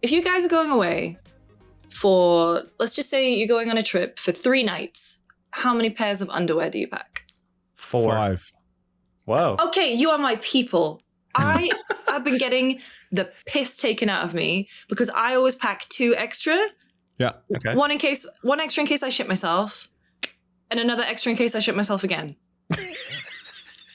if you guys are going away for, let's just say you're going on a trip for 3 nights, how many pairs of underwear do you pack? 4. 5. Whoa. Okay, you are my people. I've been getting the piss taken out of me because I always pack 2 extra. Yeah. Okay. One extra in case I shit myself, and another extra in case I shit myself again.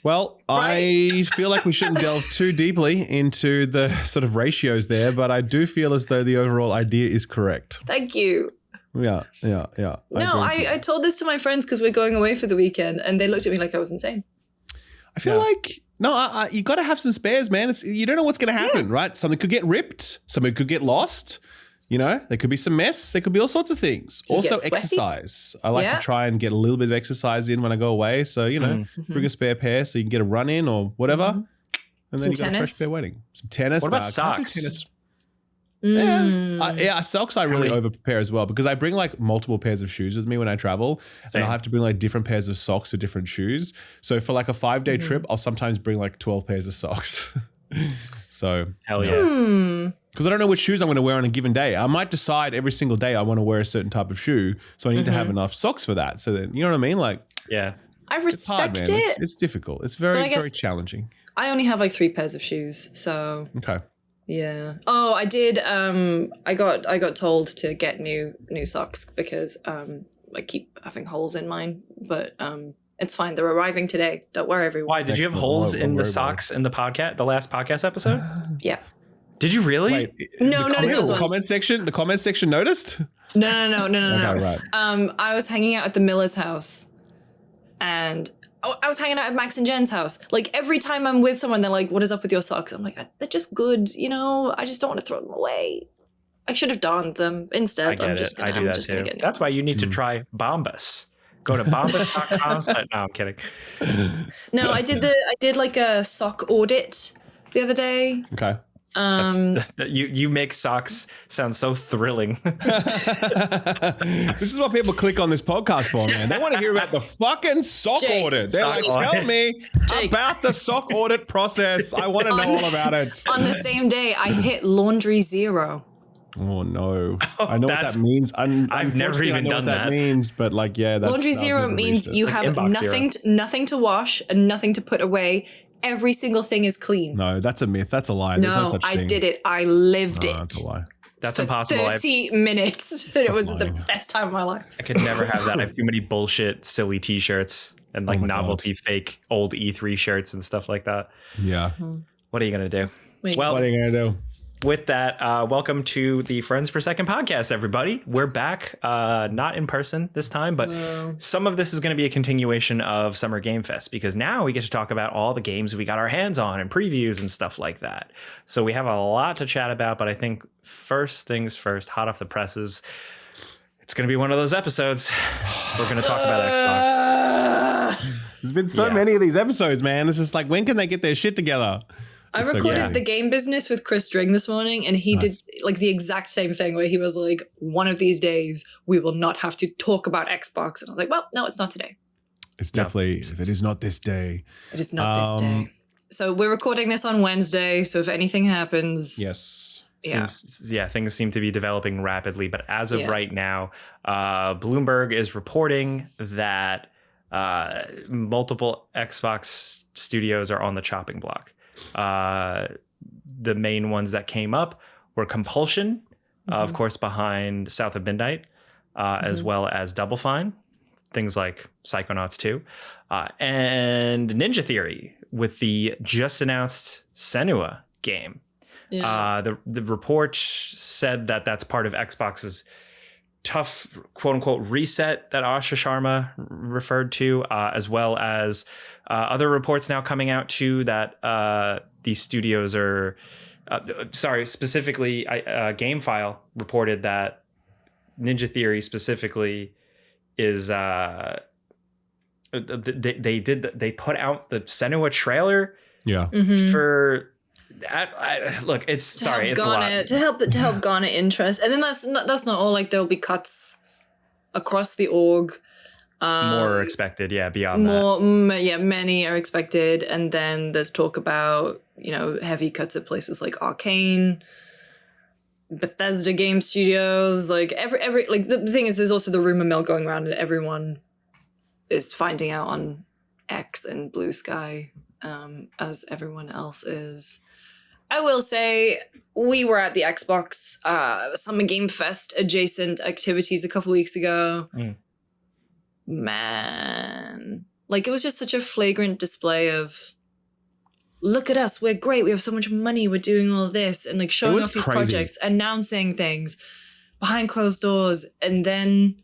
Well, Right? I feel like we shouldn't delve too deeply into the sort of ratios there, but I do feel as though the overall idea is correct. Thank you. Yeah. No, I told this to my friends because we're going away for the weekend, and they looked at me like I was insane. I feel like you got to have some spares, man. You don't know what's going to happen, right? Something could get ripped, something could get lost. You know, there could be some mess. There could be all sorts of things. Also, exercise. I like to try and get a little bit of exercise in when I go away. So, you know, bring a spare pair so you can get a run in or whatever. And then you got a fresh pair waiting. Some tennis. What about socks? Tennis. Yeah, socks I really over prepare as well because I bring like multiple pairs of shoes with me when I travel. Same. And I'll have to bring like different pairs of socks for different shoes. So for like a 5-day trip, I'll sometimes bring like 12 pairs of socks. So hell yeah. Because I don't know which shoes I'm going to wear on a given day. I might decide every single day I want to wear a certain type of shoe. So I need to have enough socks for that. So then, you know what I mean? Like, yeah. I respect it's hard, man. it. It's difficult. It's very, very challenging. I only have like 3 pairs of shoes, so Okay. yeah. Oh, I did. I got told to get new socks because I keep having holes in mine, but it's fine. They're arriving today. Don't worry, everyone. Why did you have holes in the socks in the last podcast episode? Yeah. Did you really? Wait, No, none of those ones. The comment section noticed? No. Okay, right. I was hanging out at the Miller's house, and I was hanging out at Max and Jen's house. Like every time I'm with someone, they're like, "What is up with your socks?" I'm like, "They're just good, you know. I just don't want to throw them away. I should have darned them instead. I get I'm just it. gonna, I do I'm that just too. gonna get new That's why ones. you need to try Bombas. Go to bombas.com. No, I'm kidding. No, I did like a sock audit the other day. Okay. You make socks sound so thrilling. This is what people click on this podcast for, man. They want to hear about the fucking sock Jake, audit. They're like, tell me about the sock audit process. I want to know all about it. On the same day, I hit laundry 0. Oh no! I know what that means. I've never even done that means, but like, yeah, that's Laundry 0 means you Like have inbox nothing to wash and nothing to put away. Every single thing is clean. No, that's a myth. That's a lie. There's no such thing. I did it. I lived it. That's a lie. That's for impossible. 30 minutes. It was the best time of my life. I could never have that. I have too many bullshit, silly T-shirts and like novelty fake old E3 shirts and stuff like that. Yeah. What are you gonna do? Well, What are you gonna do? With that, welcome to the Friends Per Second podcast, everybody. We're back, not in person this time, but some of this is going to be a continuation of Summer Game Fest because now we get to talk about all the games we got our hands on and previews and stuff like that. So we have a lot to chat about, but I think first things first, hot off the presses, it's going to be one of those episodes. We're going to talk about Xbox. There's been so many of these episodes, man. It's just like, when can they get their shit together? I recorded the game business with Chris Dring this morning, and he did like the exact same thing where he was like, one of these days we will not have to talk about Xbox. And I was like, well, no, it's not today. It's definitely, if it is not this day. It is not this day. So we're recording this on Wednesday. So if anything happens. Yes. Things seem to be developing rapidly. But as of right now, Bloomberg is reporting that multiple Xbox studios are on the chopping block. The main ones that came up were Compulsion, of course, behind South of Midnight, as well as Double Fine, things like Psychonauts 2, and Ninja Theory with the just announced Senua game. The report said that that's part of Xbox's tough, quote unquote, reset that Asha Sharma referred to, as well as other reports now coming out too that these studios are, specifically GameFile reported that Ninja Theory specifically is they put out the Senua trailer for. Look, it's a lot to help garner interest, and then that's not all. Like there'll be cuts across the org. More expected, beyond that. Many are expected, and then there's talk about heavy cuts at places like Arcane. Bethesda Game Studios, like every like the thing is, there's also the rumor mill going around, and everyone is finding out on X and Blue Sky, as everyone else is. I will say we were at the Xbox Summer Game Fest adjacent activities a couple weeks ago. Man, like it was just such a flagrant display of, look at us, we're great, we have so much money, we're doing all this, and like showing off these projects, announcing things behind closed doors, and then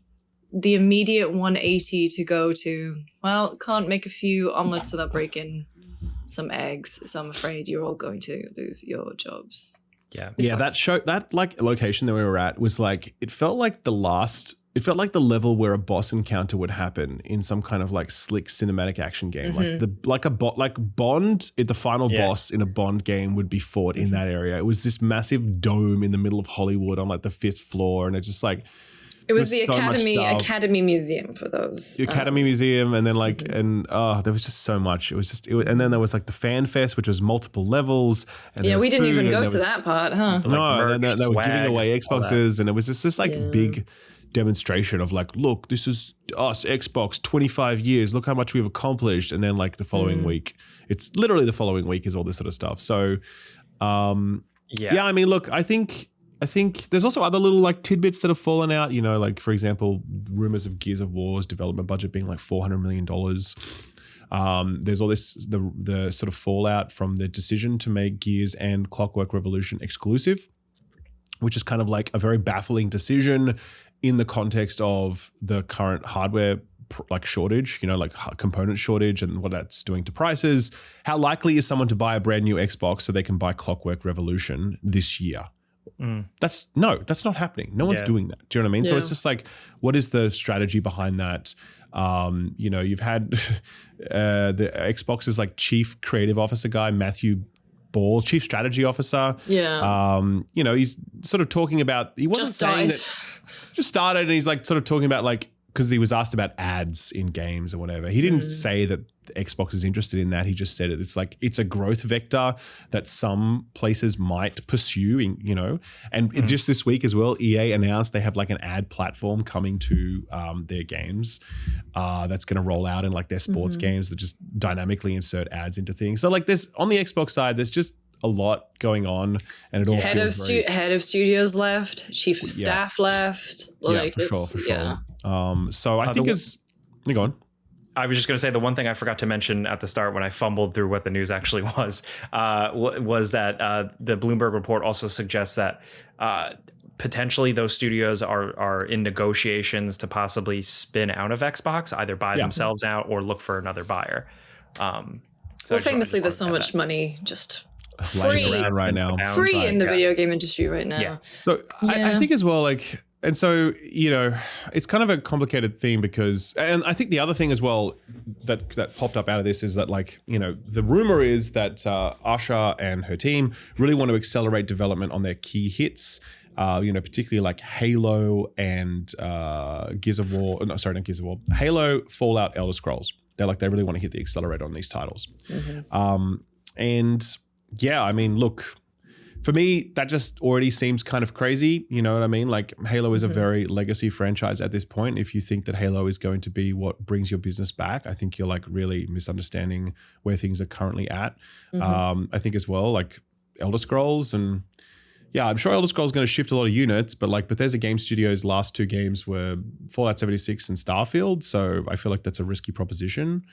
the immediate 180 to go to, well, can't make a few omelets without breaking some eggs, so I'm afraid you're all going to lose your jobs. Yeah. That like location that we were at was like, it felt like the level where a boss encounter would happen in some kind of like slick cinematic action game. Bond, the final boss in a Bond game would be fought in that area. It was this massive dome in the middle of Hollywood on like the 5th floor, and it's just like, it was the Academy Museum for those. The Academy Museum, and then like, and there was just so much. And then there was like the Fan Fest, which was multiple levels. And we didn't even go to that part, huh? No, and then they were giving away Xboxes, and it was just this like big demonstration of like, look, this is us, Xbox, 25 years. Look how much we've accomplished. And then like the following week, it's literally the following week is all this sort of stuff. So, I mean, look, I think there's also other little like tidbits that have fallen out, you know, like for example, rumors of Gears of War's development budget being like $400 million. There's all this, the sort of fallout from the decision to make Gears and Clockwork Revolution exclusive, which is kind of like a very baffling decision in the context of the current hardware like shortage, you know, like component shortage and what that's doing to prices. How likely is someone to buy a brand new Xbox so they can buy Clockwork Revolution this year? That's not happening. No one's doing that. Do you know what I mean? So it's just like, what is the strategy behind that? You know, you've had the Xbox's like chief creative officer guy, Matthew Ball, chief strategy officer. Yeah. You know, he's sort of talking about, he wasn't saying that, just started, and he's like sort of talking about like, because he was asked about ads in games or whatever. He didn't say that Xbox is interested in that. He just said it's like, it's a growth vector that some places might pursue, you know. And just this week as well, EA announced they have like an ad platform coming to their games that's going to roll out in like their sports games that just dynamically insert ads into things. So like there's, on the Xbox side, there's just a lot going on, and it all head of studios left, chief of staff left. Like, for sure. So I think go on. I was just going to say the one thing I forgot to mention at the start when I fumbled through what the news actually was that the Bloomberg report also suggests that potentially those studios are in negotiations to possibly spin out of Xbox, either buy themselves out or look for another buyer. Famously, there's so much money just free around right now, free in the video game industry right now. Yeah. So I think as well, like. And so, you know, it's kind of a complicated thing because, and I think the other thing as well that popped up out of this is that, like, you know, the rumor is that Asha and her team really want to accelerate development on their key hits, you know, particularly like Halo and Gears of War. No, sorry, not Gears of War. Halo, Fallout, Elder Scrolls. They really want to hit the accelerator on these titles. And yeah, I mean, look. For me, that just already seems kind of crazy. You know what I mean? Like Halo is a very legacy franchise at this point. If you think that Halo is going to be what brings your business back, I think you're like really misunderstanding where things are currently at. I think as well, like Elder Scrolls, and yeah, I'm sure Elder Scrolls is going to shift a lot of units, but like Bethesda Game Studios' last two games were Fallout 76 and Starfield. So I feel like that's a risky proposition.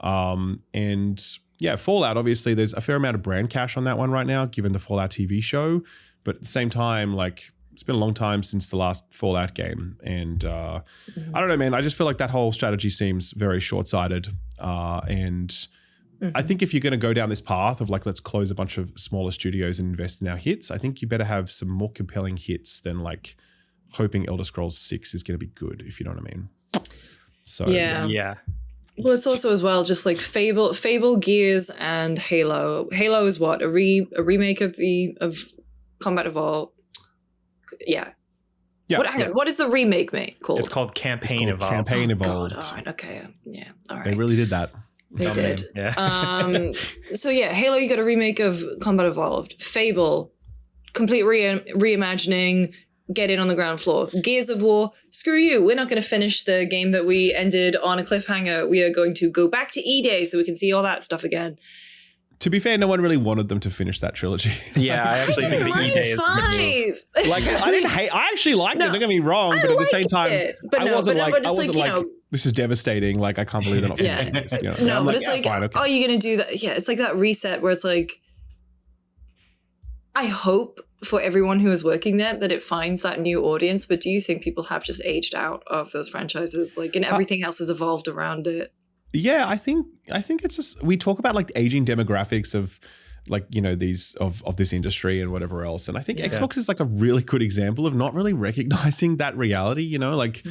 And yeah, Fallout, obviously, there's a fair amount of brand cash on that one right now, given the Fallout TV show. But at the same time, like, it's been a long time since the last Fallout game. And I don't know, man. I just feel like that whole strategy seems very short-sighted. And I think if you're going to go down this path of, like, let's close a bunch of smaller studios and invest in our hits, I think you better have some more compelling hits than, like, hoping Elder Scrolls 6 is going to be good, if you know what I mean. So, yeah. Well, it's also as well just like Fable, Gears, and Halo. Halo is what, a remake of Combat Evolved. Yeah. Hang on. What is the remake called? It's called Campaign Evolved. Campaign Evolved. God. All right. Okay. Yeah. All right. They really did that. They did. Yeah. So yeah, Halo, you got a remake of Combat Evolved. Fable, complete reimagining, get in on the ground floor. Gears of War, screw you. We're not going to finish the game that we ended on a cliffhanger. We are going to go back to E-Day so we can see all that stuff again. To be fair, no one really wanted them to finish that trilogy. Yeah, I actually think the E-Day is five. Like, I didn't hate. I actually liked it. Don't get me wrong, but at the same time, I wasn't like, this is devastating. Like, I can't believe they're not finishing this. You know? No, but it's like, fine, okay. Are you going to do that? Yeah, it's like that reset where it's like, I hope for everyone who is working there that it finds that new audience. But do you think people have just aged out of those franchises? Like, and everything else has evolved around it. Yeah, I think it's just, we talk about like aging demographics of like, you know, these of this industry and whatever else. And I think Xbox is like a really good example of not really recognizing that reality, you know, like,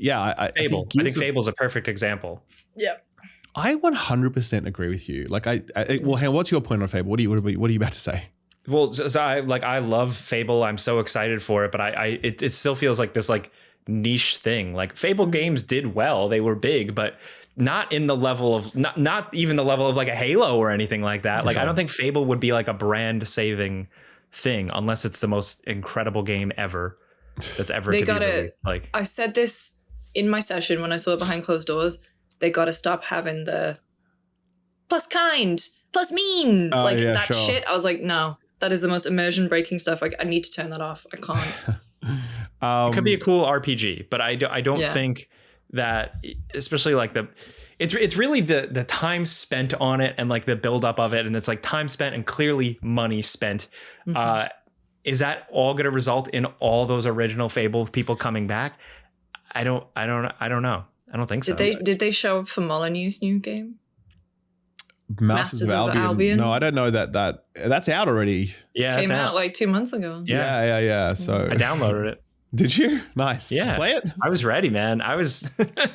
Fable. I think Fable's a perfect example. Yeah. I 100% agree with you. Like well, Han, what's your point on Fable? What are you about to say? Well, so I love Fable. I'm so excited for it, but it still feels like this like niche thing. Like Fable games did well. They were big, but not in the level of not even the level of like a Halo or anything like that. Like, I don't think Fable would be like a brand saving thing unless it's the most incredible game ever that's ever to be released. Like, I said this in my session when I saw it behind closed doors. They got to stop having the plus kind, plus mean, shit. I was like, no, that is the most immersion breaking stuff. I need to turn that off. I can't. It could be a cool RPG, but I don't think that, especially like it's really the time spent on it and like the buildup of it, and it's like time spent and clearly money spent. Is that all going to result in all those original Fable people coming back? I don't know. I don't think so. Did they show up for Molyneux's new game? Masters of Albion? No, I don't know that's out already. Yeah, came out like 2 months ago. Yeah. So I downloaded it. Did you? Nice. Yeah. Play it? I was ready, man.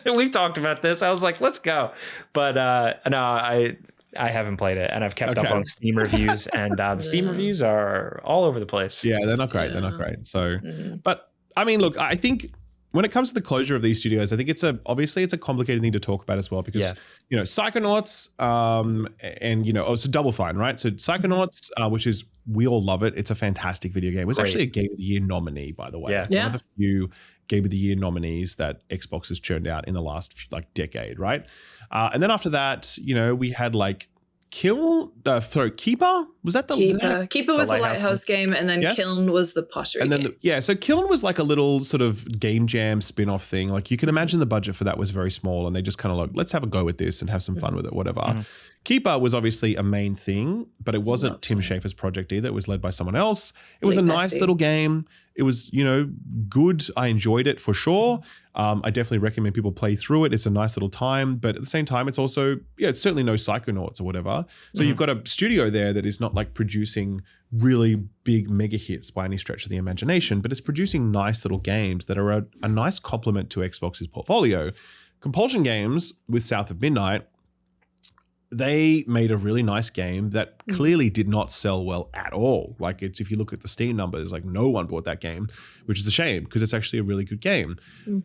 We've talked about this. I was like, let's go. But no, I haven't played it, and I've kept up on Steam reviews, and the Steam reviews are all over the place. Yeah, they're not great. They're not great. So, but I mean, look, I think when it comes to the closure of these studios, I think obviously it's a complicated thing to talk about as well, because you know, Psychonauts, and you know, it's a Double Fine, right? So Psychonauts, which is, we all love it. It's a fantastic video game. It was actually a Game of the Year nominee, by the way. Yeah. One of the few Game of the Year nominees that Xbox has churned out in the last like decade, right? And then after that, you know, we had like Keeper? Was that the Keeper? Keeper was the Lighthouse game, and then Kiln was the pottery game. So Kiln was like a little sort of game jam spin-off thing. Like, you can imagine the budget for that was very small, and they just kind of like, let's have a go with this and have some fun with it, whatever. Keeper was obviously a main thing, but it wasn't Tim Schafer's project either. It was led by someone else. It was a nice little game. It was, you know, good. I enjoyed it for sure. I definitely recommend people play through it. It's a nice little time, but at the same time, it's also, it's certainly no Psychonauts or whatever. So you've got a studio there that is not like producing really big mega hits by any stretch of the imagination, but it's producing nice little games that are a nice complement to Xbox's portfolio. Compulsion Games with South of Midnight, they made a really nice game that clearly did not sell well at all. Like, it's, if you look at the Steam numbers, like no one bought that game, which is a shame because it's actually a really good game.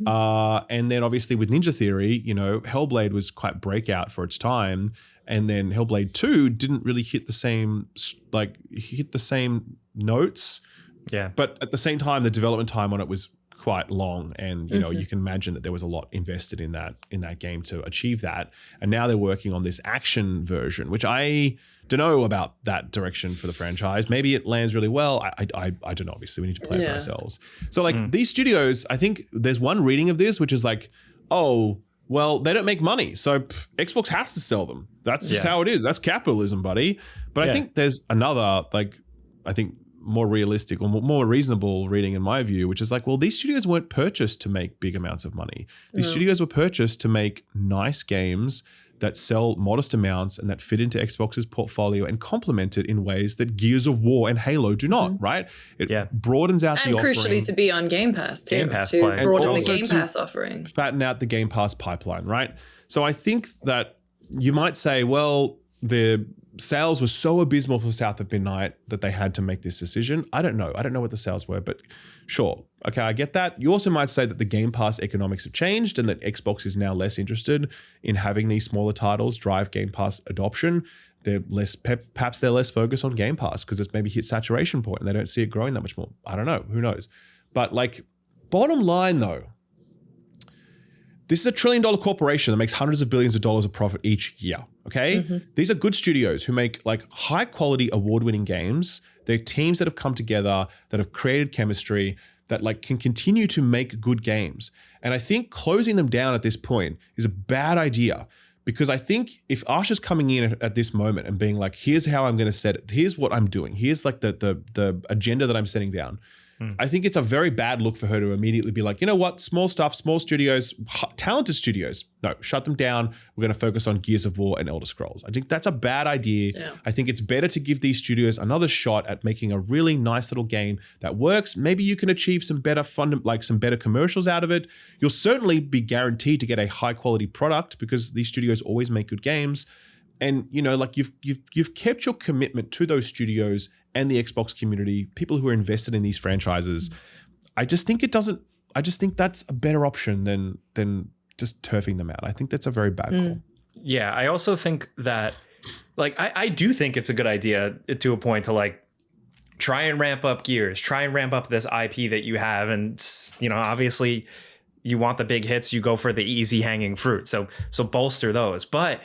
And then obviously with Ninja Theory, you know, Hellblade was quite breakout for its time. And then Hellblade 2 didn't really hit the same notes. Yeah. But at the same time, the development time on it was quite long, and you know, you can imagine that there was a lot invested in that game to achieve that. And now they're working on this action version, which I don't know about that direction for the franchise. Maybe it lands really well. I don't know. Obviously, we need to play it for ourselves. So like these studios, I think there's one reading of this which is like, oh, well, they don't make money, so Xbox has to sell them. That's just how it is. That's capitalism, buddy. But I think there's another, like, I think more realistic or more reasonable reading in my view, which is like, well, these studios weren't purchased to make big amounts of money. These studios were purchased to make nice games that sell modest amounts and that fit into Xbox's portfolio and complement it in ways that Gears of War and Halo do not, right? It broadens out the offering. And crucially to be on Game Pass too. Game Pass to play. broaden the Game Pass offering. Fatten out the Game Pass pipeline, right? So I think that you might say, well, the sales were so abysmal for South of Midnight that they had to make this decision. I don't know what the sales were, but sure. Okay, I get that. You also might say that the Game Pass economics have changed and that Xbox is now less interested in having these smaller titles drive Game Pass adoption. They're less, perhaps they're less focused on Game Pass because it's maybe hit saturation point and they don't see it growing that much more. I don't know. Who knows? But like, bottom line though, this is a $1 trillion corporation that makes hundreds of billions of dollars of profit each year. Okay. These are good studios who make like high quality award-winning games. They're teams that have come together, that have created chemistry, that like can continue to make good games. And I think closing them down at this point is a bad idea, because I think if Asha's coming in at this moment and being like, here's how I'm going to set it, here's what I'm doing, here's like the agenda that I'm setting down, I think it's a very bad look for her to immediately be like, you know what, small stuff, small studios, talented studios, no, shut them down. We're going to focus on Gears of War and Elder Scrolls. I think that's a bad idea. Yeah. I think it's better to give these studios another shot at making a really nice little game that works. Maybe you can achieve some better fun, like some better commercials out of it. You'll certainly be guaranteed to get a high quality product because these studios always make good games. And you know, like you've kept your commitment to those studios and the Xbox community, people who are invested in these franchises. I just think that's a better option than just turfing them out. I think that's a very bad call. Yeah, I also think that, like, I do think it's a good idea to a point to like try and ramp up Gears, try and ramp up this IP that you have, and you know, obviously you want the big hits, you go for the easy hanging fruit. So bolster those, but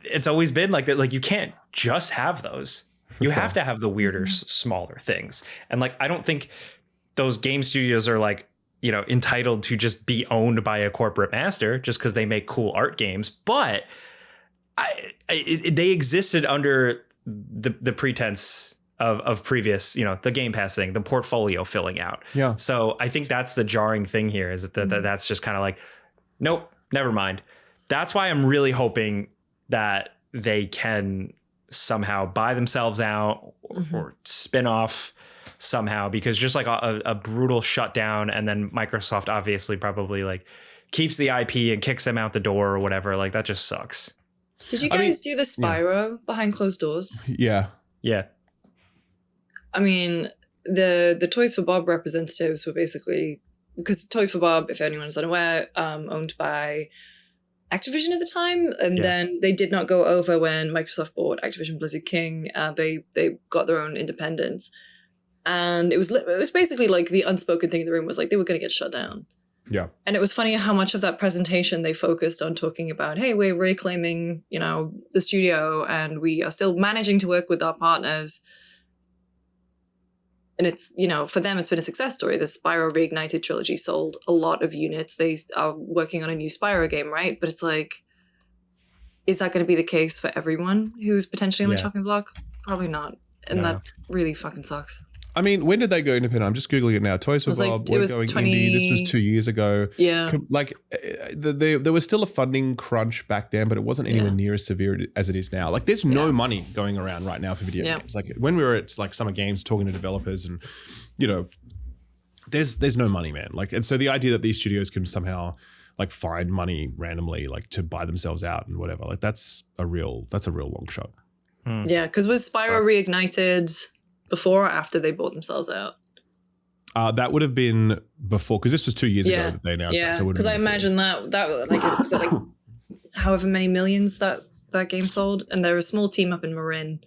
it's always been like that. Like you can't just have those. You have to have the weirder, smaller things. And like, I don't think those game studios are like, you know, entitled to just be owned by a corporate master just because they make cool art games. But they existed under the pretense of previous, you know, the Game Pass thing, the portfolio filling out. Yeah. So I think that's the jarring thing here, is that that's just kind of like, nope, never mind. That's why I'm really hoping that they can somehow buy themselves out or spin off somehow, because just like a brutal shutdown, and then Microsoft obviously probably like keeps the IP and kicks them out the door or whatever, like that just sucks. Did you guys do the Spyro behind closed doors? Yeah. I mean, the Toys for Bob representatives were basically, because Toys for Bob, if anyone is unaware, owned by Activision at the time, and then they did not go over when Microsoft bought Activision Blizzard King. They got their own independence, and it was basically like the unspoken thing in the room was like they were going to get shut down. Yeah, and it was funny how much of that presentation they focused on talking about, hey, we're reclaiming, you know, the studio, and we are still managing to work with our partners. And it's, you know, for them, it's been a success story. The Spyro Reignited trilogy sold a lot of units. They are working on a new Spyro game, right? But it's like, is that going to be the case for everyone who's potentially on the chopping block? Probably not. And that really fucking sucks. I mean, when did they go independent? I'm just Googling it now. Toys for Bob, we're going indie. This was 2 years ago. Yeah. Like, there was still a funding crunch back then, but it wasn't anywhere near as severe as it is now. Like, there's no money going around right now for video games. Like, when we were at, like, Summer Games talking to developers and, you know, there's no money, man. Like, and so the idea that these studios can somehow, like, find money randomly, like, to buy themselves out and whatever, like, that's a real long shot. Yeah, because was Spyro Reignited before or after they bought themselves out? That would have been before, because this was 2 years ago that they announced that. So because I imagine that like it was like however many millions that game sold, and they're a small team up in Marin.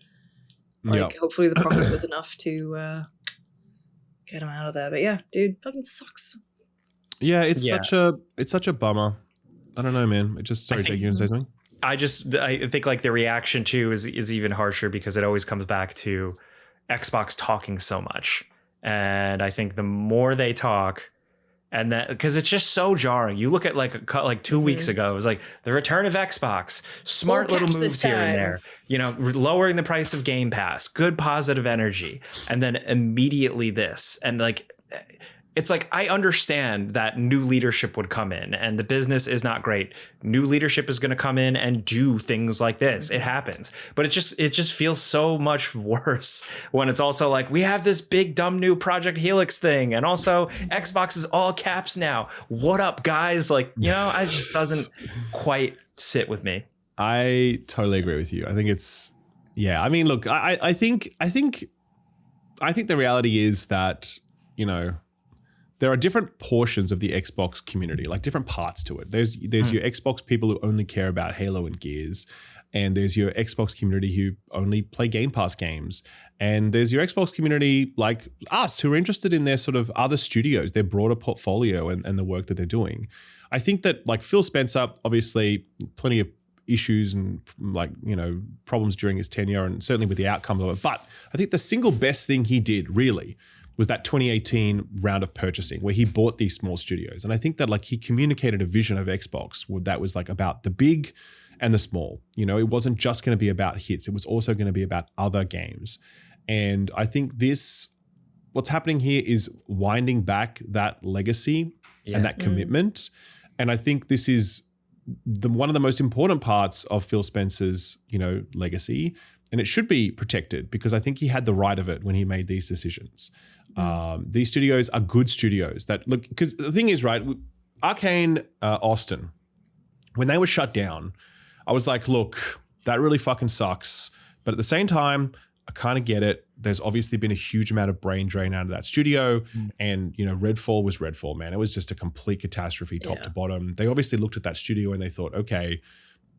Like hopefully the profit was enough to get them out of there. But yeah, dude, fucking sucks. Yeah, it's such a bummer. I don't know, man. It just sorry, Jake, you gonna say something? I think like the reaction too is even harsher, because it always comes back to Xbox talking so much. And I think the more they talk, and that, because it's just so jarring. You look at like 2 weeks ago, it was like the return of Xbox, smart little moves here and there, you know, lowering the price of Game Pass, good positive energy. And then immediately this, and like, it's like, I understand that new leadership would come in and the business is not great. New leadership is going to come in and do things like this. It happens. But it just feels so much worse when it's also like, we have this big dumb new Project Helix thing. And also Xbox is all caps now. What up, guys? Like, you know, it just doesn't quite sit with me. I totally agree with you. I think it's Yeah, I mean, look, I think the reality is that, you know, there are different portions of the Xbox community, like different parts to it. There's your Xbox people who only care about Halo and Gears, and there's your Xbox community who only play Game Pass games, and there's your Xbox community like us who are interested in their sort of other studios, their broader portfolio and the work that they're doing. I think that like Phil Spencer, obviously plenty of issues and like, you know, problems during his tenure and certainly with the outcome of it. But I think the single best thing he did really was that 2018 round of purchasing where he bought these small studios. And I think that like he communicated a vision of Xbox that was like about the big and the small. You know, it wasn't just going to be about hits. It was also going to be about other games. And I think what's happening here is winding back that legacy and that commitment. And I think this is one of the most important parts of Phil Spencer's, you know, legacy, and it should be protected because I think he had the right of it when he made these decisions. These studios are good studios that look, because the thing is, right, Arcane Austin, when they were shut down, I was like, look, that really fucking sucks. But at the same time, I kind of get it. There's obviously been a huge amount of brain drain out of that studio. And, you know, Redfall was Redfall, man. It was just a complete catastrophe top to bottom. They obviously looked at that studio and they thought, okay,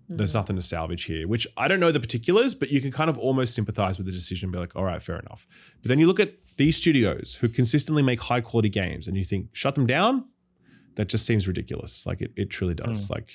there's nothing to salvage here, which I don't know the particulars, but you can kind of almost sympathize with the decision and be like, all right, fair enough. But then you look at these studios who consistently make high quality games and you think, shut them down? That just seems ridiculous. Like it truly does. Like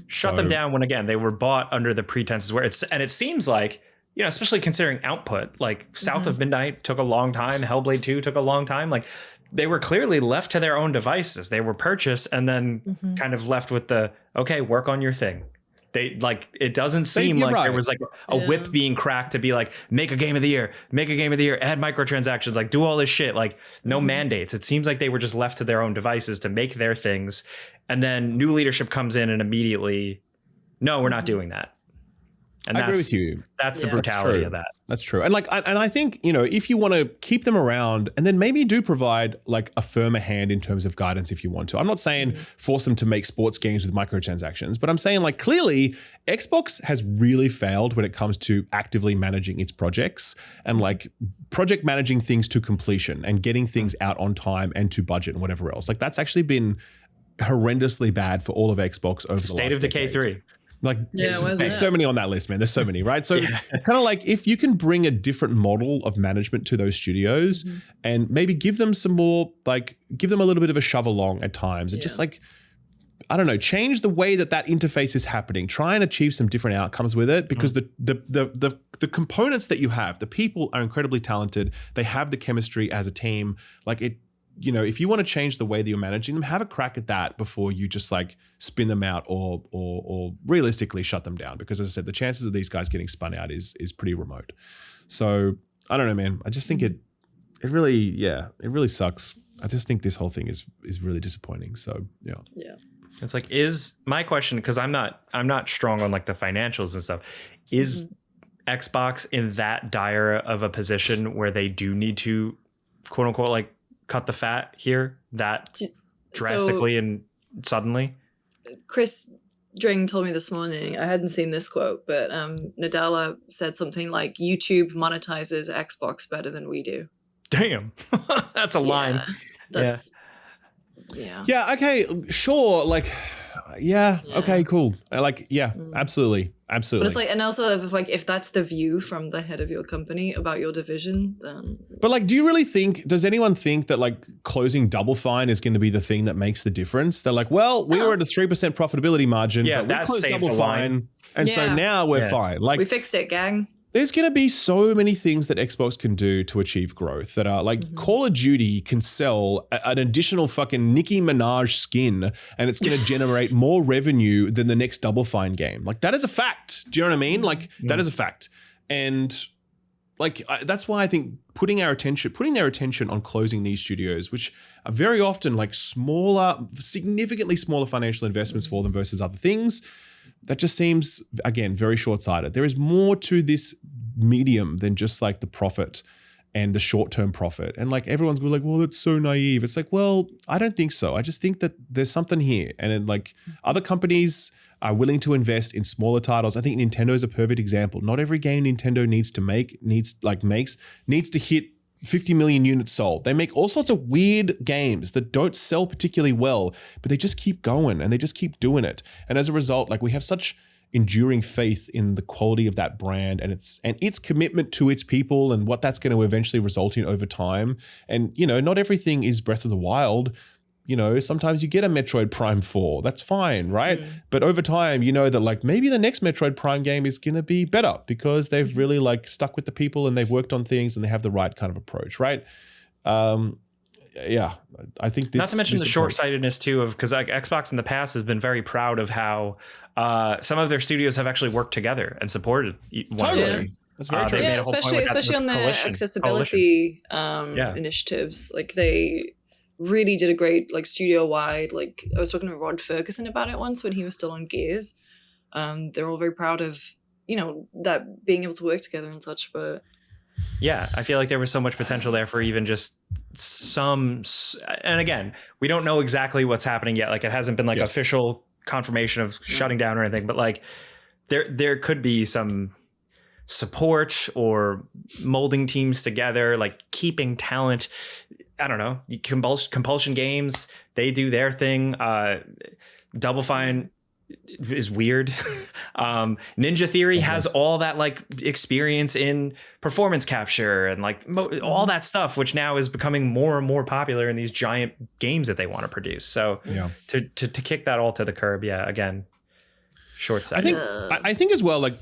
shut them down when, again, they were bought under the pretenses where it seems like, you know, especially considering output, like South of Midnight took a long time. Hellblade 2 took a long time. Like they were clearly left to their own devices. They were purchased and then kind of left with okay, work on your thing. They like, it doesn't seem like there was like a whip being cracked to be like, make a game of the year, add microtransactions, like do all this shit, like no mandates. It seems like they were just left to their own devices to make their things. And then new leadership comes in and immediately, no, we're not doing that. And I agree with you. That's the brutality of that. That's true. And like, and I think, you know, if you want to keep them around and then maybe do provide like a firmer hand in terms of guidance if you want to. I'm not saying force them to make sports games with microtransactions, but I'm saying like clearly Xbox has really failed when it comes to actively managing its projects and like project managing things to completion and getting things out on time and to budget and whatever else. Like that's actually been horrendously bad for all of Xbox over the last State of Decay 3. Like there's so many on that list, man. There's so many, right? So it's kind of like if you can bring a different model of management to those studios and maybe give them some more, like give them a little bit of a shove along at times and just like, I don't know, change the way that interface is happening. Try and achieve some different outcomes with it because the components that you have, the people are incredibly talented. They have the chemistry as a team. Like it, you know, if you want to change the way that you're managing them, have a crack at that before you just like spin them out or realistically shut them down. Because as I said, the chances of these guys getting spun out is pretty remote. So I don't know, man. I just think it really sucks. I just think this whole thing is really disappointing. So yeah. It's like, is my question, because I'm not strong on like the financials and stuff. Is Xbox in that dire of a position where they do need to quote unquote like cut the fat here that drastically and suddenly? Chris Dring told me this morning, I hadn't seen this quote, but Nadella said something like YouTube monetizes Xbox better than we do. Damn. That's a line. That's yeah, okay, sure, like okay, cool, like absolutely. But it's like, and also if that's the view from the head of your company about your division, then. But like, does anyone think that like closing Double Fine is going to be the thing that makes the difference? They're like, well, we were at a 3% profitability margin, but we closed Double Fine, and so now we're fine. Like we fixed it, gang. There's going to be so many things that Xbox can do to achieve growth that are like Call of Duty can sell an additional fucking Nicki Minaj skin and it's going to generate more revenue than the next Double Fine game. Like that is a fact. Do you know what I mean? Like that is a fact. And like that's why I think putting their attention on closing these studios, which are very often like significantly smaller financial investments for them versus other things, that just seems, again, very short-sighted. There is more to this medium than just like the profit and the short-term profit. And like everyone's going like, well, that's so naive. It's like, well, I don't think so. I just think that there's something here. And then like other companies are willing to invest in smaller titles. I think Nintendo is a perfect example. Not every game Nintendo needs to hit 50 million units sold. They make all sorts of weird games that don't sell particularly well, but they just keep going and they just keep doing it. And as a result, like, we have such enduring faith in the quality of that brand and its commitment to its people and what that's going to eventually result in over time. And, you know, not everything is Breath of the Wild. You know, sometimes you get a Metroid Prime 4. That's fine, right? But over time, you know that, like, maybe the next Metroid Prime game is going to be better because they've really, like, stuck with the people and they've worked on things and they have the right kind of approach, right? Yeah, I think this... Not to mention the short-sightedness, too, of because, like, Xbox in the past has been very proud of how some of their studios have actually worked together and supported one another. That's very true. Yeah, especially on their accessibility initiatives. Like, they really did a great, like, studio-wide, like, I was talking to Rod Ferguson about it once when he was still on Gears. They're all very proud of, you know, that being able to work together and such, but... Yeah, I feel like there was so much potential there for even just some, and again, we don't know exactly what's happening yet. Like, it hasn't been like official confirmation of shutting down or anything, but like there could be some support or molding teams together, like keeping talent. I don't know. Compulsion Games, they do their thing. Double Fine is weird. Ninja Theory has all that, like, experience in performance capture and, like, all that stuff, which now is becoming more and more popular in these giant games that they want to produce. So to kick that all to the curb, again, short-sighted. I think as well, like,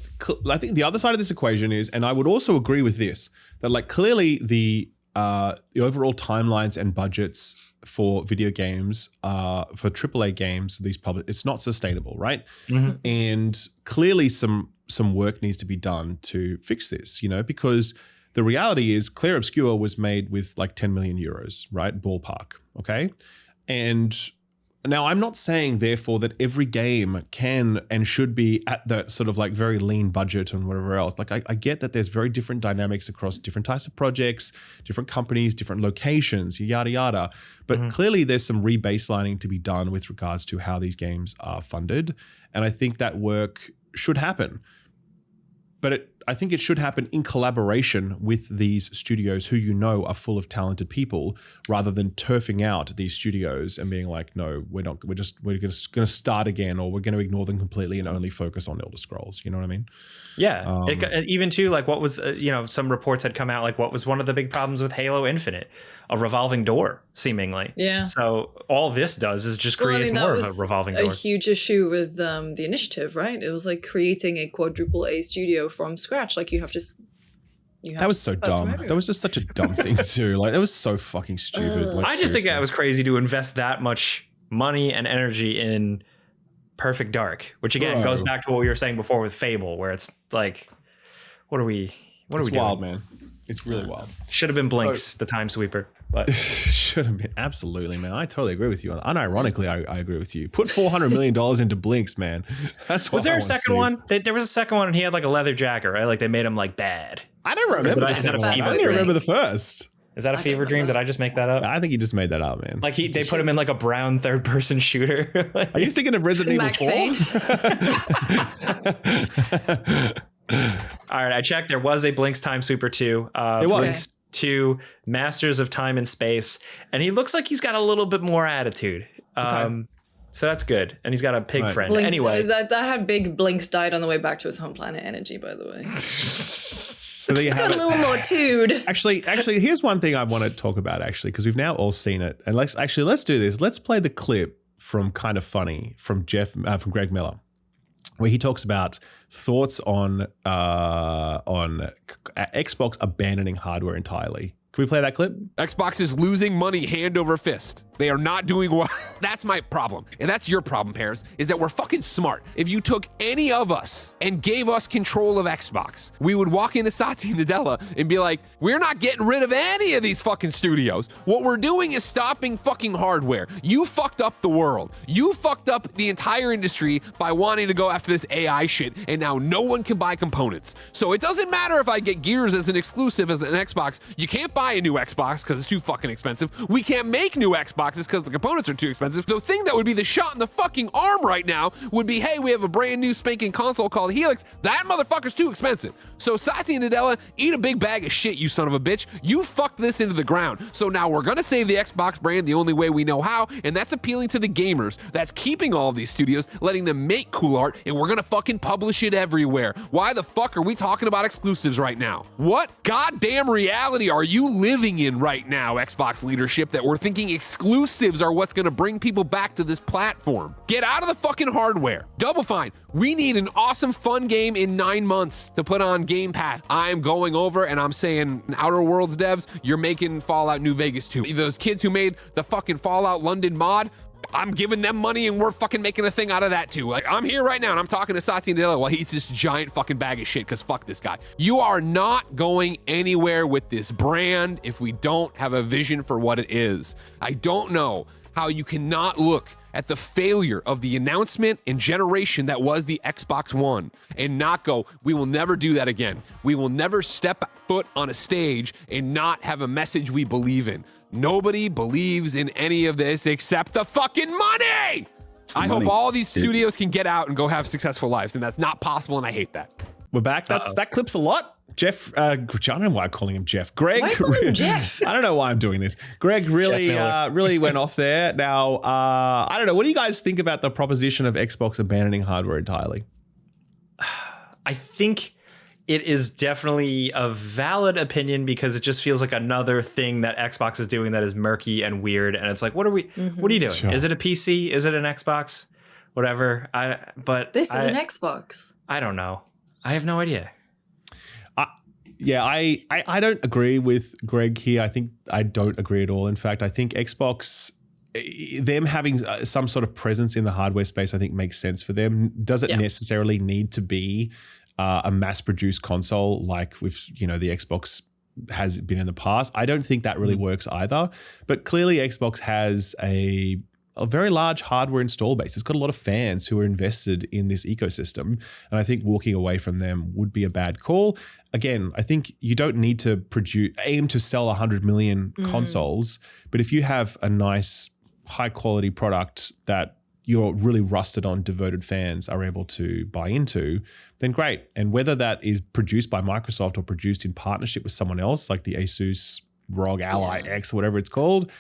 I think the other side of this equation is, and I would also agree with this, that, like, clearly the overall timelines and budgets for video games, for AAA games, it's not sustainable, right? And clearly some work needs to be done to fix this, you know, because the reality is Clair Obscur was made with like 10 million euros, right? Ballpark, okay? And now, I'm not saying, therefore, that every game can and should be at that sort of like very lean budget and whatever else. Like, I get that there's very different dynamics across different types of projects, different companies, different locations, yada, yada. But clearly there's some rebaselining to be done with regards to how these games are funded. And I think that work should happen. But I think it should happen in collaboration with these studios who, you know, are full of talented people, rather than turfing out these studios and being like, no, we're not. We're going to start again, or we're going to ignore them completely and only focus on Elder Scrolls. You know what I mean? Yeah. Even too, like, what was some reports had come out, like, what was one of the big problems with Halo Infinite? A revolving door, seemingly. Yeah. So all this does is just creates more of a revolving door. A huge issue with the initiative, right? It was like creating a quadruple A studio from scratch. Like, that was so dumb. That was just such a dumb thing to do. Like, that was so fucking stupid. Like, I just think that was crazy to invest that much money and energy in Perfect Dark, which again goes back to what we were saying before with Fable, where it's like, what are we doing? Wild, man. It's really wild. Should have been Blinks, the time sweeper. But should have been. Absolutely, man. I totally agree with you. Unironically, I agree with you. Put $400 million into Blinks, man. That's what was there a second one? There was a second one, and he had like a leather jacket, right? Like, they made him like bad. I don't remember. I only remember the first. Is that a fever dream? Did I just make that up? I think you just made that up, man. Like, they put him in like a brown third-person shooter. Are you thinking of Resident Evil 4? All right, I checked. There was a Blinks Time Sweeper 2. It was. 2 Masters of Time and Space, and he looks like he's got a little bit more attitude. So that's good. And he's got a pig friend. Blinks, anyway, that had big Blinks died on the way back to his home planet Energy, by the way. So there you have got a little more tude. Actually, here's one thing I want to talk about, actually, because we've now all seen it. And let's do this. Let's play the clip from Kind of Funny from Greg Miller, where he talks about thoughts on Xbox abandoning hardware entirely. Can we play that clip? Xbox is losing money hand over fist. They are not doing well. That's my problem. And that's your problem, Pears, is that we're fucking smart. If you took any of us and gave us control of Xbox, we would walk into Satya Nadella and be like, we're not getting rid of any of these fucking studios. What we're doing is stopping fucking hardware. You fucked up the world. You fucked up the entire industry by wanting to go after this AI shit, and now no one can buy components. So it doesn't matter if I get Gears as an exclusive as an Xbox. You can't buy buy a new Xbox because it's too fucking expensive. We can't make new Xboxes because the components are too expensive. The thing that would be the shot in the fucking arm right now would be, hey, we have a brand new spanking console called Helix. That motherfucker's too expensive. So Satya and Nadella, eat a big bag of shit, you son of a bitch. You fucked this into the ground. So now we're gonna save the Xbox brand the only way we know how, and that's appealing to the gamers. That's keeping all of these studios, letting them make cool art, and we're gonna fucking publish it everywhere. Why the fuck are we talking about exclusives right now? What goddamn reality are you living in right now, Xbox leadership, that we're thinking exclusives are what's gonna bring people back to this platform? Get out of the fucking hardware. Double Fine, we need an awesome fun game in 9 months to put on Game Pass. I'm going over and I'm saying, Outer Worlds devs, you're making Fallout New Vegas 2. Those kids who made the fucking Fallout London mod, I'm giving them money and we're fucking making a thing out of that too. Like, I'm here right now and I'm talking to Satya Nadella while he's this giant fucking bag of shit because fuck this guy. You are not going anywhere with this brand if we don't have a vision for what it is. I don't know how you cannot look at the failure of the announcement and generation that was the Xbox One and not go, we will never do that again. We will never step foot on a stage and not have a message we believe in. Nobody believes in any of this except the fucking money. I hope all these studios can get out and go have successful lives, and that's not possible, and I hate that. We're back. That clips a lot. Jeff, I don't know why I'm calling him Jeff. Greg, why call him Jeff? I don't know why I'm doing this. Greg really went off there. Now, I don't know. What do you guys think about the proposition of Xbox abandoning hardware entirely? I think it is definitely a valid opinion because it just feels like another thing that Xbox is doing that is murky and weird. And it's like, what are you doing? Sure. Is it a PC? Is it an Xbox? Whatever. This is an Xbox. I don't know. I have no idea. I don't agree with Greg here. I think I don't agree at all. In fact, I think Xbox, them having some sort of presence in the hardware space, I think makes sense for them. Does it necessarily need to be a mass-produced console like with the Xbox has been in the past? I don't think that really works either. But clearly, Xbox has a very large hardware install base. It's got a lot of fans who are invested in this ecosystem. And I think walking away from them would be a bad call. Again, I think you don't need to aim to sell 100 million consoles. But if you have a nice, high quality product that you're really rusted on devoted fans are able to buy into, then great. And whether that is produced by Microsoft or produced in partnership with someone else, like the Asus ROG Ally X, whatever it's called,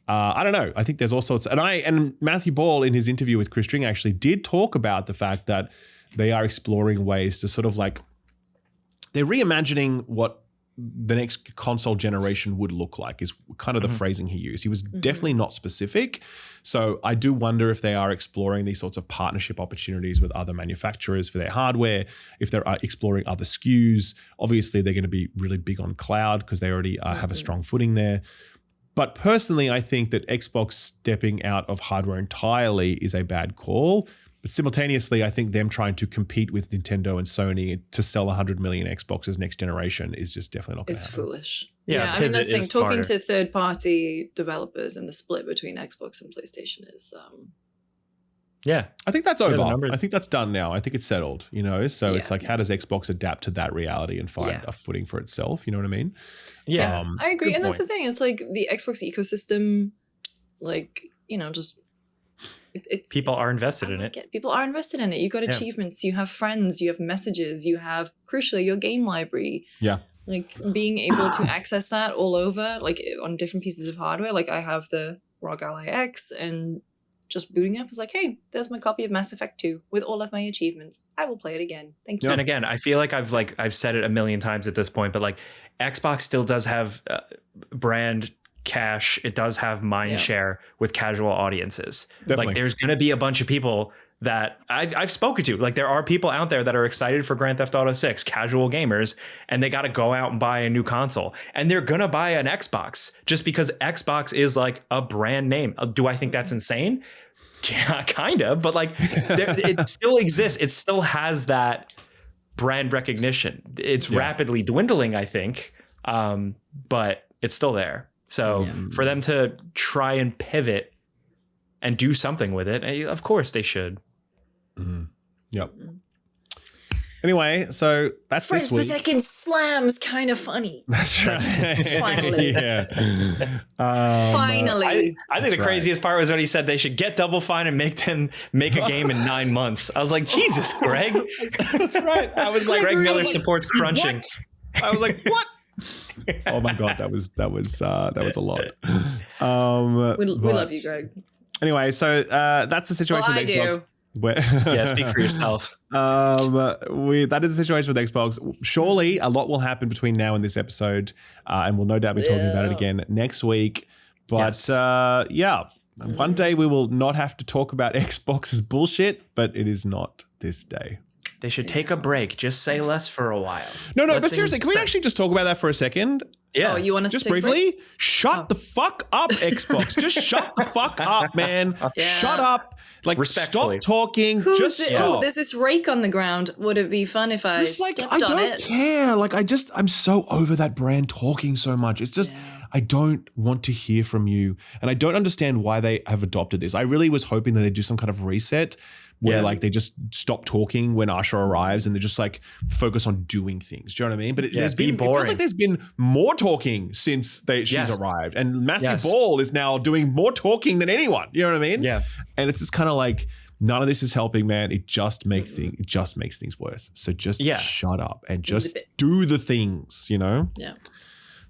I don't know. I think there's all sorts. And Matthew Ball in his interview with Chris String actually did talk about the fact that they are exploring ways to sort of like, they're reimagining what the next console generation would look like is kind of the phrasing he used. He was definitely not specific. So I do wonder if they are exploring these sorts of partnership opportunities with other manufacturers for their hardware, if they're exploring other SKUs. Obviously, they're going to be really big on cloud because they already have a strong footing there. But personally, I think that Xbox stepping out of hardware entirely is a bad call. But simultaneously, I think them trying to compete with Nintendo and Sony to sell 100 million Xboxes next generation is just definitely not going to happen. It's foolish. Yeah, I mean, that's the thing. Talking to third-party developers and the split between Xbox and PlayStation is... I think that's over. I think that's done now. I think it's settled, So it's like, how does Xbox adapt to that reality and find a footing for itself? You know what I mean? Yeah, I agree. And that's the thing. It's like the Xbox ecosystem, just... People are invested in it. People are invested in it. You got achievements, you have friends, you have messages, you have, crucially, your game library. Yeah. Like being able to access that all over, like on different pieces of hardware. Like I have the ROG Ally X and just booting up is like, hey, there's my copy of Mass Effect 2 with all of my achievements. I will play it again. Thank you. And again, I feel like I've said it a million times at this point, but like Xbox still does have brand cash. It does have mind share with casual audiences. Definitely. Like there's going to be a bunch of people that I've spoken to. Like there are people out there that are excited for Grand Theft Auto 6, casual gamers, and they got to go out and buy a new console. And they're going to buy an Xbox just because Xbox is like a brand name. Do I think that's insane? Yeah, kind of. But like it still exists. It still has that brand recognition. It's rapidly dwindling, I think, but it's still there. So for them to try and pivot and do something with it, of course they should. Yep. Anyway, so that's Frames this per week. second slams kind of funny. That's right. Finally. Yeah. Finally. I think the craziest part was when he said they should get Double Fine and make them make a game in 9 months. I was like, Jesus, Greg. That's right. I was like, Greg Miller supports crunching. What? I was like, what? Oh my God, that was a lot. We love you, Greg. Anyway, so that's the situation with Xbox. Yeah, speak for yourself. That is the situation with Xbox. Surely a lot will happen between now and this episode, and we'll no doubt be talking about it again next week. But one day we will not have to talk about Xbox's bullshit, but it is not this day. They should take a break. Just say less for a while. No, but seriously, can we actually just talk about that for a second? Yeah. Oh, you want us just to take briefly? Shut the fuck up, Xbox. Just shut the fuck up, man. Yeah. Shut up. Like, stop talking. There's this rake on the ground. Would it be fun if I stepped on it? I don't care. Like, I'm so over that brand talking so much. It's just, I don't want to hear from you. And I don't understand why they have adopted this. I really was hoping that they'd do some kind of reset where like they just stop talking when Asha arrives and they just like focus on doing things. Do you know what I mean? But it feels like there's been more talking since she's arrived. And Matthew Ball is now doing more talking than anyone. You know what I mean? Yeah. And it's just kind of like, none of this is helping, man. It just makes things worse. So just shut up and just do the things, you know? Yeah.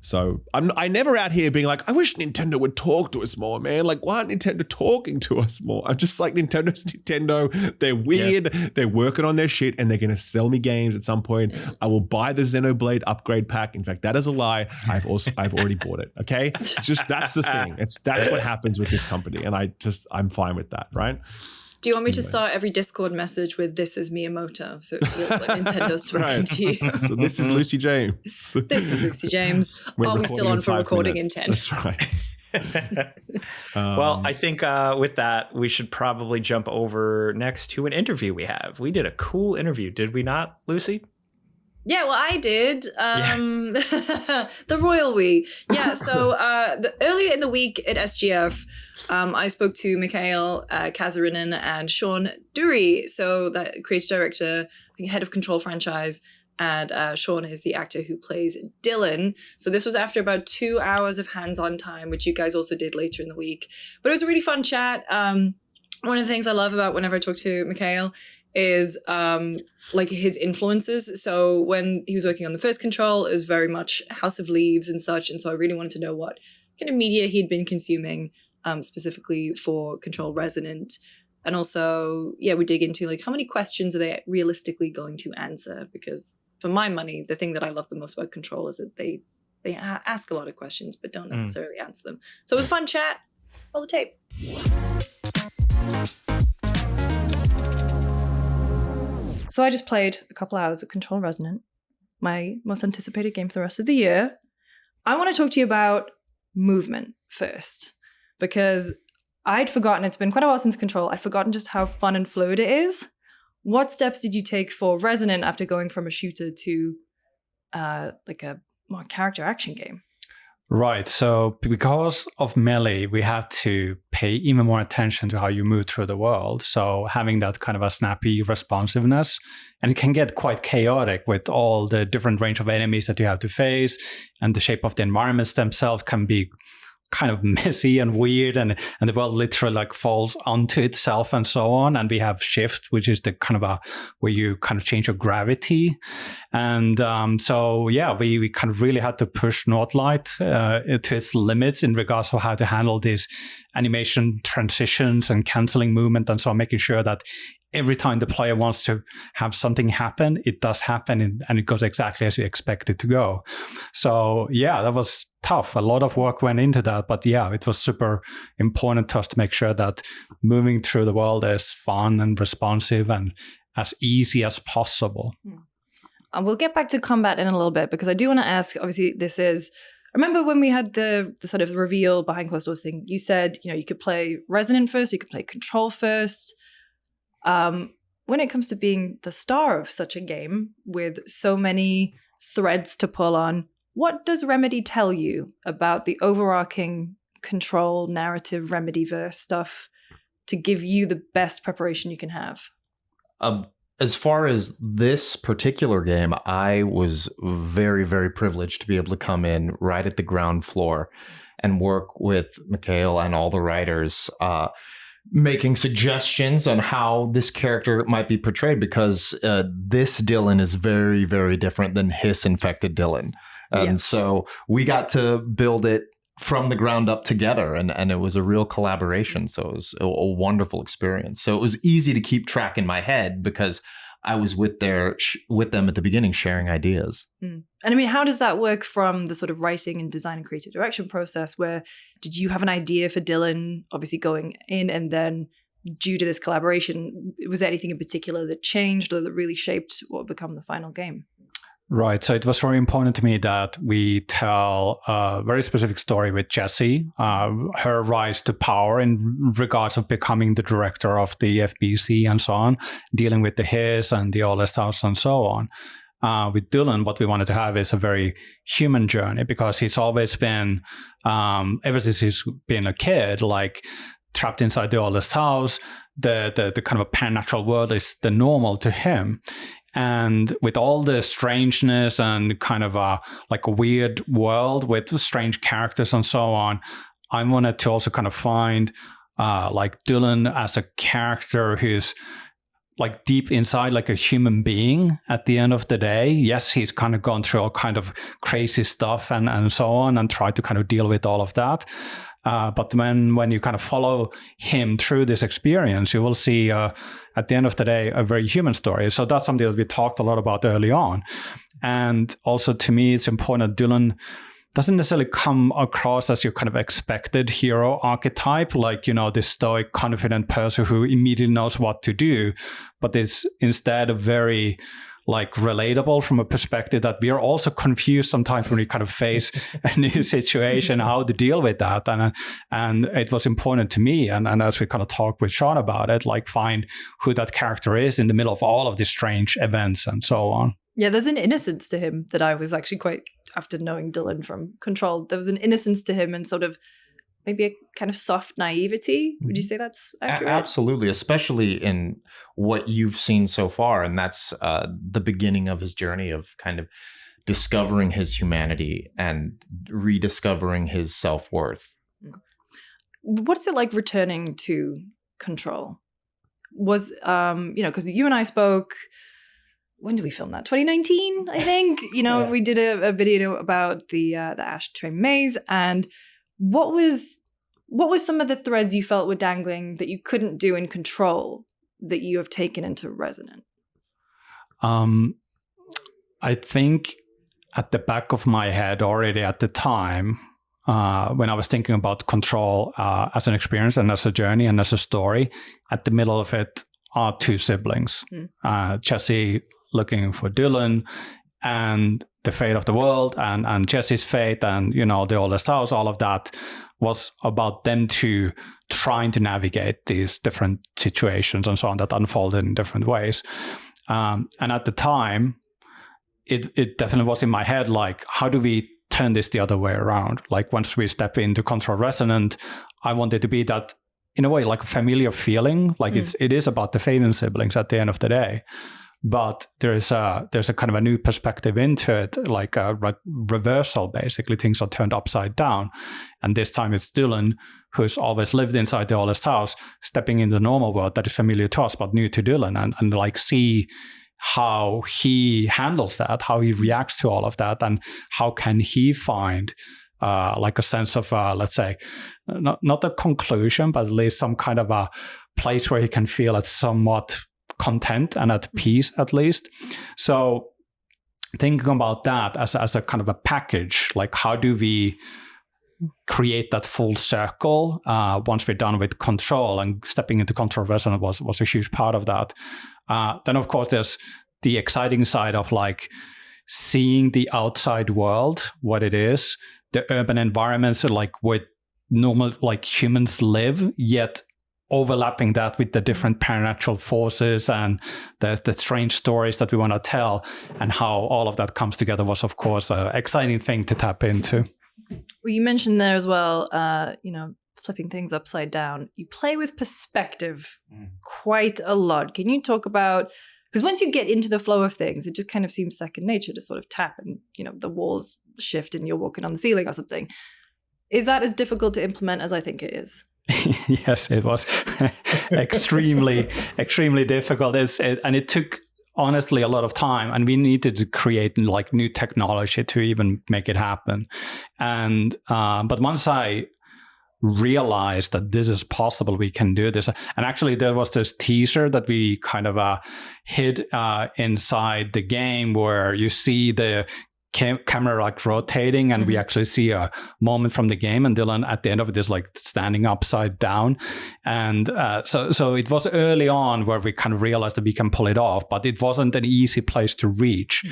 So I never out here being like, I wish Nintendo would talk to us more, man. Like, why aren't Nintendo talking to us more? I'm just like, Nintendo's Nintendo. They're weird. Yeah. They're working on their shit and they're going to sell me games at some point. I will buy the Xenoblade upgrade pack. In fact, that is a lie. I've already bought it. Okay. It's just, that's the thing. That's what happens with this company. And I'm fine with that. Right. Do you want me to start every Discord message with "This is Miyamoto," so it feels like Nintendo's talking to you? So this is Lucy James. This is Lucy James. Are we still on for recording in 10? That's right. Well, I think with that, we should probably jump over next to an interview we have. We did a cool interview, did we not, Lucy? Yeah, well, I did. The royal we. Yeah, so earlier in the week at SGF, I spoke to Mikael, Kasurinen, and Sean Durrie, so that creative director, I think head of Control franchise, and Sean is the actor who plays Dylan. So this was after about 2 hours of hands-on time, which you guys also did later in the week. But it was a really fun chat. One of the things I love about whenever I talk to Mikael is like his influences. So when he was working on the first Control, it was very much House of Leaves and such. And so I really wanted to know what kind of media he'd been consuming specifically for Control Resonant. And also, we dig into like how many questions are they realistically going to answer? Because for my money, the thing that I love the most about Control is that they ask a lot of questions, but don't necessarily answer them. So it was a fun chat. Roll the tape. So I just played a couple hours of Control Resonant, my most anticipated game for the rest of the year. I want to talk to you about movement first, because I'd forgotten, it's been quite a while since Control, I'd forgotten just how fun and fluid it is. What steps did you take for Resonant after going from a shooter to like a more character action game? Right. So because of Melee, we had to pay even more attention to how you move through the world. So having that kind of a snappy responsiveness, and it can get quite chaotic with all the different range of enemies that you have to face, and the shape of the environments themselves can be kind of messy and weird, and the world literally like falls onto itself and so on. And we have shift, which is the kind of where you kind of change your gravity. And we kind of really had to push Northlight to its limits in regards to how to handle these animation transitions and canceling movement, and so making sure that every time the player wants to have something happen, it does happen, and it goes exactly as you expect it to go. So that was tough. A lot of work went into that, but it was super important to us to make sure that moving through the world is fun and responsive and as easy as possible. We'll get back to combat in a little bit, because I do want to ask, obviously this is, remember when we had the sort of reveal behind closed doors thing, you said, you could play Resonant first, you could play Control first. When it comes to being the star of such a game with so many threads to pull on, what does Remedy tell you about the overarching Control narrative Remedyverse stuff to give you the best preparation you can have? as far as this particular game, I was very, very privileged to be able to come in right at the ground floor and work with Mikael and all the writers, making suggestions on how this character might be portrayed, because this Dylan is very, very different than his infected Dylan. And so we got to build it from the ground up together, and it was a real collaboration. So it was a wonderful experience. So it was easy to keep track in my head because I was with them at the beginning, sharing ideas. And I mean, how does that work from the sort of writing and design and creative direction process? Where did you have an idea for Dylan, obviously going in, and then due to this collaboration, was there anything in particular that changed or that really shaped what would become the final game? Right. So it was very important to me that we tell a very specific story with Jessie, her rise to power in regards of becoming the director of the FBC and so on, dealing with the Hiss and the Oldest House and so on. With Dylan, what we wanted to have is a very human journey, because he's always been, ever since he's been a kid, like trapped inside the Oldest House, the kind of a supernatural world is the normal to him. And with all the strangeness and kind of a weird world with strange characters and so on, I wanted to also kind of find Dylan as a character who's like deep inside, like a human being at the end of the day. Yes, he's kind of gone through all kind of crazy stuff and so on, and tried to kind of deal with all of that. But when you kind of follow him through this experience, you will see at the end of the day a very human story. So that's something that we talked a lot about early on. And also to me, it's important that Dylan doesn't necessarily come across as your kind of expected hero archetype, like, this stoic, confident person who immediately knows what to do, but is instead a very relatable from a perspective that we are also confused sometimes when we kind of face a new situation, how to deal with that. And it was important to me. And as we kind of talked with Sean about it, find who that character is in the middle of all of these strange events and so on. Yeah, there's an innocence to him that I was actually quite, after knowing Dylan from Control, there was an innocence to him and sort of maybe a kind of soft naivety. Would you say that's accurate? Absolutely, especially in what you've seen so far. And that's the beginning of his journey of kind of discovering his humanity and rediscovering his self-worth. What's it like returning to Control? Was, because you and I spoke, when did we film that? 2019, I think. Yeah. We did a video about the Ashtray Maze, and what was some of the threads you felt were dangling that you couldn't do in Control that you have taken into Resonant? I think at the back of my head already at the time, when I was thinking about Control as an experience and as a journey and as a story, at the middle of it are two siblings. Jessie looking for Dylan, and the fate of the world, and Jessie's fate, and the Oldest House, all of that was about them two trying to navigate these different situations and so on that unfolded in different ways. And at the time, it definitely was in my head, how do we turn this the other way around? Once we step into Control Resonant, I wanted to be that, in a way, a familiar feeling. It is about the Faden siblings at the end of the day. But there's a kind of a new perspective into it, a reversal, basically. Things are turned upside down. And this time it's Dylan, who's always lived inside the Oldest House, stepping in the normal world that is familiar to us, but new to Dylan, and see how he handles that, how he reacts to all of that, and how can he find a sense of, let's say, not a conclusion, but at least some kind of a place where he can feel it's somewhat content and at peace, at least. So thinking about that as a kind of a package, how do we create that full circle once we're done with Control, and stepping into Control Resonant was a huge part of that. Then of course there's the exciting side of seeing the outside world, what it is, the urban environments with normal humans live, yet overlapping that with the different supernatural forces and the strange stories that we want to tell, and how all of that comes together was, of course, an exciting thing to tap into. Well, you mentioned there as well, flipping things upside down. You play with perspective quite a lot. Can you talk about Because once you get into the flow of things, it just kind of seems second nature to sort of tap and, the walls shift and you're walking on the ceiling or something. Is that as difficult to implement as I think it is? Yes, it was extremely difficult. And it took, honestly, a lot of time, and we needed to create like new technology to even make it happen. And but once I realized that this is possible, we can do this. And actually, there was this teaser that we kind of hid inside the game where you see the camera like rotating, and we actually see a moment from the game, and Dylan at the end of it is like standing upside down. And so it was early on where we kind of realized that we can pull it off, but it wasn't an easy place to reach.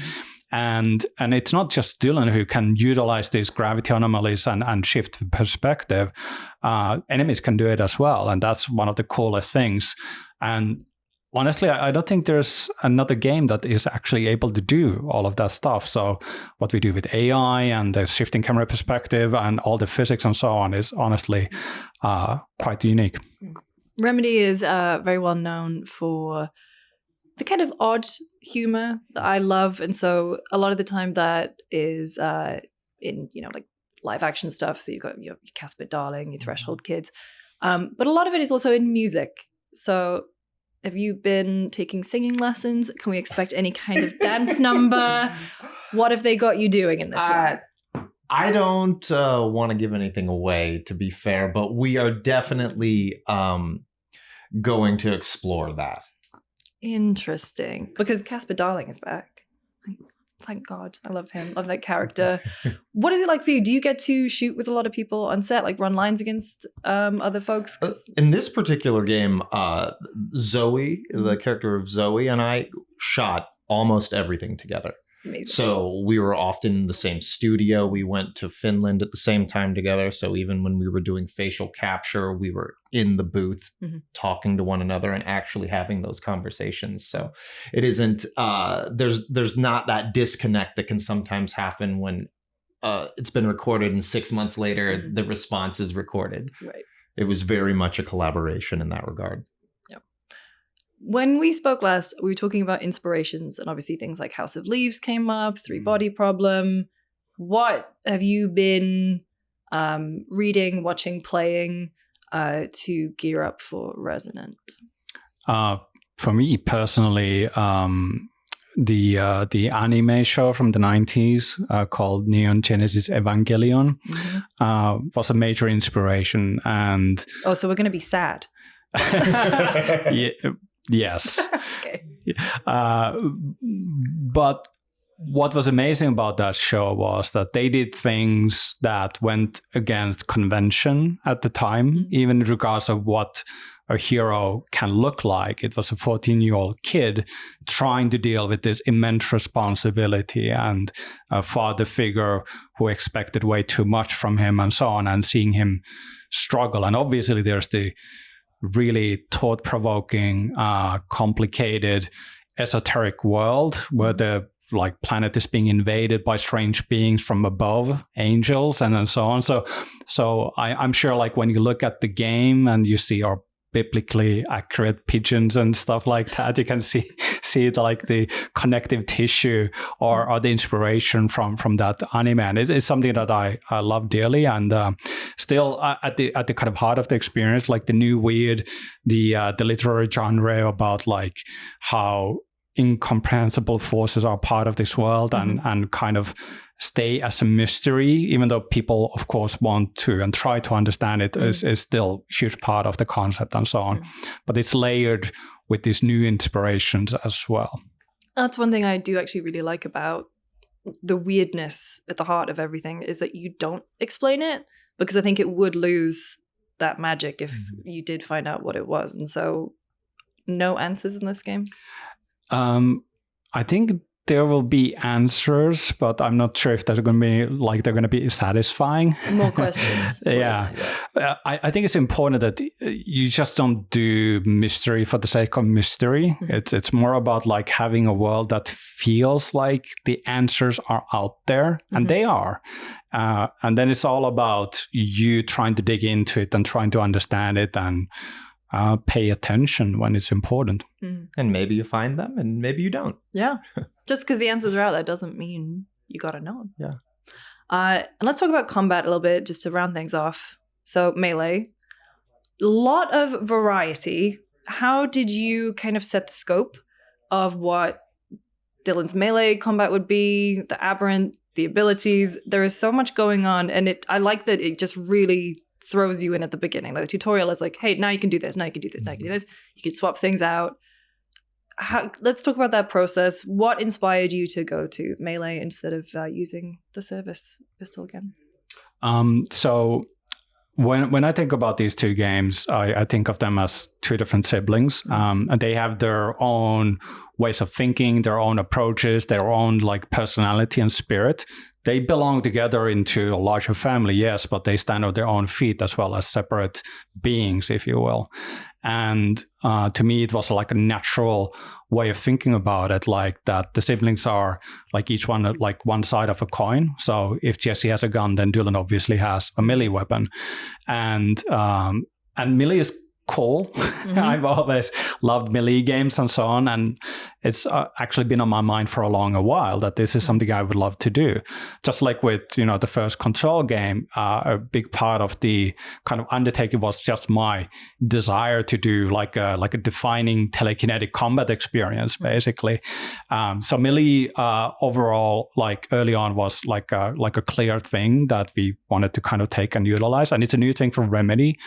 And it's not just Dylan who can utilize these gravity anomalies and shift perspective. Enemies can do it as well, and that's one of the coolest things. And honestly, I don't think there's another game that is actually able to do all of that stuff. So what we do with AI and the shifting camera perspective and all the physics and so on is honestly quite unique. Remedy is very well known for the kind of odd humor that I love. And so a lot of the time that is in, like live action stuff. So you've got your Casper Darling, your Threshold Kids. But a lot of it is also in music. So have you been taking singing lessons? Can we expect any kind of dance number? What have they got you doing in this one? I don't want to give anything away, to be fair, but we are definitely going to explore that. Interesting. Because Casper Darling is back. Thank God. I love him. Love that character. What is it like for you? Do you get to shoot with a lot of people on set, like run lines against other folks? In this particular game, Zoe, the character of Zoe, and I shot almost everything together. Amazing. So we were often in the same studio. We went to Finland at the same time together. So even when we were doing facial capture, we were in the booth talking to one another and actually having those conversations. So it isn't, there's not that disconnect that can sometimes happen when it's been recorded and 6 months later, the response is recorded. Right. It was very much a collaboration in that regard. When we spoke last, we were talking about inspirations, and obviously things like House of Leaves came up, Three Body Problem. What have you been reading, watching, playing to gear up for Resonant? For me personally, the anime show from the 90s called Neon Genesis Evangelion was a major inspiration. And so we're going to be sad. Yes. Okay. But what was amazing about that show was that they did things that went against convention at the time, even in regards of what a hero can look like. It was a 14-year-old kid trying to deal with this immense responsibility and a father figure who expected way too much from him and so on, and seeing him struggle. And obviously there's the really thought-provoking, complicated, esoteric world where the planet is being invaded by strange beings from above, angels, and so on. So I'm sure when you look at the game and you see our biblically accurate pigeons and stuff like that, you can see the connective tissue or the inspiration from that anime. And it's something that I love dearly, and still at the kind of heart of the experience, the new weird, the literary genre about how incomprehensible forces are part of this world and kind of stay as a mystery, even though people, of course, want to and try to understand it, is still a huge part of the concept and so on. But it's layered with these new inspirations as well. That's one thing I do actually really like about the weirdness at the heart of everything, is that you don't explain it, because I think it would lose that magic if you did find out what it was. And so no answers in this game? I think there will be answers, but I'm not sure if they're going to be satisfying. More questions. Yeah. I think it's important that you just don't do mystery for the sake of mystery. It's more about having a world that feels like the answers are out there, and they are. And then it's all about you trying to dig into it and trying to understand it and pay attention when it's important. And maybe you find them and maybe you don't. Yeah. Just because the answers are out, that doesn't mean you got to know them. Yeah. And let's talk about combat a little bit just to round things off. So melee, a lot of variety. How did you kind of set the scope of what Dylan's melee combat would be, the aberrant, the abilities? There is so much going on, and I like that it just really throws you in at the beginning. Like the tutorial is like, hey, now you can do this, now you can do this, now you can do this. You can swap things out. Let's talk about that process. What inspired you to go to melee instead of using the service pistol again? So when I think about these two games, I think of them as two different siblings. And they have their own ways of thinking, their own approaches, their own like personality and spirit. They belong together into a larger family, yes, but they stand on their own feet as well as separate beings, if you will. And to me, it was like a natural way of thinking about it, like that the siblings are like each one like one side of a coin. So if Jesse has a gun, then Dylan obviously has a melee weapon, and melee is cool. I've always loved melee games and so on, and it's actually been on my mind for a while that this is something I would love to do. Just like with the first Control game, a big part of the kind of undertaking was just my desire to do like a defining telekinetic combat experience, basically. So melee overall, like early on, was like a clear thing that we wanted to kind of take and utilize, and it's a new thing from Remedy.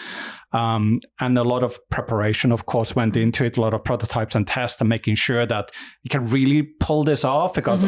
And a lot of preparation, of course, went into it, a lot of prototypes and tests and making sure that you can really pull this off, because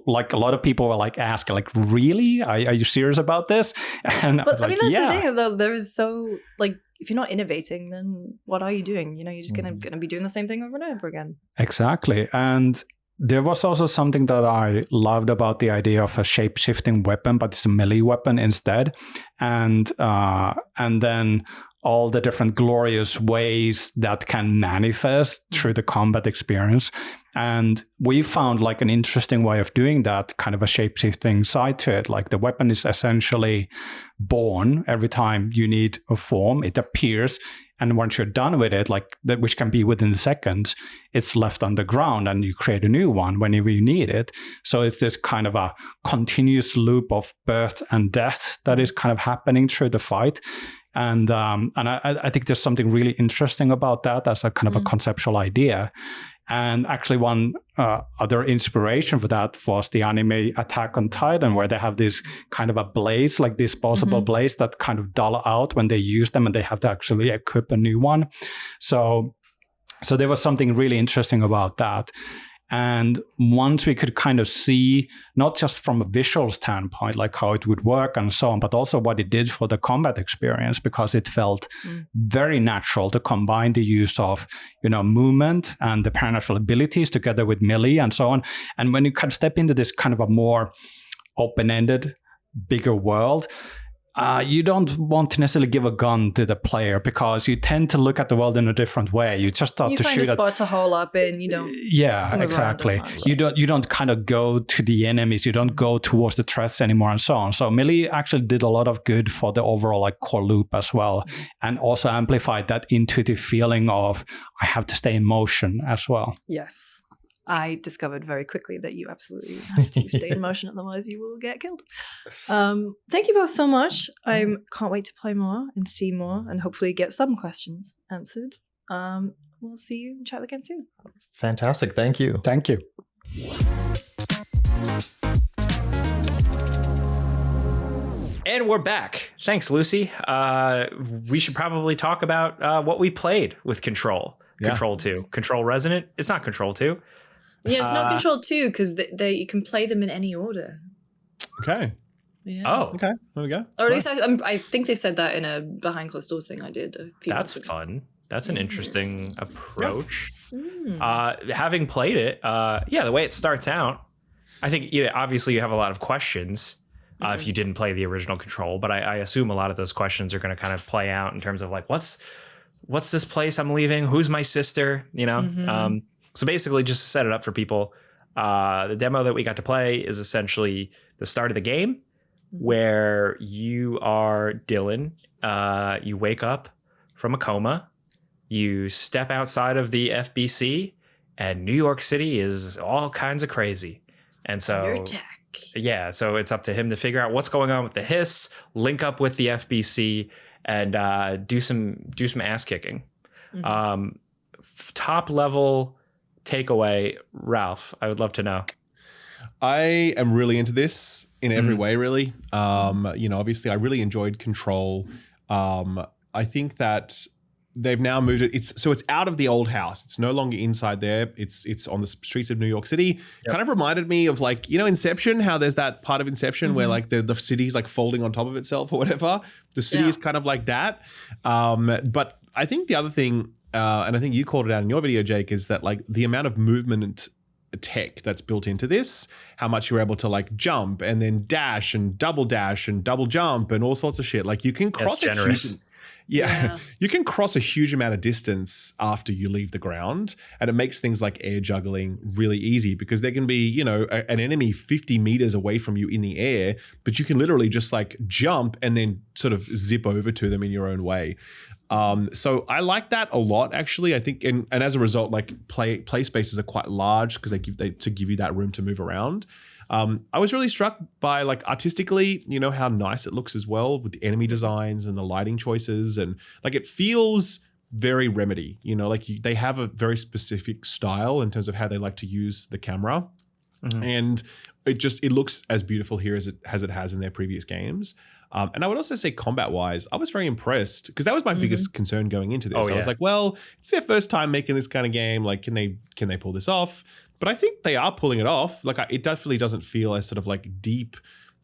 like a lot of people were like asking, like, really? Are you serious about this? And but I mean, that's the thing, though. There is so, like, if you're not innovating, then what are you doing? You're just gonna be doing the same thing over and over again. Exactly. And there was also something that I loved about the idea of a shape-shifting weapon, but it's a melee weapon instead. And then all the different glorious ways that can manifest through the combat experience. And we found like an interesting way of doing that, kind of a shape-shifting side to it. Like the weapon is essentially born every time you need a form, it appears. And once you're done with it, like that, which can be within seconds, it's left on the ground and you create a new one whenever you need it. So it's this kind of a continuous loop of birth and death that is kind of happening through the fight. And I think there's something really interesting about that as a kind of a conceptual idea. And actually one other inspiration for that was the anime Attack on Titan, where they have this kind of a blades, like disposable blades that kind of dull out when they use them and they have to actually equip a new one. So there was something really interesting about that. And once we could kind of see, not just from a visual standpoint, like how it would work and so on, but also what it did for the combat experience, because it felt very natural to combine the use of, movement and the supernatural abilities together with melee and so on. And when you kind of step into this kind of a more open-ended, bigger world, you don't want to necessarily give a gun to the player, because you tend to look at the world in a different way. You just start to shoot. You find a spot to hole up in. You don't. Yeah, exactly. You don't kind of go to the enemies. You don't go towards the threats anymore, and so on. So melee actually did a lot of good for the overall like core loop as well, and also amplified that intuitive feeling of I have to stay in motion as well. Yes. I discovered very quickly that you absolutely have to stay in motion, otherwise you will get killed. Thank you both so much. I can't wait to play more and see more and hopefully get some questions answered. We'll see you and chat again soon. Fantastic. Thank you. Thank you. And we're back. Thanks, Lucy. We should probably talk about what we played with Control. Control 2. Control Resonant. It's not Control 2. Yeah, it's not Control 2 because you can play them in any order. Okay. Yeah. Oh. Okay. There we go. Or at least I think they said that in a behind closed doors thing I did a few months ago. That's fun. That's an interesting approach. Having played it, the way it starts out, I think obviously you have a lot of questions if you didn't play the original Control, but I assume a lot of those questions are going to kind of play out in terms of like, what's this place I'm leaving? Who's my sister? So basically, just to set it up for people, the demo that we got to play is essentially the start of the game, where you are Dylan. You wake up from a coma, you step outside of the FBC, and New York City is all kinds of crazy. And so, Under attack. Yeah, so it's up to him to figure out what's going on with the Hiss, link up with the FBC, and do some ass kicking. Mm-hmm. Top level takeaway, Ralph, I would love to know. I am really into this in every way, really. Obviously I really enjoyed Control. I think that they've now moved it. It's out of the old house. It's no longer inside there. It's on the streets of New York City. Yep. Kind of reminded me of Inception, how there's that part of Inception where the city's folding on top of itself or whatever. The city is kind of like that. But I think the other thing, and I think you called it out in your video, Jake, is that the amount of movement tech that's built into this, how much you're able to jump and then dash and double jump and all sorts of shit. You can cross you can cross a huge amount of distance after you leave the ground, and it makes things like air juggling really easy because there can be, an enemy 50 meters away from you in the air, but you can literally just jump and then sort of zip over to them in your own way. So I like that a lot, actually. I think, and as a result, play spaces are quite large because they give you that room to move around. I was really struck by artistically, how nice it looks as well with the enemy designs and the lighting choices, and it feels very Remedy. They have a very specific style in terms of how they like to use the camera, and it looks as beautiful here as it has in their previous games. And I would also say combat-wise, I was very impressed because that was my biggest concern going into this. I was well, it's their first time making this kind of game. Can they pull this off? But I think they are pulling it off. It definitely doesn't feel as sort of deep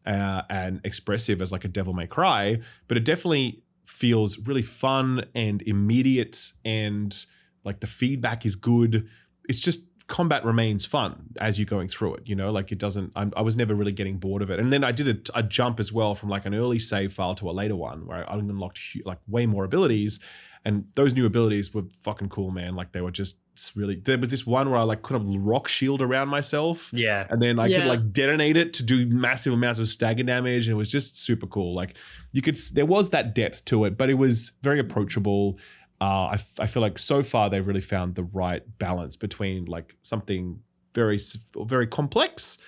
and expressive as a Devil May Cry, but it definitely feels really fun and immediate, and the feedback is good. It's just combat remains fun as you're going through it, it doesn't, I was never really getting bored of it. And then I did a jump as well from an early save file to a later one where I unlocked way more abilities, and those new abilities were fucking cool, man. They were just really, there was this one where I could have rock shield around myself, and then I could detonate it to do massive amounts of stagger damage, and it was just super cool. There was that depth to it, but it was very approachable. I feel so far they've really found the right balance between something very, very complex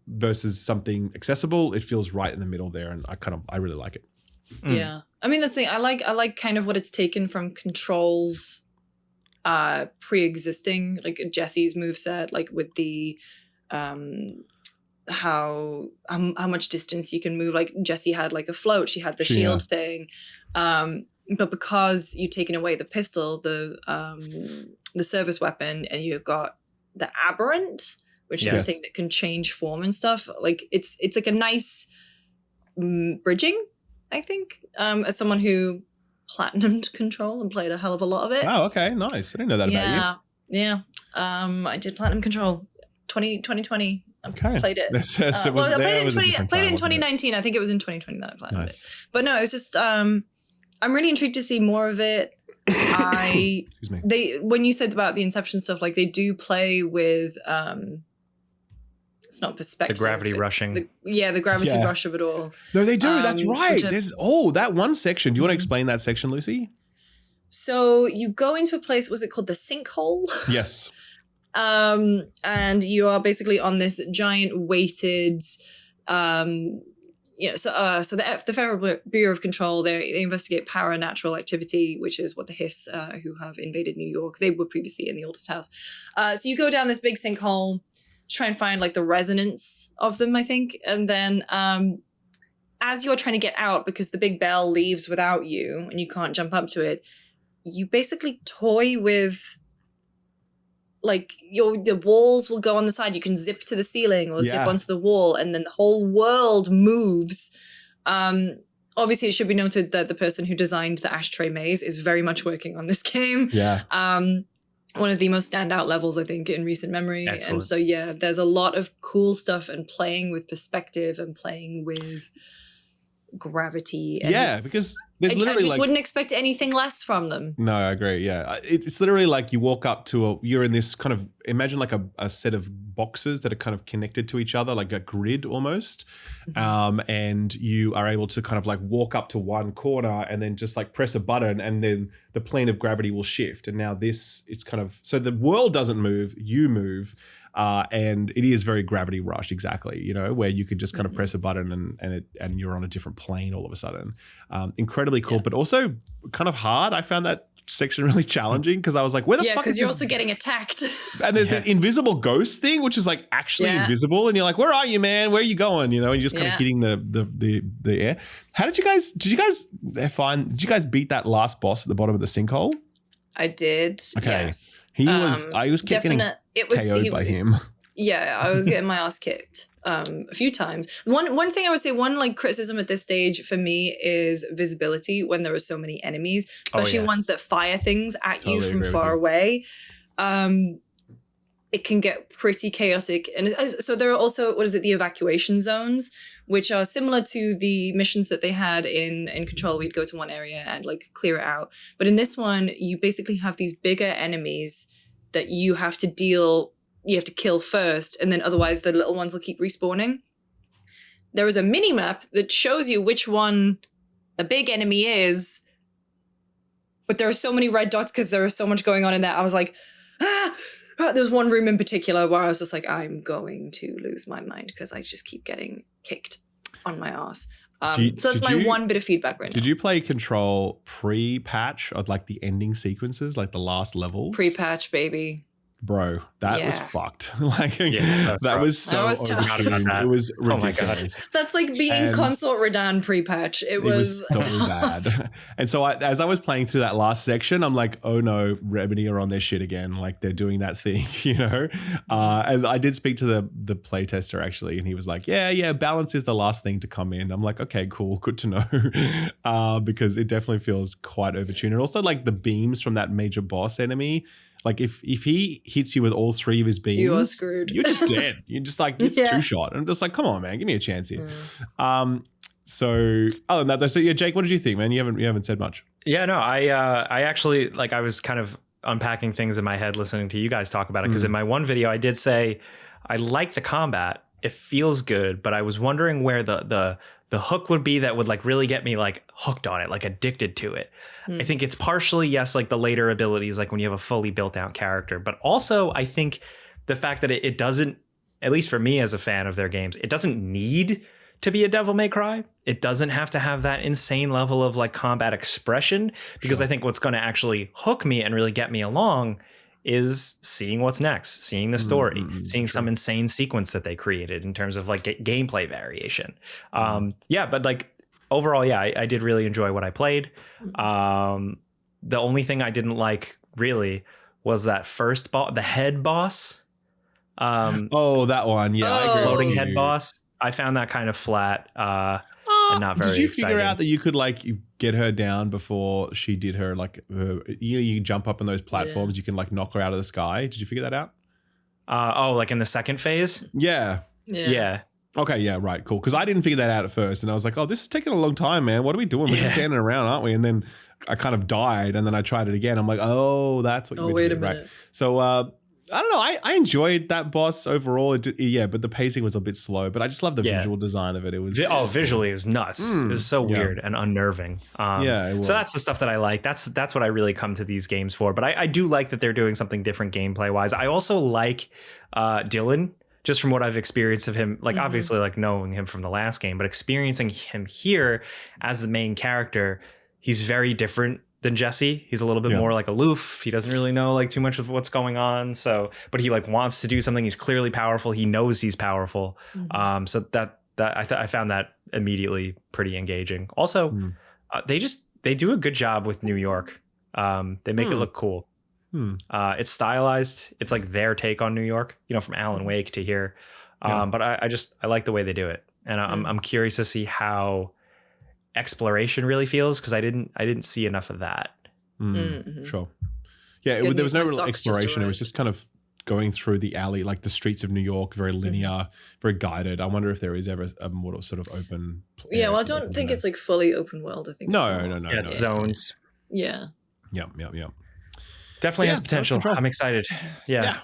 versus something accessible. It feels right in the middle there, and I really like it. Yeah, I mean, that's the thing. I like kind of what it's taken from Control's pre-existing, Jesse's moveset, with the how much distance you can move. Jesse had a float, she had the shield thing. But because you've taken away the pistol, the service weapon, and you've got the aberrant, which is the thing that can change form and stuff, it's a nice bridging, I think, as someone who platinumed Control and played a hell of a lot of it. Oh, okay, nice. I didn't know that about you. Yeah. I did platinum Control 2020. Okay. Played it. I played it in 2019. I think it was in 2020 that I platinumed it. But no, it's just I'm really intrigued to see more of it. Excuse me. When you said about the Inception stuff, they do play with it's not perspective. The gravity rushing. The gravity rush of it all. No, they do. That's right. There's that one section. Do you want to explain that section, Lucy? So you go into a place, was it called the sinkhole? Yes. And you are basically on this giant weighted so the Federal Bureau of Control, they investigate paranatural activity, which is what the Hiss, who have invaded New York, they were previously in the oldest house. So you go down this big sinkhole to try and find the resonance of them, I think. And then as you're trying to get out, because the big bell leaves without you and you can't jump up to it, you basically toy with the walls will go on the side. You can zip to the ceiling or zip onto the wall, and then the whole world moves. Obviously, it should be noted that the person who designed the ashtray maze is very much working on this game. Yeah. One of the most standout levels, I think, in recent memory. Excellent. And so, there's a lot of cool stuff and playing with perspective and playing with gravity. And because there's literally I just like wouldn't expect anything less from them. No, I agree. Yeah. It's literally like you walk up to you're in this kind of, imagine like a set of boxes that are kind of connected to each other, like a grid almost. And you are able to kind of like walk up to one corner and then just like press a button and then the plane of gravity will shift. And now it's kind of, so the world doesn't move, you move. And it is very Gravity Rush, exactly, you know, where you could just kind of press a button and you're on a different plane all of a sudden. Incredibly cool, but also kind of hard. I found that section really challenging because I was like, where the fuck is because you're this? also getting attacked. And there's the invisible ghost thing, which is like actually invisible, and you're like, where are you, man? Where are you going? You know, and you're just kind of hitting the air. How did you guys did you guys beat that last boss at the bottom of the sinkhole? I did. Okay. Yes. I was getting KO'd by him. Yeah, I was getting my ass kicked a few times. One thing I would say, one like criticism at this stage for me is visibility when there are so many enemies, especially ones that fire things at you from far away. It can get pretty chaotic. And so there are also, the evacuation zones, which are similar to the missions that they had in Control. We'd go to one area and like clear it out. But in this one, you basically have these bigger enemies that you have to kill first, and then otherwise the little ones will keep respawning. There is a mini map that shows you which one the big enemy is, but there are so many red dots because there is so much going on in there. I was like, there's one room in particular where I was just like, I'm going to lose my mind because I just keep getting kicked on my ass. So that's my one bit of feedback right now. Did you play Control pre-patch of like the ending sequences, like the last levels? Pre-patch, baby. Bro, that was fucked. Like that was so tough. It was ridiculous. That's like being Consort Radahn pre-patch. It was so bad. And so as I was playing through that last section, I'm like, oh no, Remedy are on their shit again. Like they're doing that thing, you know? And I did speak to the playtester actually, and he was like, yeah, balance is the last thing to come in. I'm like, okay, cool, good to know. Because it definitely feels quite overtuned. And also like the beams from that major boss enemy, like if he hits you with all three of his beams, you are screwed. You're just dead. You're just like, it's two shot. And I'm just like, come on, man, give me a chance here. So other than that, so Jake, what did you think, man? You haven't said much. Yeah, no, I actually like I was kind of unpacking things in my head listening to you guys talk about it, because in my one video I did say I like the combat. It feels good, but I was wondering where the hook would be that would like really get me like hooked on it, like addicted to it. I think it's partially, yes, like the later abilities, like when you have a fully built out character, but also I think the fact that it doesn't, at least for me as a fan of their games, it doesn't need to be a Devil May Cry. It doesn't have to have that insane level of like combat expression, because I think what's going to actually hook me and really get me along is seeing what's next, seeing the story, seeing some insane sequence that they created in terms of like gameplay variation. But like overall, I did really enjoy what I played. The only thing I didn't like really was that first boss, the head boss. That one. Yeah. Exploding head boss. I found that kind of flat. And not very Did you exciting. figure out that you could like get her down before she did her like you jump up on those platforms, you can like knock her out of the sky? Did you figure that out? Like in the second phase? Yeah. Okay, yeah, right, cool. Because I didn't figure that out at first, and I was like, oh, this is taking a long time, man. What are we doing? We're just standing around, aren't we? And then I kind of died, and then I tried it again. I'm like, oh, that's what you wait do, a minute. right? So I don't know. I enjoyed that boss overall. But the pacing was a bit slow. But I just love the visual design of it. It was visually it was nuts. It was so weird and unnerving. It was. So that's the stuff that I like. That's what I really come to these games for. But I do like that they're doing something different gameplay wise. I also like Dylan, just from what I've experienced of him. Like obviously like knowing him from the last game, but experiencing him here as the main character, he's very different than Jesse. He's a little bit more like aloof. He doesn't really know like too much of what's going on. So, but he like wants to do something. He's clearly powerful. He knows he's powerful. So that I found that immediately pretty engaging. Also, they do a good job with New York. They make it look cool. It's stylized. It's like their take on New York, you know, from Alan Wake to here. But I like the way they do it. And I'm curious to see how exploration really feels, because I didn't see enough of that. Sure. Yeah, there was no real exploration. It was just kind of going through the alley, like the streets of New York, very linear, very guided. I wonder if there is ever a more sort of open. Yeah, well, I don't think it's like fully open world. I think no. Yeah, it's zones. Yeah. Yep. Definitely has potential. I'm excited. Yeah.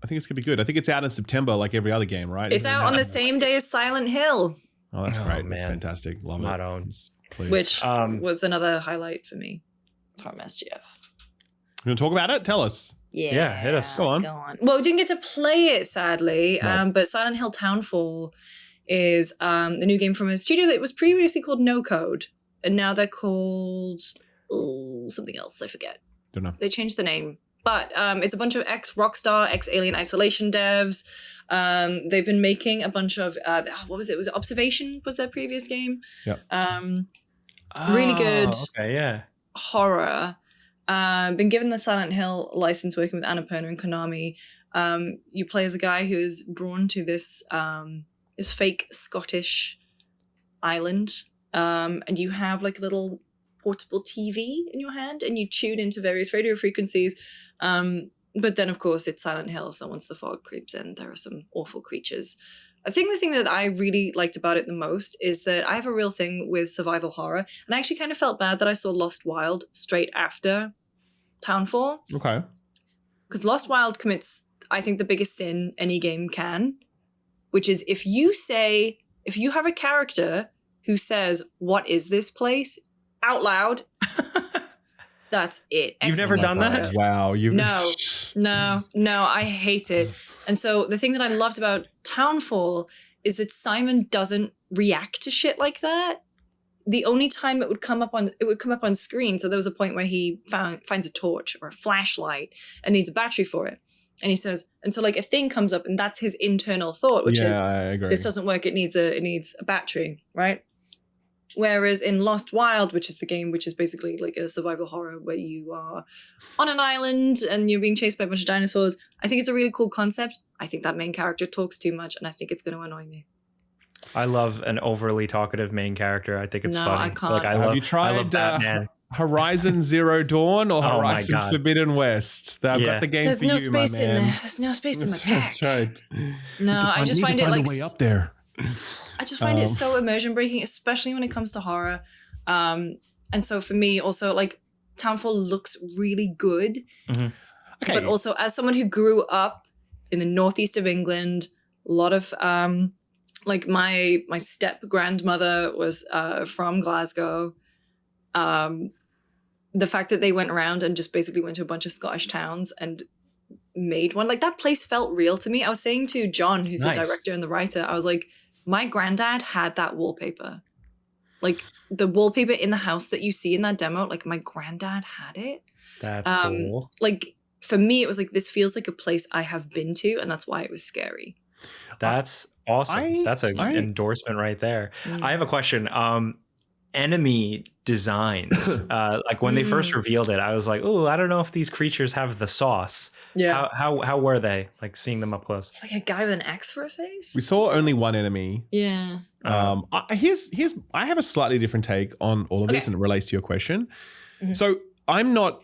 I think it's gonna be good. I think it's out in September, like every other game, right? It's out on the same day as Silent Hill. Oh, that's great. Man. That's fantastic. Love it. Please. Which was another highlight for me from SGF. You want to talk about it? Tell us. Yeah, hit us. Go on. Well, we didn't get to play it, sadly, but Silent Hill Townfall is a new game from a studio that was previously called No Code, and now they're called something else. I forget. Don't know. They changed the name. But it's a bunch of ex-Rockstar, ex-Alien Isolation devs. They've been making a bunch of, what was it? Was it Observation was their previous game? Yeah. Really good horror. Been given the Silent Hill license working with Annapurna and Konami. You play as a guy who is drawn to this fake Scottish island. And you have like a little portable TV in your hand and you tune into various radio frequencies. But then, of course, it's Silent Hill. So once the fog creeps in, there are some awful creatures. I think the thing that I really liked about it the most is that I have a real thing with survival horror. And I actually kind of felt bad that I saw Lost Wild straight after Townfall. Okay. Because Lost Wild commits, I think, the biggest sin any game can, which is if you have a character who says, "What is this place?" out loud, that's it. You've never done that? Wow. No, I hate it. And so the thing that I loved about Townfall is that Simon doesn't react to shit like that. The only time it would come up on screen. So there was a point where he finds a torch or a flashlight and needs a battery for it. And he says, and so like a thing comes up and that's his internal thought, which is, I agree. This doesn't work. It needs a battery, right? Whereas in Lost Wild, which is the game which is basically like a survival horror where you are on an island and you're being chased by a bunch of dinosaurs, I think it's a really cool concept. I think that main character talks too much and I think it's going to annoy me. I love an overly talkative main character. I think it's funny. I can't. Like, Have you tried Horizon Zero Dawn or Horizon Forbidden West? I've got the game There's for no you, my space in man. there. There's no space in my pack. That's right. No, I just find it like a way up there. I just find it so immersion breaking, especially when it comes to horror. And so for me, also like Townfall looks really good, Okay. but also as someone who grew up in the northeast of England, a lot of like my step grandmother was from Glasgow. The fact that they went around and just basically went to a bunch of Scottish towns and made one, like that place felt real to me. I was saying to John, who's the director and the writer, I was like, my granddad had that wallpaper. Like the wallpaper in the house that you see in that demo, like my granddad had it. That's cool. Like for me, it was like, this feels like a place I have been to, and that's why it was scary. That's awesome. That's an endorsement right there. I have a question. Enemy designs, like when they first revealed it, I was like, oh, I don't know if these creatures have the sauce. Yeah. How were they, like seeing them up close? It's like a guy with an axe for a face. We saw only one enemy. Yeah. I have a slightly different take on all of this, and it relates to your question. Mm-hmm. So I'm not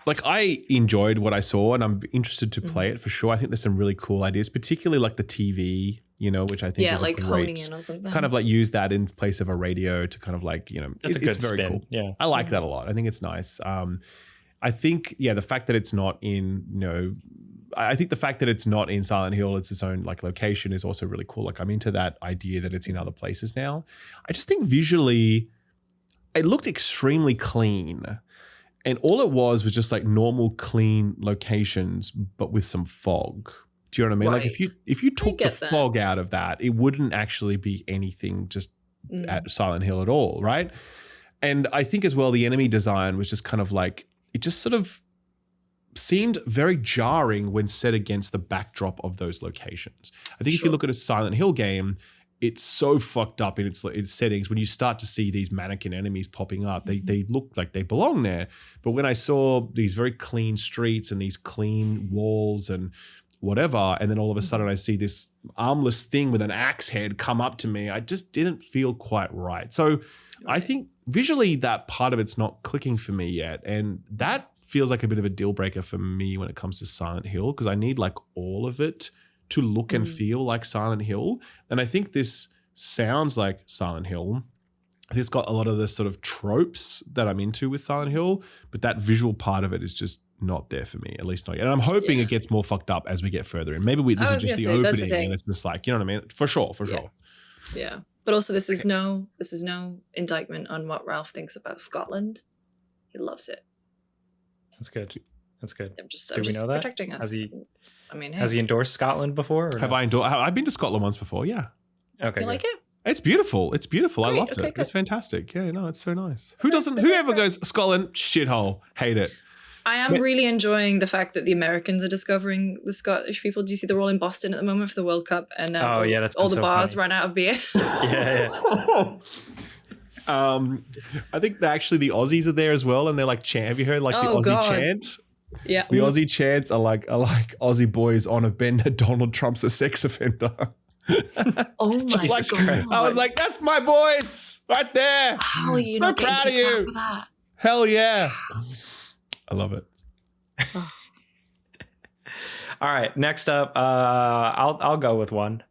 like, I enjoyed what I saw and I'm interested to play it for sure. I think there's some really cool ideas, particularly like the TV, which I think is like a honing great, in on something. kind of like use that in place of a radio to kind of like, that's a good it's very spin. cool. Yeah. I like that a lot. I think it's nice. I think, the fact that it's not in, I think the fact that it's not in Silent Hill, it's its own like location is also really cool. Like I'm into that idea that it's in other places now. I just think visually it looked extremely clean. And all it was just like normal clean locations, but with some fog. Do you know what I mean? Right. Like if you took the get that. fog out of that, it wouldn't actually be anything just at Silent Hill at all, right? And I think as well, the enemy design was just kind of like, it just sort of seemed very jarring when set against the backdrop of those locations. I think if you look at a Silent Hill game, it's so fucked up in its settings. When you start to see these mannequin enemies popping up, they look like they belong there. But when I saw these very clean streets and these clean walls and whatever, and then all of a sudden I see this armless thing with an axe head come up to me, I just didn't feel quite right. So I think visually that part of it's not clicking for me yet. And that feels like a bit of a deal breaker for me when it comes to Silent Hill, because I need like all of it to look and feel like Silent Hill. And I think this sounds like Silent Hill. It's got a lot of the sort of tropes that I'm into with Silent Hill, but that visual part of it is just not there for me, at least not yet. And I'm hoping it gets more fucked up as we get further in. Maybe this is just the opening, and it's just like, you know what I mean? For sure. Yeah. But also this is no indictment on what Ralph thinks about Scotland. He loves it. That's good. I'm just we know that? protecting us. Has he endorsed Scotland before? Or Have I endorsed? I've been to Scotland once before. Yeah. Okay. Do you like it? It's beautiful. Great, I loved it. good. It's fantastic. Yeah, no, it's so nice. Whoever goes Scotland, shithole, hate it. I am really enjoying the fact that the Americans are discovering the Scottish people. Do you see they're all in Boston at the moment for the World Cup? And that's all the so bars funny. run out of beer. Yeah. I think that actually the Aussies are there as well, and they're like chant. Have you heard like the Aussie chant? Yeah. The Aussie chants are like Aussie boys on a bend that Donald Trump's a sex offender. Oh my God. I was like, that's my boys right there. How are you So not getting proud of kicked out you. for that? Hell yeah. I love it. All right. Next up, I'll go with one.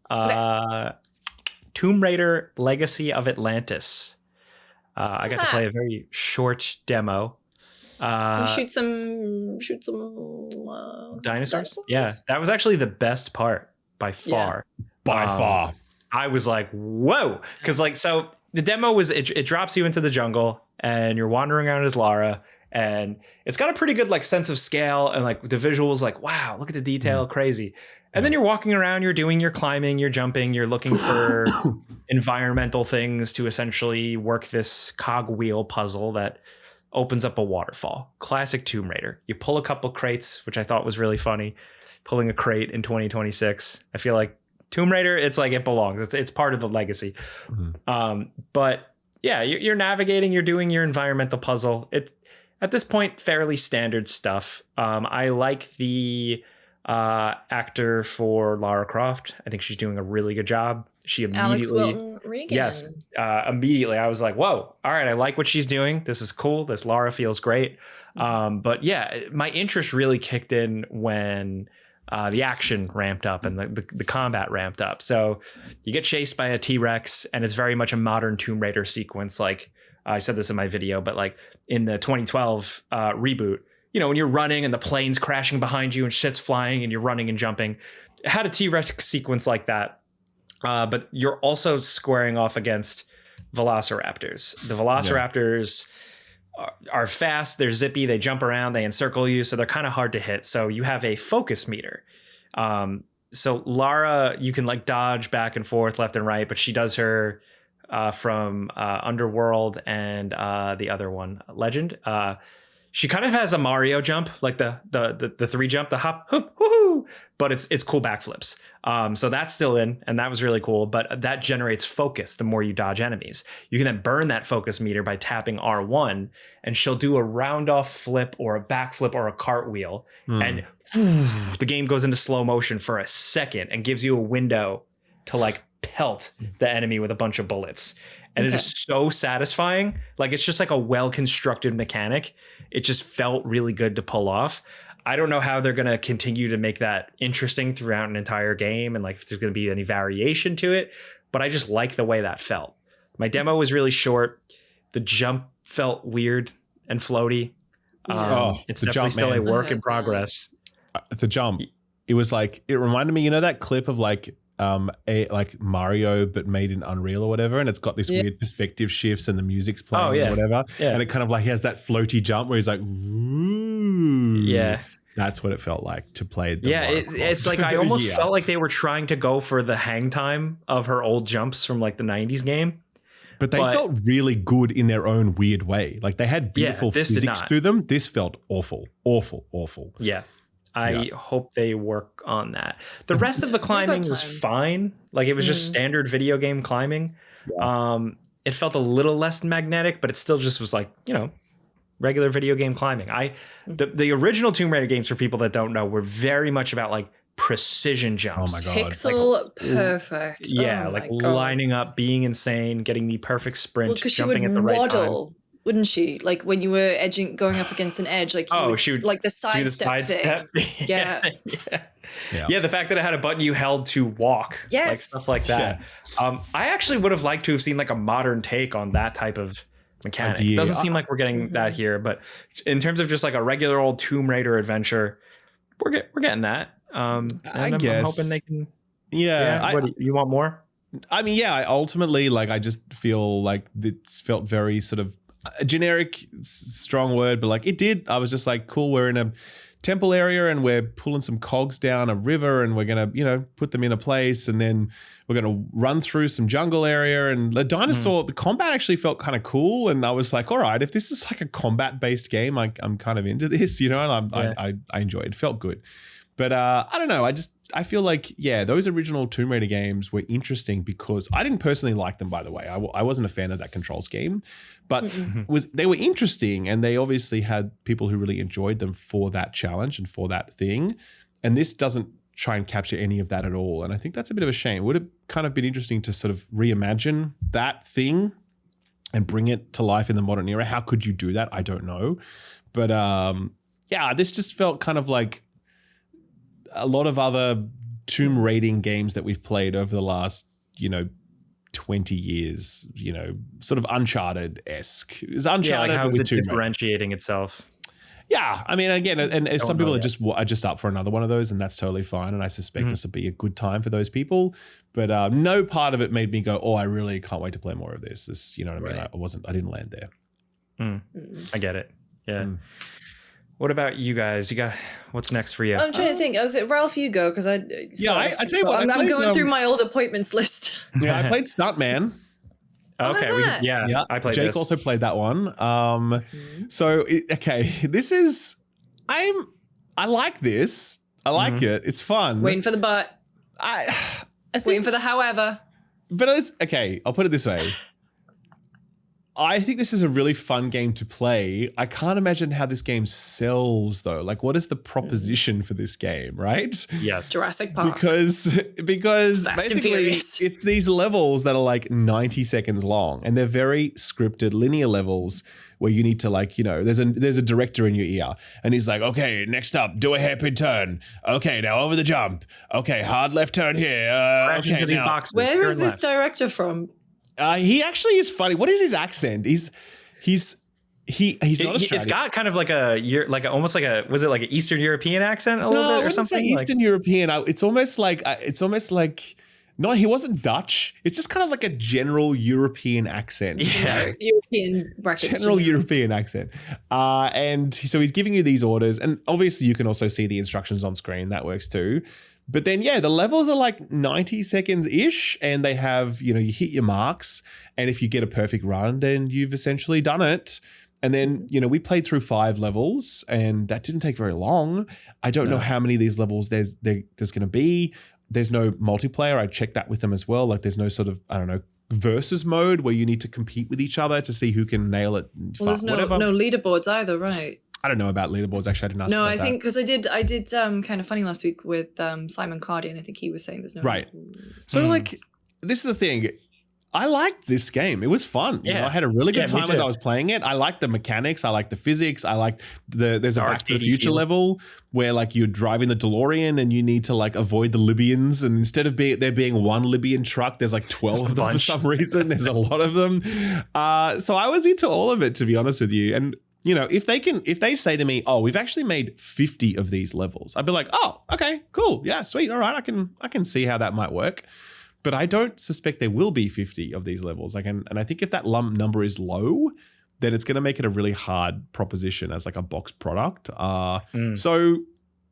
Tomb Raider: Legacy of Atlantis. I got to play a very short demo. We shoot some dinosaurs. Yeah, that was actually the best part by far. By far. I was like, whoa, because like, so the demo was it drops you into the jungle and you're wandering around as Lara, and it's got a pretty good like sense of scale, and like the visuals, like, wow, look at the detail, crazy. And then you're walking around, you're doing your climbing, you're jumping, you're looking for environmental things to essentially work this cogwheel puzzle that opens up a waterfall. Classic Tomb Raider. You pull a couple crates, which I thought was really funny. Pulling a crate in 2026. I feel like Tomb Raider, it's like it belongs. It's part of the legacy. But yeah, you're navigating, you're doing your environmental puzzle. It's at this point fairly standard stuff. I like the actor for Lara Croft. I think she's doing a really good job. She immediately, Alex Wilton Regan. Yes, immediately I was like, whoa, all right, I like what she's doing. This is cool. This Lara feels great. But yeah, my interest really kicked in when the action ramped up and the combat ramped up. So you get chased by a T-Rex, and it's very much a modern Tomb Raider sequence. Like I said this in my video, but like in the 2012 reboot, you know, when you're running and the plane's crashing behind you and shit's flying and you're running and jumping, it had a T-Rex sequence like that. But you're also squaring off against velociraptors. The velociraptors are fast, they're zippy, they jump around, they encircle you, so they're kind of hard to hit. So you have a focus meter. So Lara, you can like dodge back and forth, left and right, but she does her from Underworld and the other one, Legend. She kind of has a Mario jump, like the three jump, the hop, hoop, woohoo, but it's cool backflips. So that's still in, and that was really cool. But that generates focus the more you dodge enemies. You can then burn that focus meter by tapping R1, and she'll do a round off flip or a backflip or a cartwheel, and the game goes into slow motion for a second and gives you a window to like pelt the enemy with a bunch of bullets. And it is so satisfying. Like, it's just like a well-constructed mechanic. It just felt really good to pull off. I don't know how they're going to continue to make that interesting throughout an entire game, and like if there's going to be any variation to it, but I just like the way that felt. My demo was really short. The jump felt weird and floaty. It's definitely still a work in progress. The jump, it was like, it reminded me, you know, that clip of like Mario but made in Unreal or whatever, and it's got this weird perspective shifts and the music's playing or whatever, and it kind of like has that floaty jump where he's like, ooh. That's what it felt like to play. It's like I almost felt like they were trying to go for the hang time of her old jumps from like the 90s game, but they felt really good in their own weird way. Like they had beautiful physics to them. This felt awful. I hope they work on that. The rest of the climbing was fine. Like it was just standard video game climbing. It felt a little less magnetic, but it still just was like, you know, regular video game climbing. The original Tomb Raider games, for people that don't know, were very much about like precision jumps. Oh my God. Pixel perfect. Yeah, lining up, being insane, getting the perfect sprint, jumping at the right time. wouldn't she? Like when you were going up against an edge, like she would like the do the side step thing. yeah. Yeah, the fact that it had a button you held to walk, yes, like stuff like that. I actually would have liked to have seen like a modern take on that type of mechanic. It doesn't seem like we're getting that here, but in terms of just like a regular old Tomb Raider adventure, we're getting that. And I'm hoping they can. Yeah, what, you want more? I mean, yeah. Ultimately, like I just feel like it's felt very sort of generic, strong word, but like it did. I was just like, cool. We're in a temple area and we're pulling some cogs down a river and we're gonna, put them in a place, and then we're gonna run through some jungle area. And the dinosaur, the combat actually felt kind of cool. And I was like, all right, if this is like a combat based game, I'm kind of into this, and I enjoyed it. It felt good. But I don't know. I feel like, those original Tomb Raider games were interesting because I didn't personally like them, by the way. I wasn't a fan of that control scheme, but they were interesting, and they obviously had people who really enjoyed them for that challenge and for that thing. And this doesn't try and capture any of that at all. And I think that's a bit of a shame. It would have kind of been interesting to sort of reimagine that thing and bring it to life in the modern era. How could you do that? I don't know. But this just felt kind of like a lot of other Tomb Raiding games that we've played over the last, 20 years, sort of Uncharted-esque. It's Uncharted how is with it Tomb Raider. differentiating itself? Yeah, I mean, again, and some people are just up for another one of those, and that's totally fine. And I suspect this will be a good time for those people. But no part of it made me go, "Oh, I really can't wait to play more of this." This, you know what I mean? I didn't land there. I get it. Yeah. What about you guys? What's next for you? I'm trying to think. I was it Ralph, you go because I tell you what. I'm going through my old appointments list. Yeah, I played Stuntman. Okay. I played Jake this. also played that one. So this is I like this. I like it. It's fun. Waiting for the but. I think, waiting for the however. But it's okay. I'll put it this way. I think this is a really fun game to play. I can't imagine how this game sells though. Like, what is the proposition for this game, right? Yes. Jurassic Park. Because basically it's these levels that are like 90 seconds long, and they're very scripted linear levels where you need to there's a director in your ear, and he's like, okay, next up, do a hairpin turn. Okay, now over the jump. Okay, hard left turn here. Crash into these boxes. Where is this director from? He actually is funny. What is his accent? He's not Australian. It's got kind of like almost like was it like an Eastern European accent a little bit or something? Say Eastern European. It's almost like no, he wasn't Dutch. It's just kind of like a general European accent. Yeah, European brackets. General European accent. And so he's giving you these orders, and obviously you can also see the instructions on screen. That works too. But then, the levels are like 90 seconds-ish, and they have, you hit your marks. And if you get a perfect run, then you've essentially done it. And then, we played through 5 levels, and that didn't take very long. I don't know how many of these levels there's going to be. There's no multiplayer. I checked that with them as well. Like, there's no sort of, I don't know, versus mode where you need to compete with each other to see who can nail it. Well, there's no leaderboards either, right? I don't know about leaderboards. Actually, I didn't ask. No, I think because I did Kind of Funny last week with Simon Cardy, and I think he was saying there's no. Right. So this is the thing. I liked this game. It was fun. Yeah. I had a really good time as I was playing it. I liked the mechanics. I liked the physics. I liked there's a Back to the Future level where you're driving the DeLorean and you need to avoid the Libyans. And instead of there being one Libyan truck, there's 12 of them for some reason. There's a lot of them. So I was into all of it, to be honest with you. And if they say to me, "Oh, we've actually made 50 of these levels," I'd be like, "Oh, okay, cool. Yeah, sweet. All right. I can see how that might work." But I don't suspect there will be 50 of these levels. And I think if that number is low, then it's going to make it a really hard proposition as a box product. So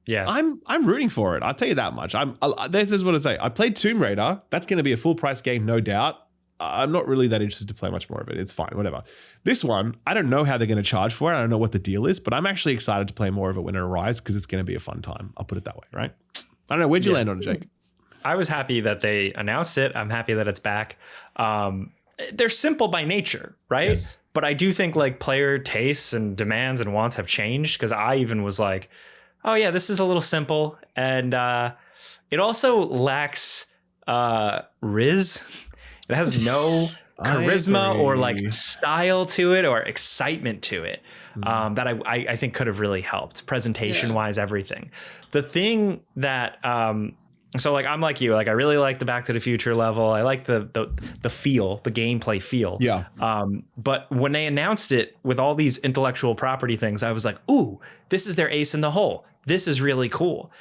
yeah, I'm rooting for it. I'll tell you that much. This is what I say. I played Tomb Raider. That's going to be a full price game, no doubt. I'm not really that interested to play much more of it. It's fine, whatever. This one, I don't know how they're going to charge for it. I don't know what the deal is, but I'm actually excited to play more of it when it arrives because it's going to be a fun time. I'll put it that way, right? I don't know. Where'd you land on it, Jake? I was happy that they announced it. I'm happy that it's back. They're simple by nature, right? Yes. But I do think player tastes and demands and wants have changed, because I even was like, oh yeah, this is a little simple. And it also lacks Riz. It has no charisma or like style to it or excitement to it that I think could have really helped presentation wise, everything. The thing that so like I'm like you, like I really like the Back to the Future level. I like the feel, the gameplay feel. Yeah. But when they announced it with all these intellectual property things, I was like, ooh, this is their ace in the hole. This is really cool.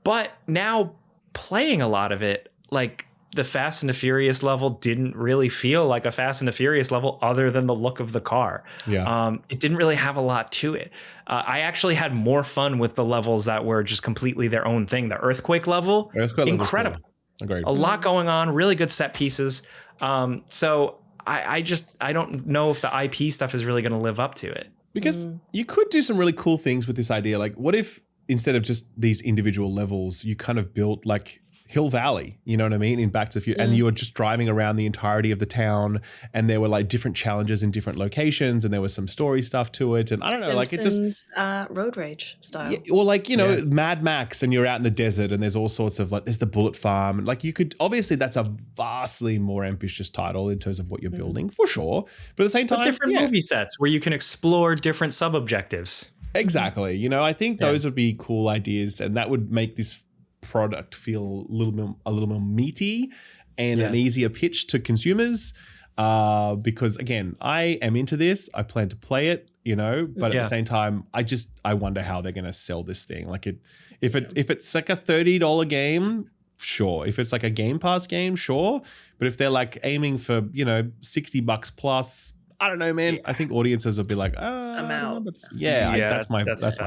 But now playing a lot of it, like the Fast and the Furious level didn't really feel like a Fast and the Furious level other than the look of the car. Yeah. It didn't really have a lot to it. I actually had more fun with the levels that were just completely their own thing. The Earthquake level, incredible. Cool. Agreed. A lot going on, really good set pieces. So I don't know if the IP stuff is really going to live up to it. Because you could do some really cool things with this idea. Like, what if instead of just these individual levels, you kind of built like Hill Valley, you know what I mean, in Back to the Future, and you were just driving around the entirety of the town, and there were like different challenges in different locations, and there was some story stuff to it, and I don't know, like it just road rage style, or like Mad Max, and you're out in the desert, and there's all sorts of like there's the bullet farm, and like you could obviously that's a vastly more ambitious title in terms of what you're building for sure, but at the same time, different movie sets where you can explore different sub objectives. Exactly, I think those would be cool ideas, and that would make this product feel a little more meaty and an easier pitch to consumers, because again, I am into this. I plan to play it, but at the same time, I wonder how they're going to sell this thing. Like if it's like a $30 game, sure. If it's like a Game Pass game, sure. But if they're like aiming for $60 plus, I don't know, man. I think audiences will be like, I'm out. That's my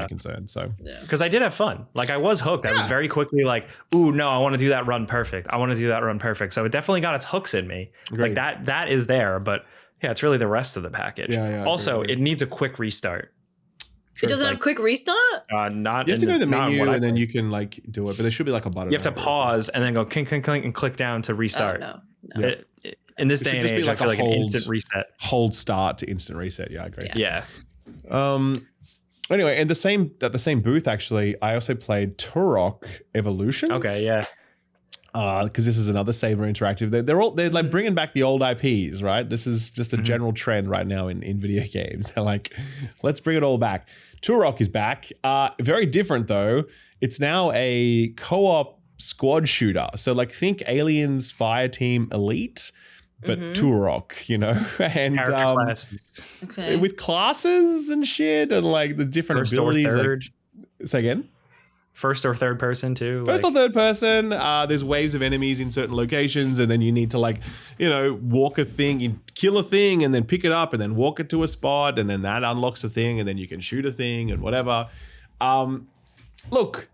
concern. So, because I did have fun. Like I was hooked. I was very quickly like, ooh, no, I want to do that run perfect. So it definitely got its hooks in me. Agreed. Like that is there, but it's really the rest of the package. Also, agreed. it needs a quick restart. It doesn't have quick restart? Not. You have to go to the menu and then you can like do it, but there should be like a button. You have to pause and then go clink, clink, clink, and click down to restart. Oh, no. In this day and age, I feel like an instant reset. Hold start to instant reset. Yeah, I agree. Yeah. Anyway, and at the same booth, actually, I also played Turok Evolutions. Okay, yeah. Because this is another Saber Interactive. They're like bringing back the old IPs, right? This is just a general trend right now in video games. They're like, let's bring it all back. Turok is back. Very different though. It's now a co-op squad shooter. So like think Aliens Fireteam Elite, but Turok, and classes. Okay. with classes and shit and like the different First abilities. or third. Say again. First or third person too. First or third person. There's waves of enemies in certain locations, and then you need to walk a thing, you kill a thing, and then pick it up, and then walk it to a spot, and then that unlocks a thing, and then you can shoot a thing and whatever. Look.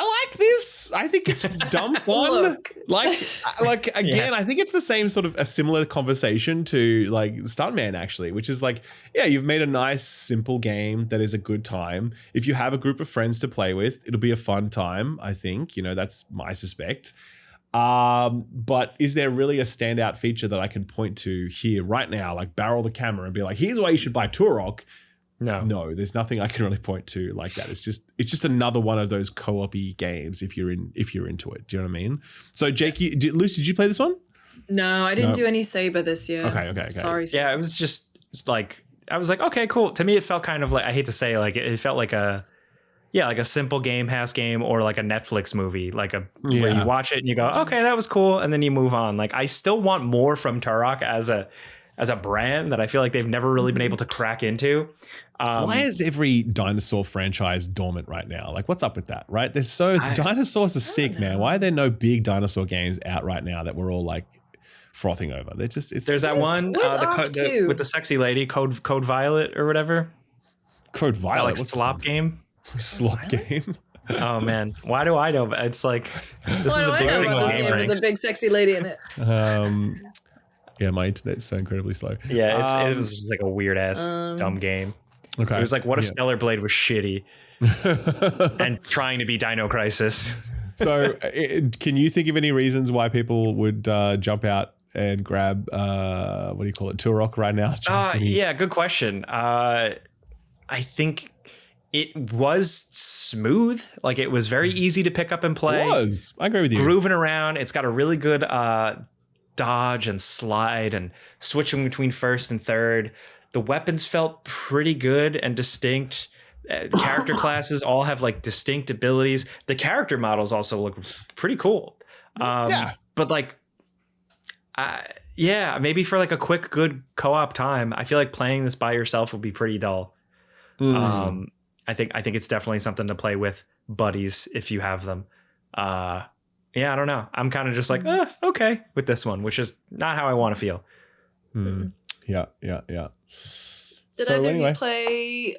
I like this. I think it's dumb fun. Again, I think it's the same sort of a similar conversation to like Stuntman actually, which is like, you've made a nice, simple game that is a good time. If you have a group of friends to play with, it'll be a fun time. I think, that's my suspect. But is there really a standout feature that I can point to here right now, like barrel the camera and be like, here's why you should buy Turok? No, there's nothing I can really point to like that. It's just another one of those co-op-y games if you're into it. Do you know what I mean? So Jake, Lucy, did you play this one? No, I didn't do any Saber this year. Okay. Sorry. Yeah, it was just like I was like, okay, cool. To me, it felt kind of like, I hate to say, like it felt like a simple Game Pass game or like a Netflix movie, where you watch it and you go, okay, that was cool, and then you move on. Like I still want more from Turok as a brand that I feel like they've never really been able to crack into. Why is every dinosaur franchise dormant right now? Like, what's up with that, right? Dinosaurs are sick, man. Why are there no big dinosaur games out right now that we're all like frothing over? There's that one with the sexy lady, Code Violet or whatever. Code Violet? That, slop game? Slop game? Oh, man. Why do I know? It's like, this was a big thing on Game Ranks. With the big sexy lady in it. Yeah, my internet's so incredibly slow. Yeah, it was just like a weird ass dumb game. Okay. It was like what if Stellar Blade was shitty and trying to be Dino Crisis. So can you think of any reasons why people would jump out and grab, Turok right now? Yeah, good question. I think it was smooth. Like it was very easy to pick up and play. It was. I agree with you. Grooving around. It's got a really good dodge and slide and switching between first and third. The weapons felt pretty good and distinct. Character classes all have like distinct abilities. The character models also look pretty cool. But like, maybe for like a quick, good co-op time, I feel like playing this by yourself would be pretty dull. I think it's definitely something to play with buddies if you have them. I don't know. I'm kind of just like, okay with this one, which is not how I want to feel. Yeah. Did either of you play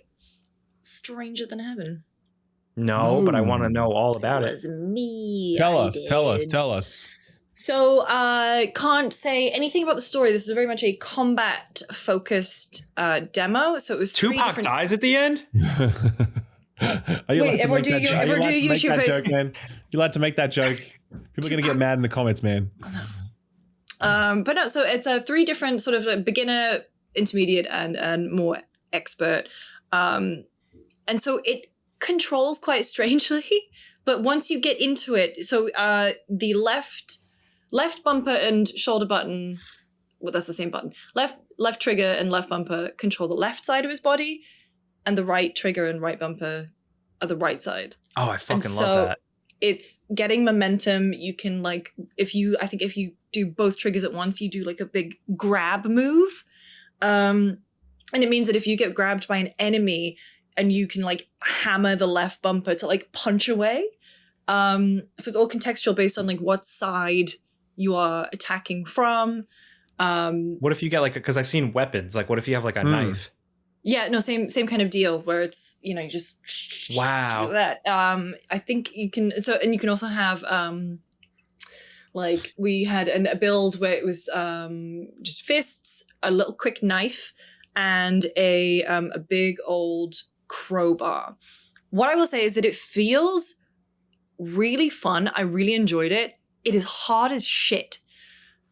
Stranger Than Heaven? No, but I want to know all about it. Was me. Tell us. So can't say anything about the story. This is very much a combat focused demo. So it was Tupac dies at the end. Wait, everyone do your YouTube face. You like to make that joke. People are going to get mad in the comments, man. But no, so it's 3 different sort of like beginner, intermediate, and more expert. And so it controls quite strangely, but once you get into it, so the left bumper and shoulder button, well, that's the same button. Left trigger and left bumper control the left side of his body, and the right trigger and right bumper are the right side. Oh, I fucking love that. It's getting momentum. You can like, if you do both triggers at once, you do like a big grab move. And it means that if you get grabbed by an enemy and you can like hammer the left bumper to like punch away. So it's all contextual based on like what side you are attacking from. What if you get like, because I've seen weapons, like what if you have like a knife? Yeah, no, same kind of deal where it's, you know, you just wow do that. I think you can, and you can also have like we had a build where it was just fists, a little quick knife, and a big old crowbar. What I will say is that it feels really fun. I really enjoyed it. It is hard as shit.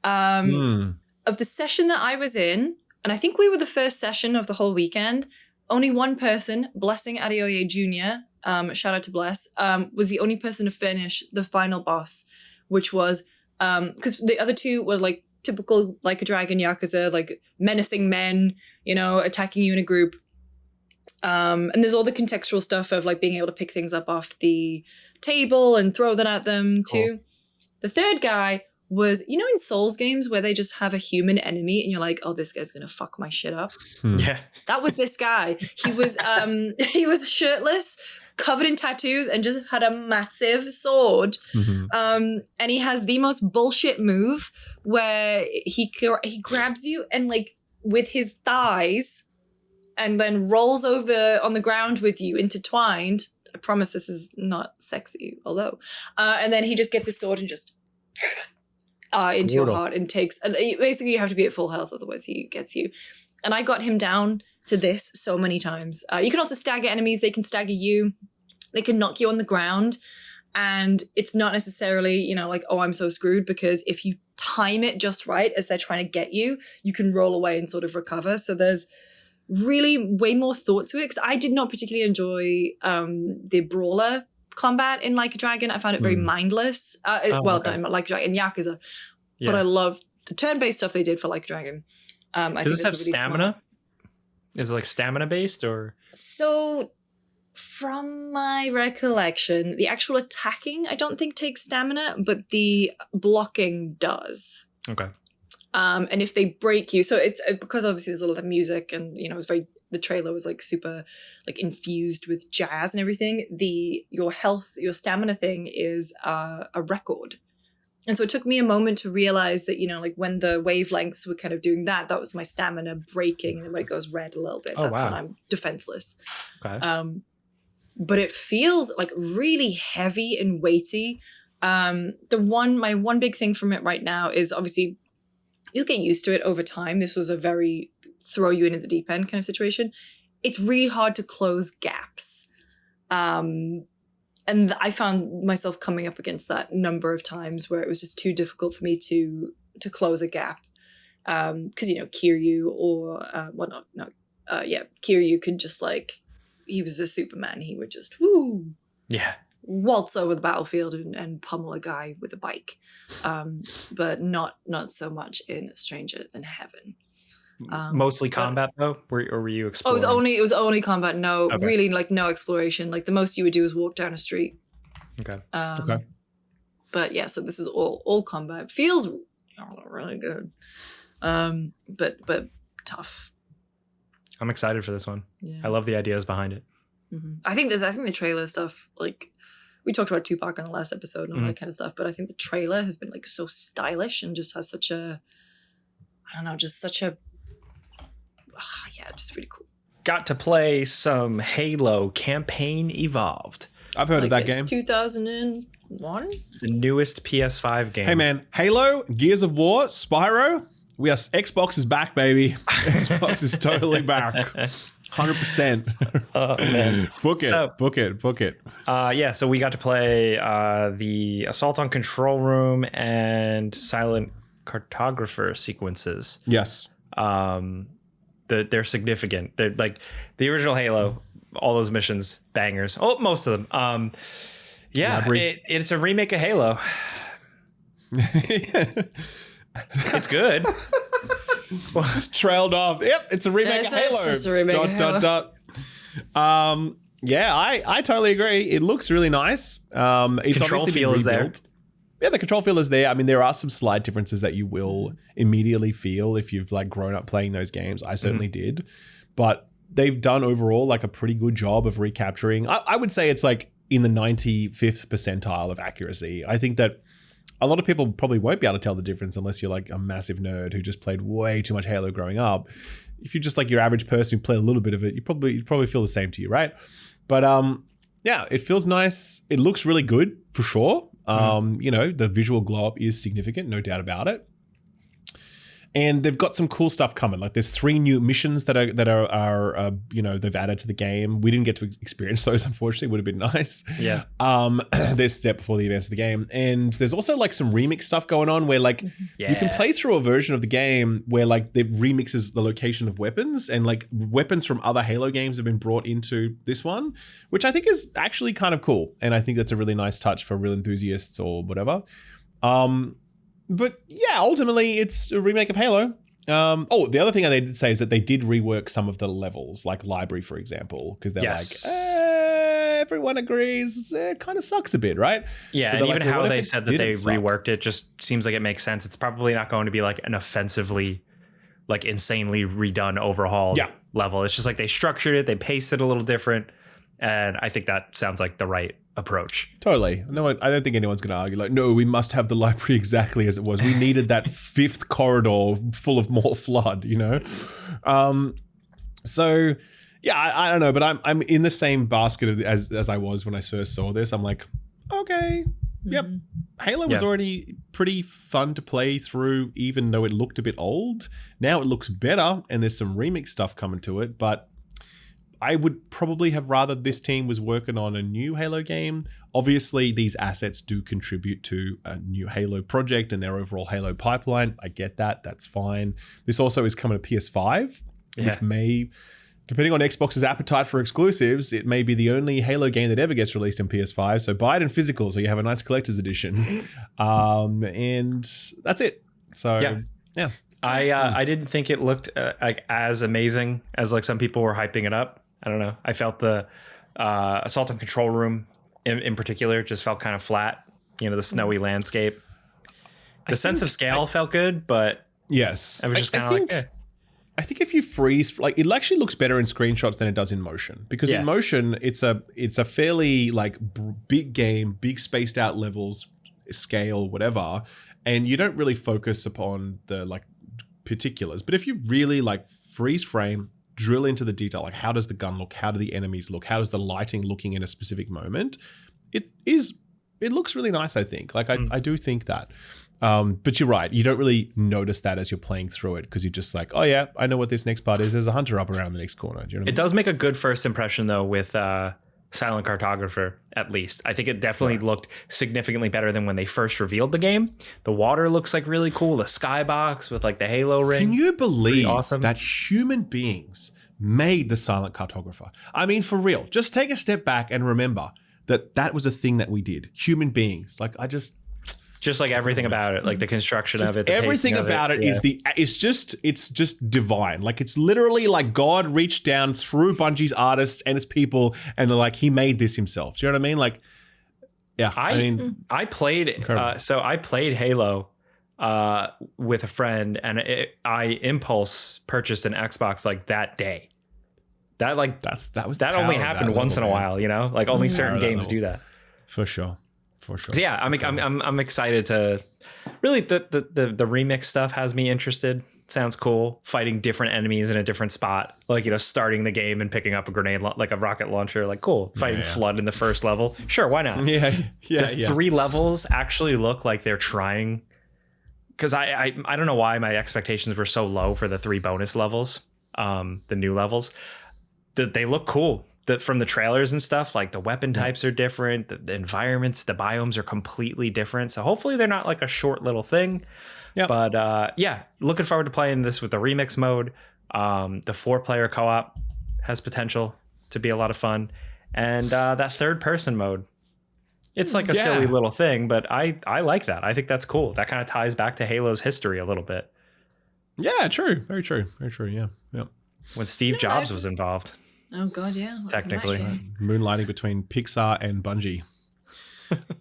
Of the session that I was in, and I think we were the first session of the whole weekend, only one person, Blessing Adeoye Jr., shout out to Bless, was the only person to finish the final boss, which was, because the other 2 were like typical Like a Dragon Yakuza, like menacing men, you know, attacking you in a group. And there's all the contextual stuff of like being able to pick things up off the table and throw them at them too. The third guy was, you know, in Souls games where they just have a human enemy and you're like, oh, this guy's gonna fuck my shit up. Yeah. That was this guy. He was shirtless, covered in tattoos, and just had a massive sword. And he has the most bullshit move where he grabs you and like with his thighs and then rolls over on the ground with you intertwined. I promise this is not sexy, although. And then he just gets his sword and just into your heart and takes, and basically you have to be at full health, otherwise he gets you. And I got him down to this so many times. You can also stagger enemies. They can stagger you. They can knock you on the ground. And it's not necessarily, you know, like, oh, I'm so screwed, because if you time it just right as they're trying to get you, you can roll away and sort of recover. So there's really way more thought to it, because I did not particularly enjoy the brawler combat in Like a Dragon. I found it very mindless. Not Like a Dragon, Yakuza. Yeah. But I love the turn-based stuff they did for Like a Dragon. Does this have really stamina? Smart. Is it like stamina based or? So from my recollection, the actual attacking I don't think takes stamina, but the blocking does. Okay. And if they break you, so it's because obviously there's a lot of music and, you know, the trailer was like super like infused with jazz and everything. Your stamina thing is a record. And so it took me a moment to realize that, you know, like when the wavelengths were kind of doing that was my stamina breaking. And then when it goes red a little bit, that's when I'm defenseless. Okay. But it feels like really heavy and weighty. My one big thing from it right now is obviously you'll get used to it over time. This was a very throw you in at the deep end kind of situation. It's really hard to close gaps. And I found myself coming up against that number of times where it was just too difficult for me to close a gap. Because, you know, Kiryu or, Kiryu could just like, he was a Superman. He would just, woo. Yeah. waltz over the battlefield and pummel a guy with a bike, but not so much in Stranger Than Heaven. Mostly combat though, or were you Oh, exploring? it was only combat. No, Okay. really, like no exploration. Like the most you would do is walk down a street. Okay. Okay. But yeah, so this is all combat. Feels really good, but tough. I'm excited for this one. Yeah. I love the ideas behind it. I think the trailer stuff, like we talked about Tupac on the last episode and all that kind of stuff, but I think the trailer has been like so stylish and just has such a, I don't know, just such a, just really cool. Got to play some Halo Campaign Evolved, I've heard of that it's game. 2001. the newest PS5 game. Hey man, Halo, Gears of War, Spyro. Xbox is back, baby. Xbox is totally back. 100%. Oh, man. Book it. So- book it. So we got to play the Assault on Control Room and Silent Cartographer sequences. Yes. They're significant. They're like the original Halo, all those missions, bangers. Oh, most of them. It's a remake of Halo. It's good. Just trailed off. Yep, it's a remake of Halo. It's just a remake of Halo. I totally agree. It looks really nice. It's Control obviously feel been is there. rebuilt. Yeah, the control feel is there. I mean, there are some slight differences that you will immediately feel if you've like grown up playing those games. I certainly did, but they've done overall like a pretty good job of recapturing. I would say it's like in the 95th percentile of accuracy. I think that a lot of people probably won't be able to tell the difference unless you're like a massive nerd who just played way too much Halo growing up. If you're just like your average person who played a little bit of it, you probably feel the same to you, right? But yeah, it feels nice. It looks really good for sure. The visual glow up is significant, no doubt about it. And they've got some cool stuff coming. Like there's 3 new missions that are they've added to the game. We didn't get to experience those, unfortunately. Would have been nice. Yeah. There's step before the events of the game, and there's also like some remix stuff going on where like you can Yeah. play through a version of the game where like it remixes the location of weapons, and like weapons from other Halo games have been brought into this one, which I think is actually kind of cool, and I think that's a really nice touch for real enthusiasts or whatever. But yeah, ultimately it's a remake of Halo. The other thing they did say is that they did rework some of the levels, like library, for example, because they're Yes. like, everyone agrees it kind of sucks a bit, right? Yeah, So and they're even like, well, how what if they it said that they didn't suck? reworked it just seems like it makes sense. It's probably not going to be like an offensively, like insanely redone overhauled level. It's just like they structured it, they paced it a little different, and I think that sounds like the right approach. Totally. No, I don't think anyone's going to argue like, no, we must have the library exactly as it was. We needed that 5th corridor full of more flood, you know? So yeah, I don't know, but I'm in the same basket as I was when I first saw this. I'm like, okay, yep. Halo was already pretty fun to play through, even though it looked a bit old. Now it looks better, and there's some remix stuff coming to it, but I would probably have rather this team was working on a new Halo game. Obviously, these assets do contribute to a new Halo project and their overall Halo pipeline. I get that. That's fine. This also is coming to PS5, which may, depending on Xbox's appetite for exclusives, it may be the only Halo game that ever gets released in PS5. So buy it in physical so you have a nice collector's edition. And that's it. So, yeah. I didn't think it looked like as amazing as like some people were hyping it up. I don't know. I felt the Assault on Control Room in particular just felt kind of flat. You know, the snowy landscape. The sense of scale felt good, but yes, I was just kind of like, I think if you freeze, like it actually looks better in screenshots than it does in motion, because in motion it's a fairly like big game, big spaced out levels, scale, whatever, and you don't really focus upon the like particulars. But if you really like freeze frame, drill into the detail, like how does the gun look, how do the enemies look, how does the lighting looking in a specific moment, it looks really nice. I think I do think that. But you're right. You don't really notice that as you're playing through it because you're just like, oh yeah, I know what this next part is. There's a hunter up around the next corner. Do you know what I mean? It does make a good first impression though with Silent Cartographer, at least. I think it definitely looked significantly better than when they first revealed the game. The water looks like really cool. The skybox with like the Halo ring. Can you believe awesome. that human beings made the Silent Cartographer? I mean, for real, just take a step back and remember that was a thing that we did. Human beings. Like just like everything about it, like the construction of it, the everything pacing of about it is it's just divine. Like it's literally like God reached down through Bungie's artists and its people, and they're like, he made this himself. Do you know what I mean? Like, yeah. I played I played Halo with a friend, and I impulse purchased an Xbox like that day. That only happened once in a while, you know? Like only certain games do that. For sure. So yeah, I'm excited to really the remix stuff has me interested. Sounds cool. Fighting different enemies in a different spot, like, you know, starting the game and picking up a grenade like a rocket launcher, like cool. Fighting Flood in the first level, sure, why not? The 3 levels actually look like they're trying, because I don't know why my expectations were so low for the 3 bonus levels, the new levels. That they look cool. From the trailers and stuff, like the weapon types are different, the environments, the biomes are completely different. So hopefully they're not like a short little thing. Yeah. But looking forward to playing this with the remix mode. The 4-player co-op has potential to be a lot of fun, and that third-person mode. It's like a silly little thing, but I like that. I think that's cool. That kind of ties back to Halo's history a little bit. Yeah, true. Very true. Very true. Yeah. When Steve Jobs was involved. Oh God, yeah. Technically, moonlighting between Pixar and Bungie,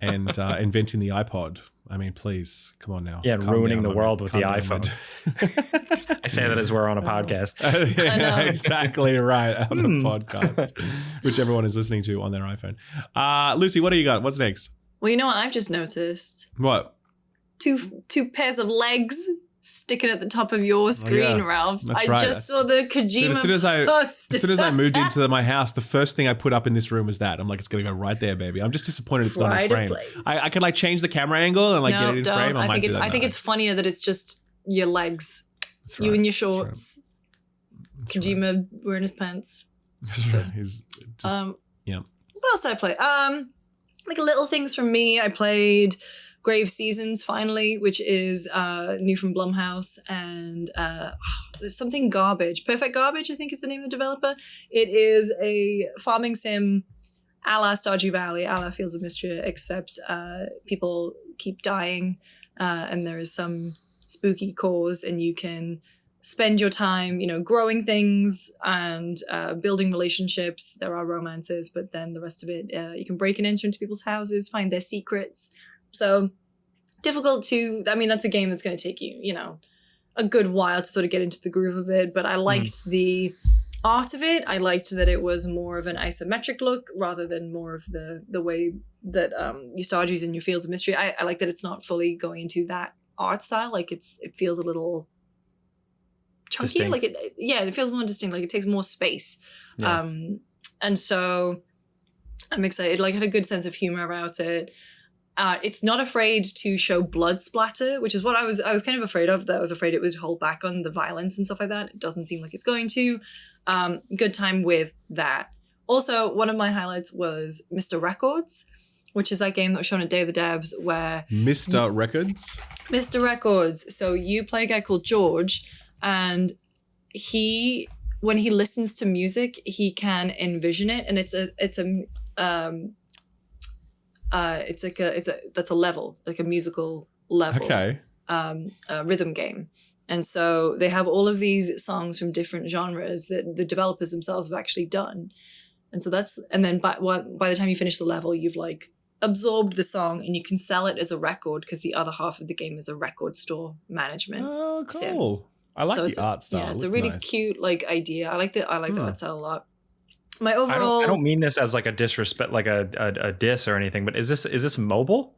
and inventing the iPod. I mean, please, come on now. Yeah, and ruining the world with the iPhone. I say that as we're on a podcast. Exactly right, on a podcast, which everyone is listening to on their iPhone. Lucy, what do you got? What's next? Well, you know what I've just noticed? What? Two pairs of legs sticking at the top of your screen, Ralph. That's I right. just saw the Kojima post. As soon as I moved into my house, the first thing I put up in this room was that. I'm like, it's going to go right there, baby. I'm just disappointed it's not in frame. I can like change the camera angle and like get it in frame. I think it's funnier that it's just your legs. That's right. You in your shorts. That's Kojima wearing his pants. He's just, What else did I play? Like little things from me. I played Grave Seasons finally, which is new from Blumhouse, and there's something garbage. Perfect Garbage, I think, is the name of the developer. It is a farming sim a la Stardew Valley, a la Fields of Mistria, except people keep dying, and there is some spooky cause, and you can spend your time, you know, growing things and building relationships. There are romances, but then the rest of it, you can break and enter into people's houses, find their secrets. So difficult to, I mean, that's a game that's going to take you, you know, a good while to sort of get into the groove of it. But I liked the art of it. I liked that it was more of an isometric look rather than more of the way that you Stardew's in your Fields of Mystery. I like that it's not fully going into that art style. Like it feels a little chunky. Distinct. Like it feels more distinct. Like it takes more space. Yeah. And so I'm excited. Like, I had a good sense of humor about it. It's not afraid to show blood splatter, which is what I was kind of afraid of. That I was afraid it would hold back on the violence and stuff like that. It doesn't seem like it's going to. Good time with that. Also, one of my highlights was Mr. Records, which is that game that was shown at Day of the Devs where... Mr. Records? Mr. Records. So you play a guy called George, and when he listens to music, he can envision it, and that's a level, like a musical level. Okay. A rhythm game. And so they have all of these songs from different genres that the developers themselves have actually done. And so then by the time you finish the level, you've like absorbed the song and you can sell it as a record because the other half of the game is a record store management. Oh, cool. sim. I like the art style. Yeah, it's a really cute like idea. I like the art style a lot. My overall... I don't mean this as like a disrespect, like a diss or anything, but is this mobile?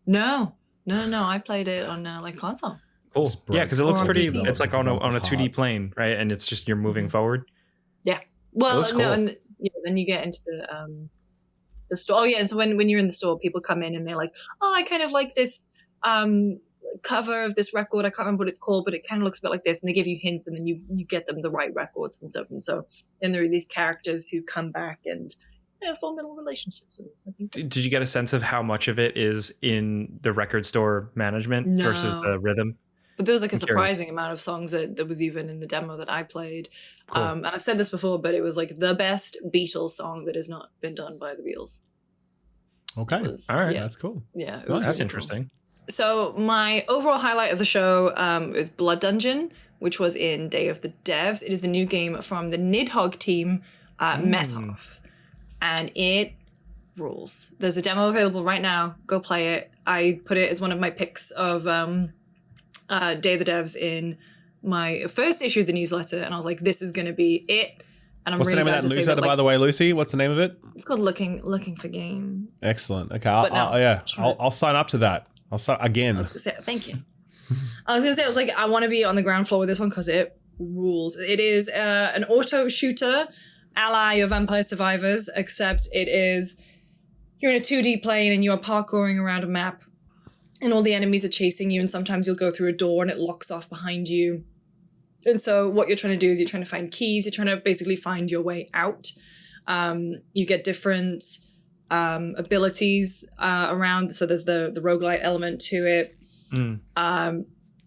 No. I played it on like console. Cool. Yeah, because it looks pretty. It's like on a 2D plane, right? And it's just you're moving forward. Yeah. Well, no, cool. And then you get into the store. Oh yeah, so when you're in the store, people come in and they're like, "Oh, I kind of like this cover of this record. I can't remember what it's called, but it kind of looks a bit like this." And they give you hints, and then you get them the right records and stuff. And so then there are these characters who come back and form little relationships with us. Did you get a sense of how much of it is in the record store management versus the rhythm? But there was like a surprising amount of songs that was even in the demo that I played. Cool. And I've said this before, but it was like the best Beatles song that has not been done by the Beatles. Okay. All right. Yeah. That's cool. Yeah, it Oh, was That's really cool. interesting. So my overall highlight of the show is Blood Dungeon, which was in Day of the Devs. It is the new game from the Nidhogg team, Messhoff, and it rules. There's a demo available right now. Go play it. I put it as one of my picks of Day of the Devs in my first issue of the newsletter, and I was like, this is going to be it. And I'm What's really the name glad of to that say newsletter, that, by the way, Lucy? What's the name of it? it's called Looking for Game. Excellent. Okay. But no, I'll sign up to that. I'll sign again. Thank you. I was going to say, I was like, I want to be on the ground floor with this one because it rules. It is an auto shooter ally of Vampire Survivors, except you're in a 2D plane and you are parkouring around a map and all the enemies are chasing you, and sometimes you'll go through a door and it locks off behind you. And so what you're trying to do is you're trying to find keys. You're trying to basically find your way out. You get different abilities around. So there's the roguelite element to it.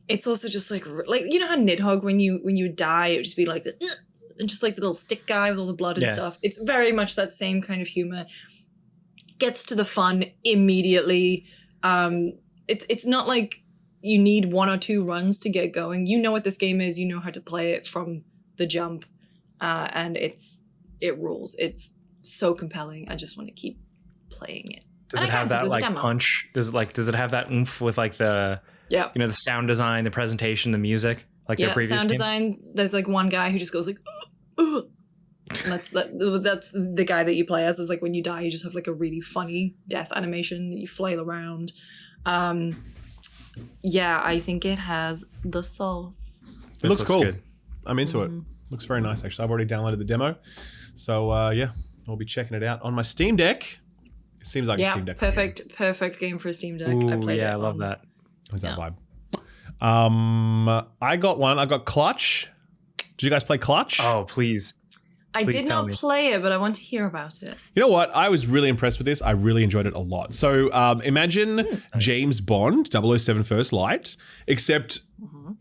It's also just like you know how Nidhogg, when you die, it would just be like and just like the little stick guy with all the blood and stuff. It's very much that same kind of humor. Gets to the fun immediately. It's not like you need 1 or 2 runs to get going. You know what this game is. You know how to play it from the jump, and it rules. It's so compelling. I just want to keep playing it. Does it have that like punch? Does it have that oomph with like the the sound design, the presentation, the music, like their previous sound games? design? There's like one guy who just goes like, and that's the guy that you play as. Is like when you die, you just have like a really funny death animation. You flail around. I think it has the sauce. It looks cool. Good. I'm into it. Looks very nice, actually. I've already downloaded the demo. So, I'll be checking it out on my Steam Deck. It seems like a Steam Deck. Perfect game for a Steam Deck. Ooh, I played it. I love that. How's that vibe? I got one. I got Clutch. Did you guys play Clutch? Oh, please. I did not play it, but I want to hear about it. You know what? I was really impressed with this. I really enjoyed it a lot. So imagine James Bond, 007 First Light, except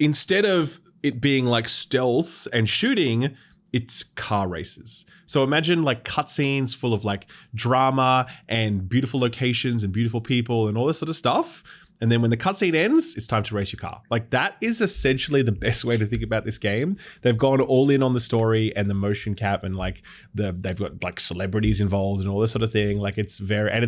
instead of it being like stealth and shooting, it's car races. So imagine like cutscenes full of like drama and beautiful locations and beautiful people and all this sort of stuff. And then when the cutscene ends, it's time to race your car. Like that is essentially the best way to think about this game. They've gone all in on the story and the motion cap, and like they've got like celebrities involved and all this sort of thing. Like it's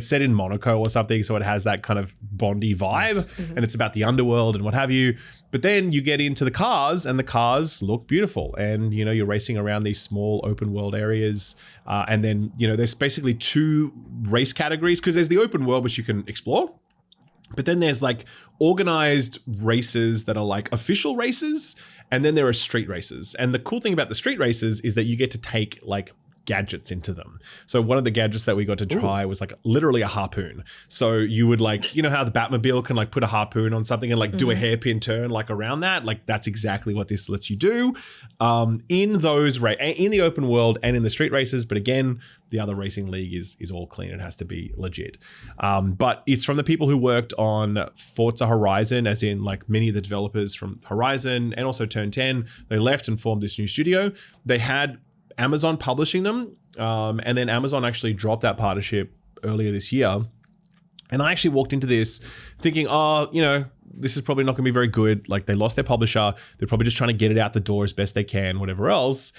set in Monaco or something, so it has that kind of Bondy vibe, and it's about the underworld and what have you. But then you get into the cars, and the cars look beautiful, and you're racing around these small open world areas, and then there's basically 2 race categories, because there's the open world which you can explore. But then there's like organized races that are like official races, and then there are street races. And the cool thing about the street races is that you get to take like gadgets into them. So one of the gadgets that we got to try was like literally a harpoon. So you would like, how the Batmobile can like put a harpoon on something and like do a hairpin turn like around that. Like that's exactly what this lets you do in the open world and in the street races. But again, the other racing league is all clean. It has to be legit. But it's from the people who worked on Forza Horizon, as in like many of the developers from Horizon and also Turn 10. They left and formed this new studio. They had Amazon publishing them, and then Amazon actually dropped that partnership earlier this year. And I actually walked into this thinking, this is probably not going to be very good. Like they lost their publisher. They're probably just trying to get it out the door as best they can, whatever else.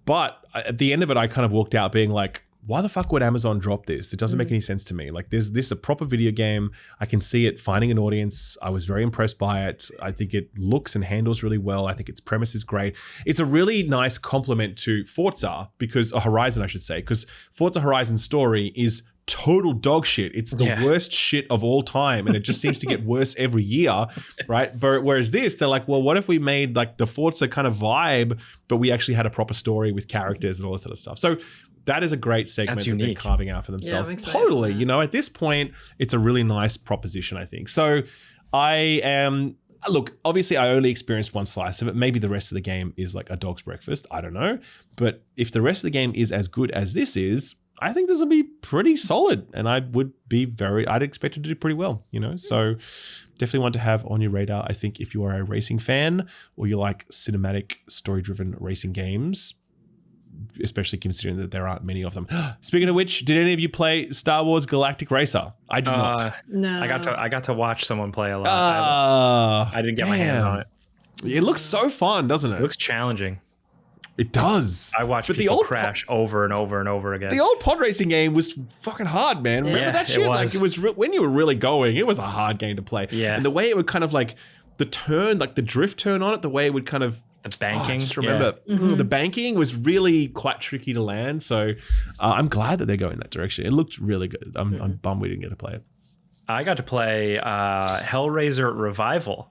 But at the end of it, I kind of walked out being like, why the fuck would Amazon drop this? It doesn't make any sense to me. Like this a proper video game. I can see it finding an audience. I was very impressed by it. I think it looks and handles really well. I think its premise is great. It's a really nice complement to Forza, Horizon, I should say, because Forza Horizon's story is total dog shit. It's the worst shit of all time, and it just seems to get worse every year, right? But whereas this, they're like, well, what if we made like the Forza kind of vibe, but we actually had a proper story with characters and all this sort of stuff. So that is a great segment that they're carving out for themselves. Yeah, totally. At this point, it's a really nice proposition, I think. So look, obviously I only experienced one slice of it. Maybe the rest of the game is like a dog's breakfast. I don't know. But if the rest of the game is as good as this is, I think this will be pretty solid. And I'd expect it to do pretty well, So definitely want to have on your radar, I think, if you are a racing fan or you like cinematic story-driven racing games. especially considering that there aren't many of them. Speaking of which, did any of you play Star Wars Galactic Racer? I did not. No. I got to watch someone play a lot. I didn't get my hands on it. It looks so fun, doesn't it? It looks challenging. It does. I watched people crash over and over and over again. The old pod racing game was fucking hard, man. Remember that shit? Like it was when you were really going, it was a hard game to play. Yeah. And the way it would kind of like the turn, like the drift turn on it, the way it would kind of the banking. I just remember the banking was really quite tricky to land. So I'm glad that they're going that direction. It looked really good. I'm bummed we didn't get to play it. I got to play Hellraiser Revival.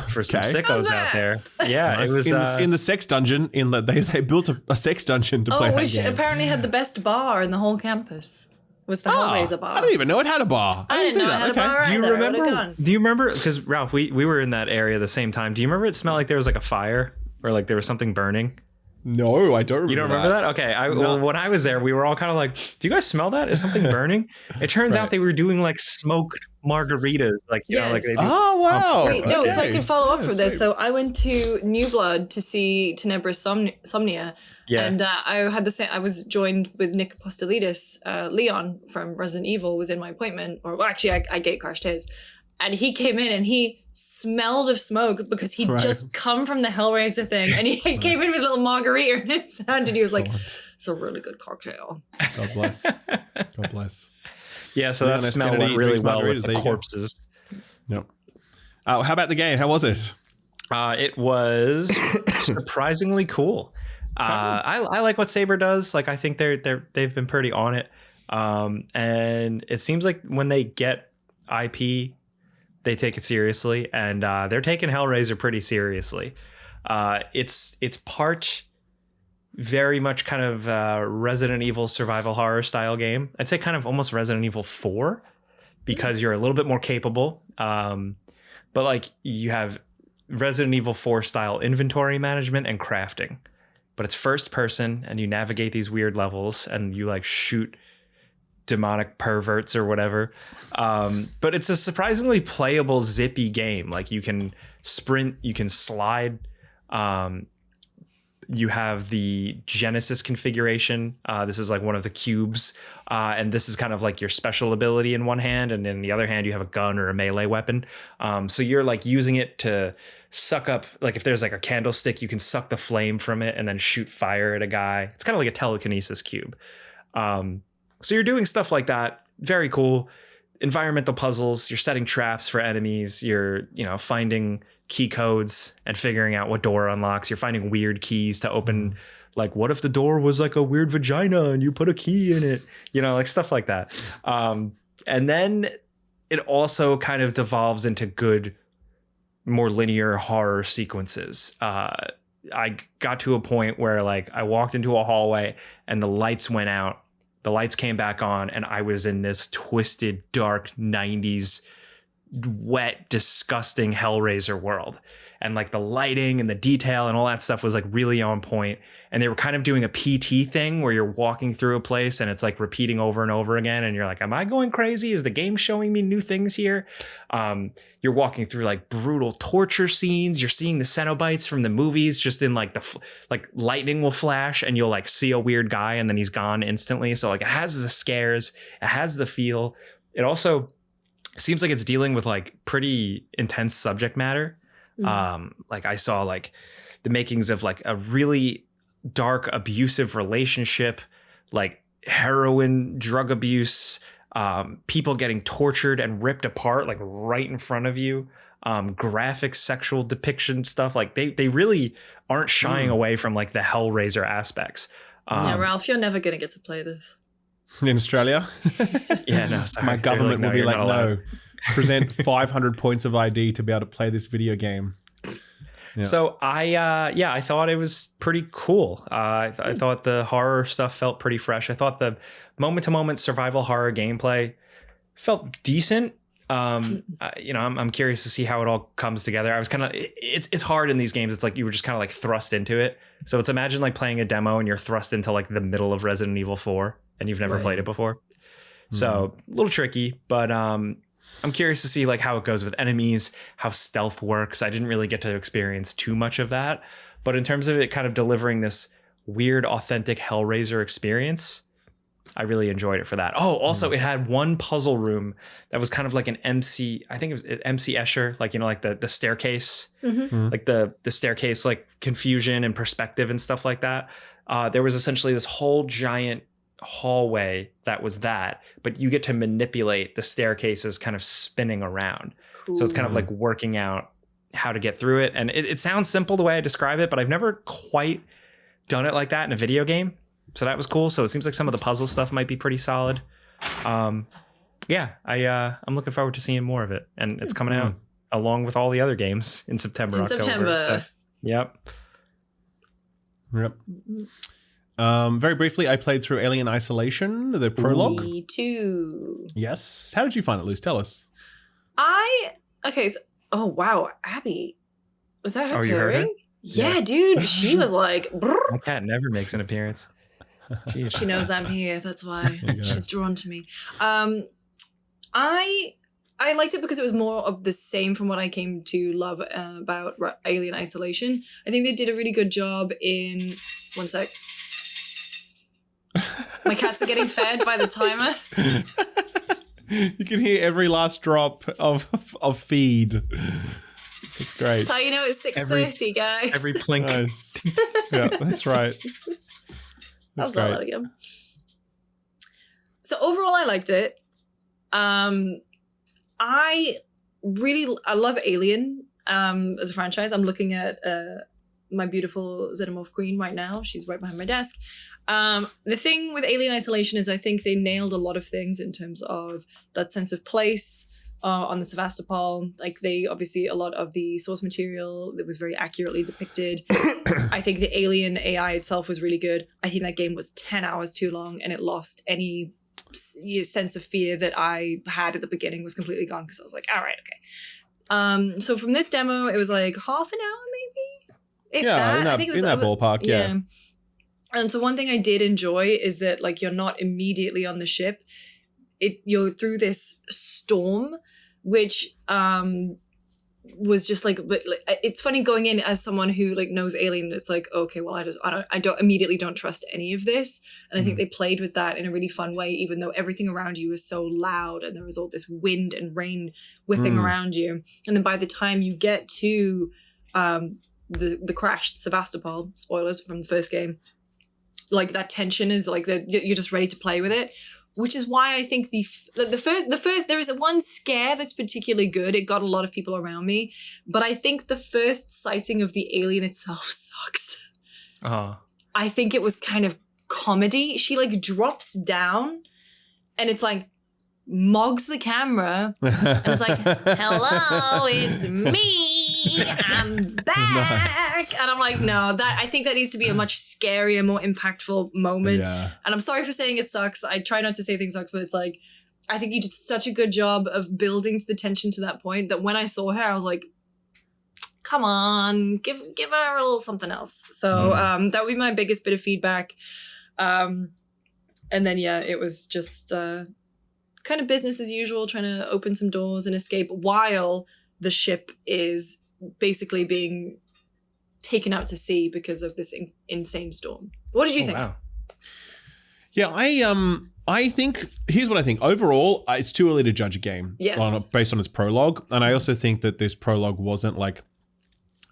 For some sickos out there. Yeah, nice. It was in the sex dungeon. They built a sex dungeon to play that which game. apparently had the best bar in the whole campus. Was the Hellraiser bar. I didn't even know it had a bar. I didn't know it had a bar. Do you remember? Because Ralph, we were in that area at the same time. Do you remember it smelled like there was like a fire or like there was something burning? No, I don't remember. You don't remember that? Okay. Well, when I was there, we were all kind of like, do you guys smell that? Is something burning? It turns out they were doing like smoked margaritas. Like, you know, like they do. Oh, wow. Wait, no, so I can follow up for this. So I went to New Blood to see Tenebra's Somnia. Yeah. And I was joined with Nick Apostolidis. Leon from Resident Evil was in my appointment. Or well, actually, I gate crashed his. And he came in and he smelled of smoke because he'd just come from the Hellraiser thing. And he came in with a little margarita in his hand and he was like, it's a really good cocktail. God bless. God bless. Yeah, so that smell went really well with the corpses. Yep. How about the game? How was it? It was surprisingly cool. I like what Saber does. Like I think they've been pretty on it. And it seems like when they get IP, they take it seriously, and they're taking Hellraiser pretty seriously. It's part very much kind of Resident Evil survival horror style game. I'd say kind of almost Resident Evil 4 because you're a little bit more capable. But like you have Resident Evil 4 style inventory management and crafting, but it's first person and you navigate these weird levels and you like shoot demonic perverts or whatever. But it's a surprisingly playable, zippy game. Like you can sprint, you can slide. You have the Genesis configuration. This is like one of the cubes. And this is kind of like your special ability in one hand. And in the other hand, you have a gun or a melee weapon. So you're like using it to suck up, like if there's like a candlestick, you can suck the flame from it and then shoot fire at a guy. It's kind of like a telekinesis cube. So you're doing stuff like that. Very cool. Environmental puzzles. You're setting traps for enemies. You're, finding key codes and figuring out what door unlocks. You're finding weird keys to open. Like, what if the door was like a weird vagina and you put a key in it? Like stuff like that. And then it also kind of devolves into good, more linear horror sequences. I got to a point where like I walked into a hallway and the lights went out. The lights came back on and I was in this twisted, dark 90s, wet, disgusting Hellraiser world. And like the lighting and the detail and all that stuff was like really on point. And they were kind of doing a PT thing where you're walking through a place and it's like repeating over and over again. And you're like, am I going crazy? Is the game showing me new things here? You're walking through like brutal torture scenes. You're seeing the Cenobites from the movies just in like like lightning will flash and you'll like see a weird guy and then he's gone instantly. So like it has the scares, it has the feel. It also seems like it's dealing with like pretty intense subject matter. Like I saw like the makings of like a really dark abusive relationship, like heroin, drug abuse, people getting tortured and ripped apart like right in front of you, graphic sexual depiction stuff. Like they really aren't shying away from like the Hellraiser aspects. Yeah, Ralph, you're never gonna get to play this in Australia. Yeah, no, sorry. My government will be like, no. Present 500 points of ID to be able to play this video game. Yeah. So I thought it was pretty cool. I thought the horror stuff felt pretty fresh. I thought the moment-to-moment survival horror gameplay felt decent. I'm curious to see how it all comes together. I was kind of it's hard in these games. It's like you were just kind of like thrust into it. So it's imagine like playing a demo and you're thrust into like the middle of Resident Evil 4 and you've never played it before. So a little tricky, but I'm curious to see like how it goes with enemies, how stealth works. I didn't really get to experience too much of that, but in terms of it kind of delivering this weird, authentic Hellraiser experience. I really enjoyed it for that. Oh, also it had one puzzle room that was kind of like an MC, I think it was MC Escher, like, you know, like the staircase, like the staircase, like confusion and perspective and stuff like that. There was essentially this whole giant hallway that was that, but you get to manipulate the staircases kind of spinning around. Cool. So it's kind of like working out how to get through it. And it sounds simple the way I describe it, but I've never quite done it like that in a video game. So that was cool. So it seems like some of the puzzle stuff might be pretty solid. Yeah, I'm looking forward to seeing more of it. And it's coming out along with all the other games in September, October. So, yep. Very briefly, I played through Alien Isolation, the prologue. Me too. Yes. How did you find it, Luz? Tell us. Oh, wow. Abby. Was that her you heard her? purring? Yeah, dude. She was like, brrr. My cat never makes an appearance. Jeez. She knows I'm here. That's why she's drawn to me. I liked it because it was more of the same from what I came to love about Alien Isolation. I think they did a really good job in... One sec. My cats are getting fed by the timer. You can hear every last drop of feed. It's great. That's how you know it's 6:30, guys. Every plink. Nice. Yeah, that's right. That's That was great. So overall, I liked it. I love Alien as a franchise. I'm looking at my beautiful Xenomorph Queen right now. She's right behind my desk. The thing with Alien Isolation is I think they nailed a lot of things in terms of that sense of place on the Sevastopol. Like they obviously, a lot of the source material that was very accurately depicted. I think the Alien AI itself was really good. I think that game was 10 hours too long and it lost any sense of fear that I had at the beginning was completely gone because I was like, all right, okay. So from this demo, it was like half an hour maybe? If that. I think it was in that ballpark, yeah. And so one thing I did enjoy is that like you're not immediately on the ship. You're through this storm, which was just like, but like, it's funny going in as someone who like knows Alien. It's like, okay, well, I don't immediately don't trust any of this, and I think they played with that in a really fun way. Even though everything around you was so loud and there was all this wind and rain whipping around you, and then by the time you get to the crashed Sevastopol, spoilers from the first game, like that tension is like you're just ready to play with it. Which is why I think the first there is one scare that's particularly good. It got a lot of people around me, but I think the first sighting of the alien itself sucks. I think it was kind of comedy. She like drops down, and it's like mogs the camera, and it's like, "Hello, it's me. I'm back." Nice. And I'm like, no, I think that needs to be a much scarier, more impactful moment. Yeah. And I'm sorry for saying it sucks. I try not to say things sucks, but it's like, I think you did such a good job of building to the tension to that point that when I saw her, I was like, come on, give her a little something else. So that would be my biggest bit of feedback. And then, yeah, it was just kind of business as usual, trying to open some doors and escape while the ship is basically being taken out to sea because of this insane storm. What did you think? Wow. Yeah, I think, here's what I think. Overall, it's too early to judge a game based on its prologue. And I also think that this prologue wasn't like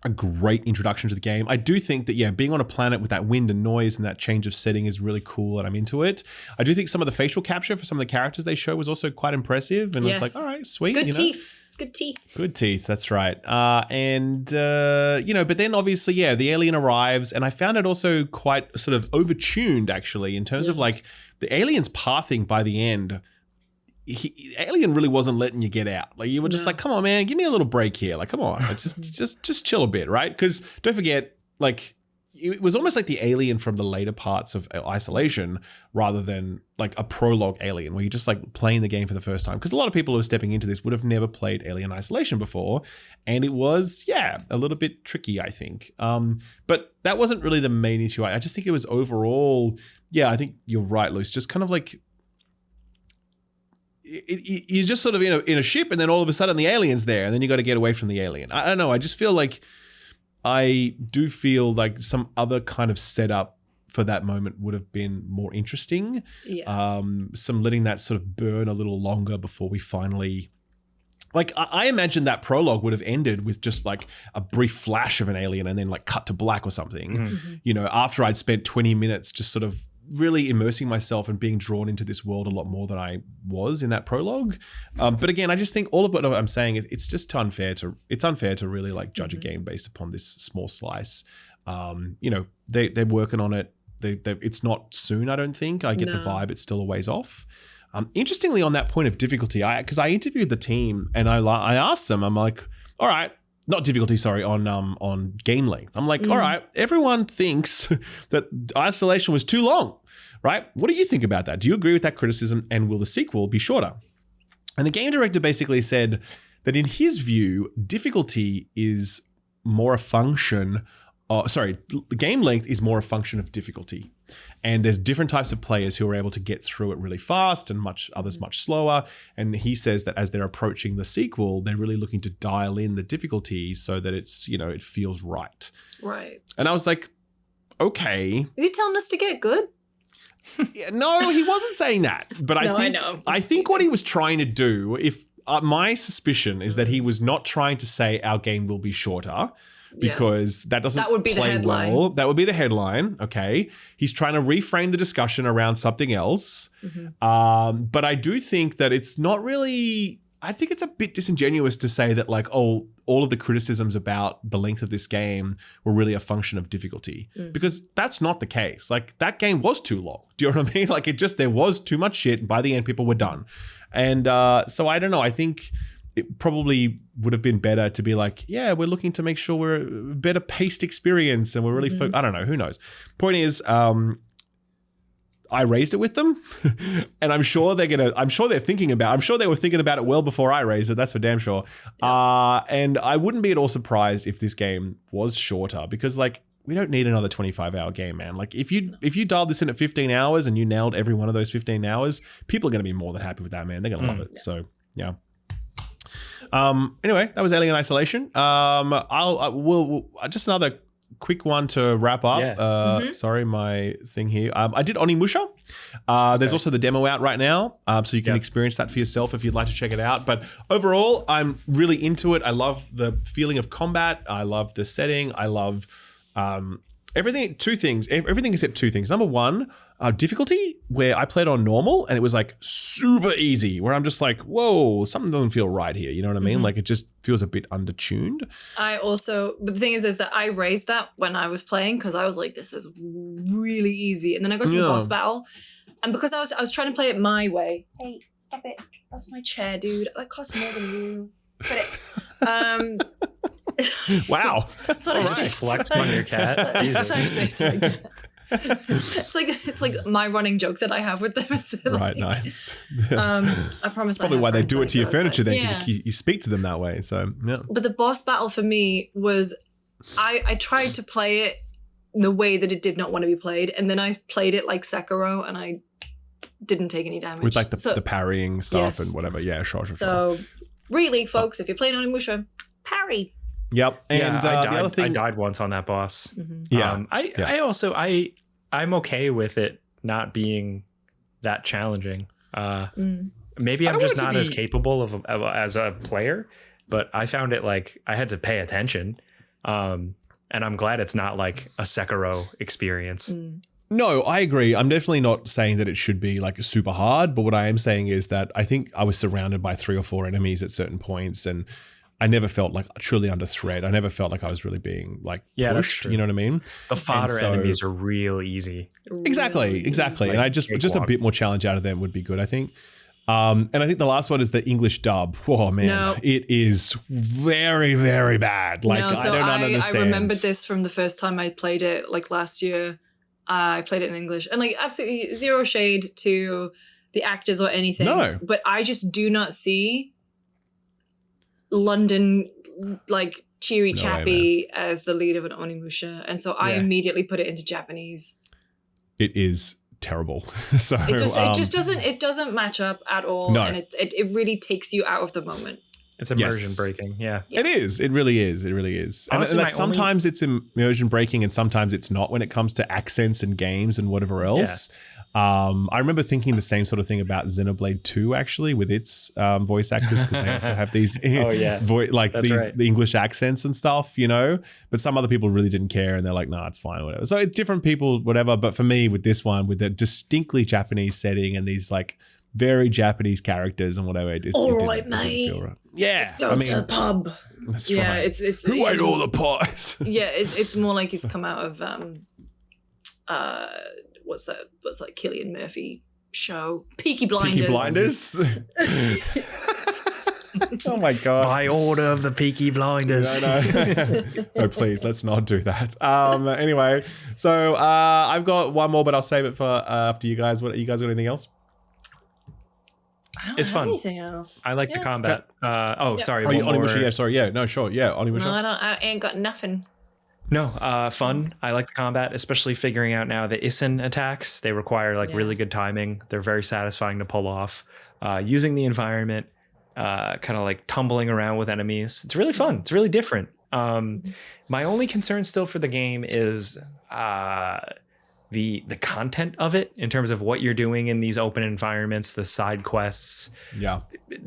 a great introduction to the game. I do think that, yeah, being on a planet with that wind and noise and that change of setting is really cool and I'm into it. I do think some of the facial capture for some of the characters they show was also quite impressive. And it's like, all right, sweet. Good teeth. Good teeth. Good teeth, that's right. But then obviously, yeah, the alien arrives and I found it also quite sort of overtuned actually in terms of like the alien's pathing by the end. Alien really wasn't letting you get out. Like you were just like, come on, man, give me a little break here. Like, come on, it's just chill a bit, right? Because don't forget, like it was almost like the alien from the later parts of Isolation rather than like a prologue alien where you're just like playing the game for the first time. Because a lot of people who are stepping into this would have never played Alien Isolation before. And it was, a little bit tricky, I think. But that wasn't really the main issue. I just think it was overall, I think you're right, Luce. Just kind of like, you're just sort of in a ship and then all of a sudden the alien's there and then you got to get away from the alien. I don't know. I just feel like I do feel like some other kind of setup for that moment would have been more interesting. Yeah. Some letting that sort of burn a little longer before we finally. Like, I imagine that prologue would have ended with just like a brief flash of an alien and then like cut to black or something, you know, after I'd spent 20 minutes just sort of really immersing myself and being drawn into this world a lot more than I was in that prologue. But again, I just think all of what I'm saying, it's just unfair to really like judge a game based upon this small slice. You know, they're working on it. It's not soon, I don't think. I get the vibe. It's still a ways off. Interestingly, on that point of difficulty, because I interviewed the team and I asked them, I'm like, all right, not difficulty, sorry, on game length. I'm like, all right, everyone thinks that Isolation was too long, right? What do you think about that? Do you agree with that criticism? And will the sequel be shorter? And the game director basically said that in his view, difficulty is more a function. Game length is more a function of difficulty. And there's different types of players who are able to get through it really fast and others much slower. And he says that as they're approaching the sequel, they're really looking to dial in the difficulty so that it's, you know, it feels right. Right. And I was like, okay. Is he telling us to get good? No, he wasn't saying that. But I think what he was trying to do, if my suspicion is that he was not trying to say our game will be shorter. Because that doesn't would be play the headline. well. That would be the headline. Okay. He's trying to reframe the discussion around something else. But I do think that it's not really, I think it's a bit disingenuous to say that like, oh, all of the criticisms about the length of this game were really a function of difficulty. Because that's not the case. Like that game was too long. Do you know what I mean? Like there was too much shit. And by the end, people were done. And so I don't know. I think it probably would have been better to be like, yeah, we're looking to make sure we're a better paced experience and we're really, I don't know, who knows. Point is, I raised it with them and I'm sure they were thinking about it well before I raised it. That's for damn sure. And I wouldn't be at all surprised if this game was shorter because like, we don't need another 25-hour game, man. Like if you dialed this in at 15 hours and you nailed every one of those 15 hours, people are going to be more than happy with that, man. They're going to love it. So yeah. Anyway, that was Alien Isolation. We'll just another quick one to wrap up. Sorry, my thing here. I did Onimusha. There's also the demo out right now, so you can experience that for yourself if you'd like to check it out. But overall, I'm really into it. I love the feeling of combat. I love the setting. I love everything. Everything except two things. Number one, difficulty, where I played on normal and it was like super easy, where I'm just like, whoa, something doesn't feel right here. You know what I mean? Like it just feels a bit undertuned. But the thing is that I raised that when I was playing because I was like, this is really easy. And then I got to the boss battle. And because I was trying to play it my way. Hey, stop it. That's my chair, dude. That costs more than you. Quit it. Wow. That's what I say. Flex on your cat. That's what I say to my cat. It's like my running joke that I have with them. Right, nice. I promise. Probably why they do it to your furniture then, because you speak to them that way. So yeah. But the boss battle for me was, I tried to play it the way that it did not want to be played, and then I played it like Sekiro, and I didn't take any damage with like the parrying stuff and whatever. Yeah, sure. So really, folks, if you're playing Onimusha, parry. Yep. And the other thing, I died once on that boss. Yeah. I'm okay with it not being that challenging. Maybe I'm just not as capable of as a player, but I found it like I had to pay attention. And I'm glad it's not like a Sekiro experience. No, I agree. I'm definitely not saying that it should be like super hard, but what I am saying is that I think I was surrounded by 3 or 4 enemies at certain points, and I never felt like truly under threat. I never felt like I was really being like pushed. You know what I mean? The fodder enemies are real easy. Exactly. Like, and I just a bit more challenge out of them would be good, I think. And I think the last one is the English dub. Oh man, it is very, very bad. Like I don't understand. I remembered this from the first time I played it, like last year. I played it in English, and like absolutely zero shade to the actors or anything. No, but I just do not see London like cheery chappy as the lead of an Onimusha, and so I immediately put it into Japanese. It is terrible. So it just doesn't match up at all. No. And it really takes you out of the moment. It's immersion breaking. Yeah. It is. It really is. It really is. Honestly, and like sometimes it's immersion breaking and sometimes it's not when it comes to accents and games and whatever else. I remember thinking the same sort of thing about Xenoblade 2 actually with its voice actors, because they also have these the English accents and stuff, you know, but some other people really didn't care and they're like, nah, it's fine, whatever. So it's different people, whatever. But for me with this one, with the distinctly Japanese setting and these like very Japanese characters and whatever, it just didn't feel right. Yeah. Let's go to the pub. That's yeah, right. it's Who ate all the pies? Yeah, it's more like he's come out of what's that Cillian Murphy show? Peaky Blinders. Peaky Blinders? Oh my god. By order of the Peaky Blinders. No, please, let's not do that. Anyway, so I've got one more, but I'll save it for after you guys. What, you guys got anything else? It's fun. Anything else? I like the combat. Sorry. Onimusha, yeah, sorry. Yeah, no, sure. Yeah, Onimusha. No, I ain't got nothing. No, fun. I like the combat, especially figuring out now the Issen attacks. They require really good timing. They're very satisfying to pull off. Using the environment, kind of like tumbling around with enemies. It's really fun. It's really different. My only concern still for the game is the content of it in terms of what you're doing in these open environments, the side quests,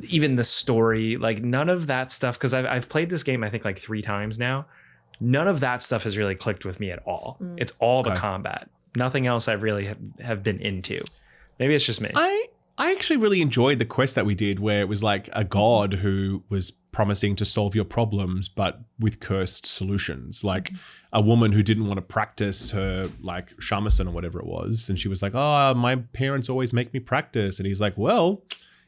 even the story. Like none of that stuff, because I've played this game I think like 3 times now. None of that stuff has really clicked with me at all. It's all the combat. Nothing else I really have been into. Maybe it's just me. I actually really enjoyed the quest that we did where it was like a god who was promising to solve your problems, but with cursed solutions. Like a woman who didn't want to practice her like shamisen or whatever it was. And she was like, oh, my parents always make me practice. And he's like, well,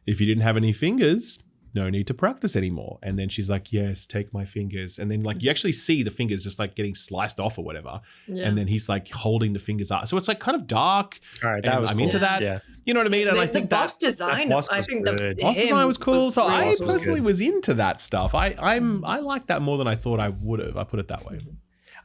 if you didn't have any fingers, no need to practice anymore. And then she's like, yes, take my fingers. And then like you actually see the fingers just like getting sliced off or whatever. Yeah. And then he's like holding the fingers up. So it's like kind of dark. All right, that was I'm cool. into that. Yeah. You know what I mean? And I think the boss design, I think the boss design was cool. So I personally was into that stuff. I like that more than I thought I would have. I put it that way.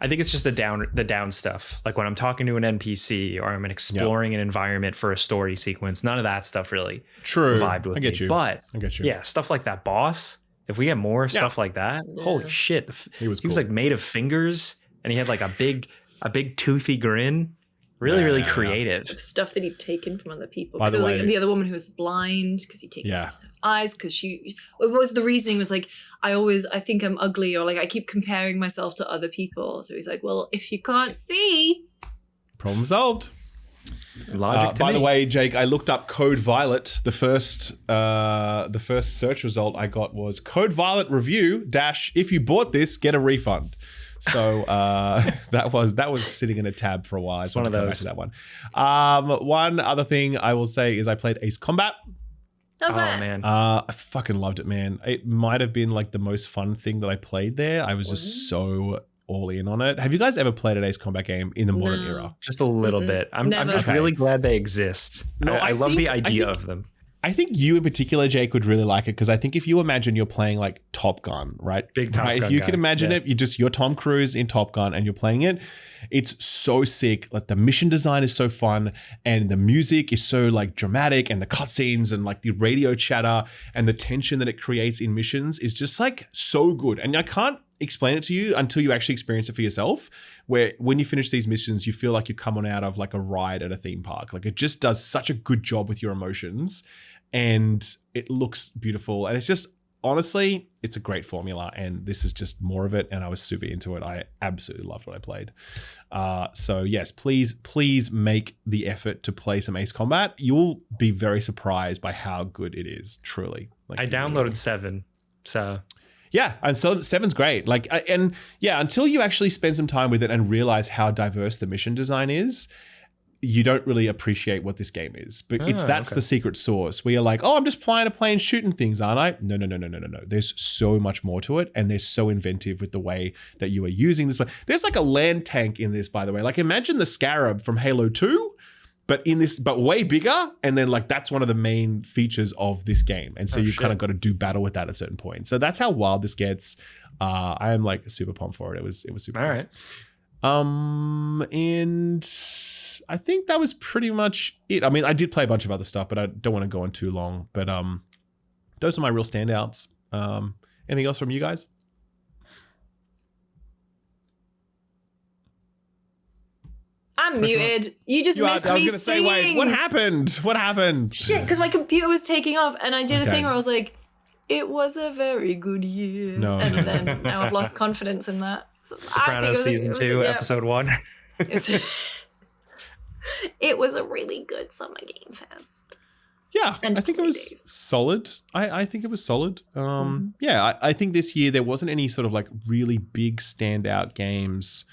I think it's just the down stuff. Like when I'm talking to an NPC or I'm exploring an environment for a story sequence, none of that stuff really vibed with me. But I get you. Yeah, stuff like that boss. If we get more stuff like that, holy shit. He was like made of fingers and he had like a big toothy grin. Really creative. Stuff that he'd taken from other people. Because it was like the other woman who was blind because he'd taken her eyes because what was the reasoning was like, I think I'm ugly or like I keep comparing myself to other people. So he's like, well, if you can't see. Problem solved. Logic to by me. the way, Jake, I looked up Code Violet. The first search result I got was Code Violet review - if you bought this, get a refund. So that was sitting in a tab for a while. It's one of those. That one. One other thing I will say is I played Ace Combat. How's that? Man. I fucking loved it, man. It might have been like the most fun thing that I played there. I was just so all in on it. Have you guys ever played an Ace Combat game in the modern era? Just a little bit. I'm just really glad they exist. No, I love the idea of them. I think you in particular, Jake, would really like it because I think if you imagine you're playing like Top Gun, right? Big Top Gun. If you can imagine it, you're Tom Cruise in Top Gun and you're playing it. It's so sick. Like the mission design is so fun and the music is so like dramatic and the cutscenes and like the radio chatter and the tension that it creates in missions is just like so good. And I can't explain it to you until you actually experience it for yourself, where when you finish these missions, you feel like you're coming out of like a ride at a theme park. Like it just does such a good job with your emotions and it looks beautiful. And it's just, honestly, it's a great formula and this is just more of it. And I was super into it. I absolutely loved what I played. So yes, please make the effort to play some Ace Combat. You'll be very surprised by how good it is, truly. Like, I downloaded 7, so... Yeah, and so 7's great. Like, and yeah, until you actually spend some time with it and realize how diverse the mission design is, you don't really appreciate what this game is. But that's the secret sauce. Where you're like, oh, I'm just flying a plane shooting things, aren't I? No. There's so much more to it, and they're so inventive with the way that you are using this. There's like a land tank in this, by the way. Like, imagine the Scarab from Halo 2. But way bigger, and then like that's one of the main features of this game, and so you've kind of got to do battle with that at a certain point. So that's how wild this gets. I am like super pumped for it. It was super. All right. And I think that was pretty much it. I mean, I did play a bunch of other stuff, but I don't want to go on too long. But those are my real standouts. Anything else from you guys? I'm muted. You just missed I was me going to say, singing. wait, what happened? What happened? Shit, because my computer was taking off, and I did a Okay. thing where I was like, "It was a very good year," No, and no. then now I've lost confidence in that. So Sopranos season 2, episode 1. It was a really good summer game fest. Yeah, And I think it was holidays. solid. I think it was solid. Yeah, I think this year there wasn't any sort of like really big standout games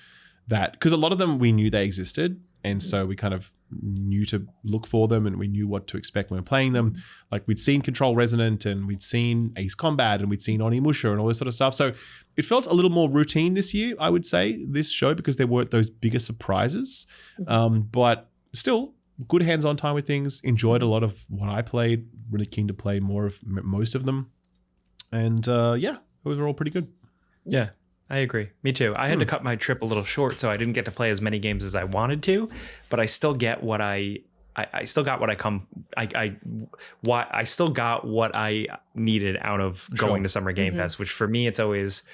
that, because a lot of them we knew they existed, and so we kind of knew to look for them and we knew what to expect when we're playing them. Like we'd seen Control Resonant and we'd seen Ace Combat and we'd seen Onimusha and all this sort of stuff. So it felt a little more routine this year, I would say, this show, because there weren't those bigger surprises. But still, good hands-on time with things. Enjoyed a lot of what I played. Really keen to play more of most of them. And yeah, those were all pretty good. Yeah, I agree. Me too. I had to cut my trip a little short, so I didn't get to play as many games as I wanted to, but I still get what I still got what I still got what I needed out of going to Summer Game Fest, which for me, it's always,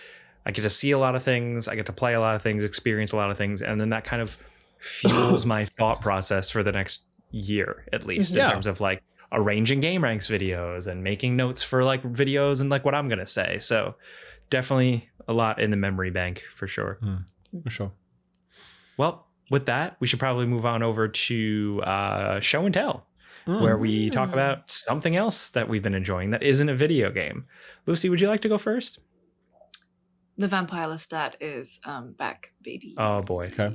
I get to see a lot of things, I get to play a lot of things, experience a lot of things, and then that kind of fuels my thought process for the next year, at least, in terms of like arranging game ranks videos and making notes for like videos and like what I'm going to say. So definitely a lot in the memory bank for sure. For sure. Well, with that, we should probably move on over to Show and Tell, where we talk about something else that we've been enjoying that isn't a video game. Lucy, would you like to go first? The Vampire Lestat is back, baby. Oh boy. Okay.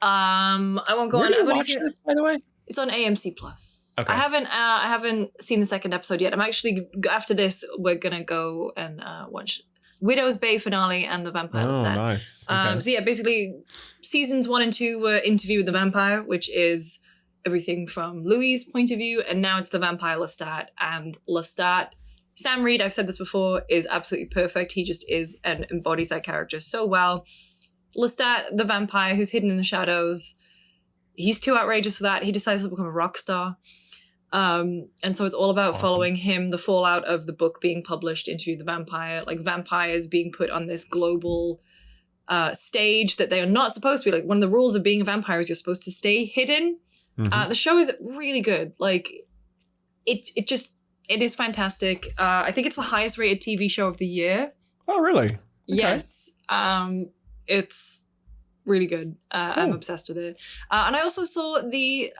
I won't go Where on. do you I've only watch seen- this, by the way? It's on AMC Plus. Okay. I haven't seen the second episode yet. I'm actually, after this, we're gonna go and watch Widow's Bay finale and the Vampire Lestat. Nice. Okay. So yeah, basically seasons 1 and 2 were Interview with the Vampire, which is everything from Louis' point of view, and now it's the Vampire Lestat. And Lestat, Sam Reed, I've said this before, is absolutely perfect. He just is and embodies that character so well. Lestat, the vampire who's hidden in the shadows, he's too outrageous for that. He decides to become a rock star. And so it's all about following him, the fallout of the book being published, Interview with the Vampire, like vampires being put on this global stage that they are not supposed to be. Like, one of the rules of being a vampire is you're supposed to stay hidden. The show is really good. Like, it is fantastic. I think it's the highest rated TV show of the year. Oh, really? Okay. Yes. It's really good. I'm obsessed with it. And I also saw the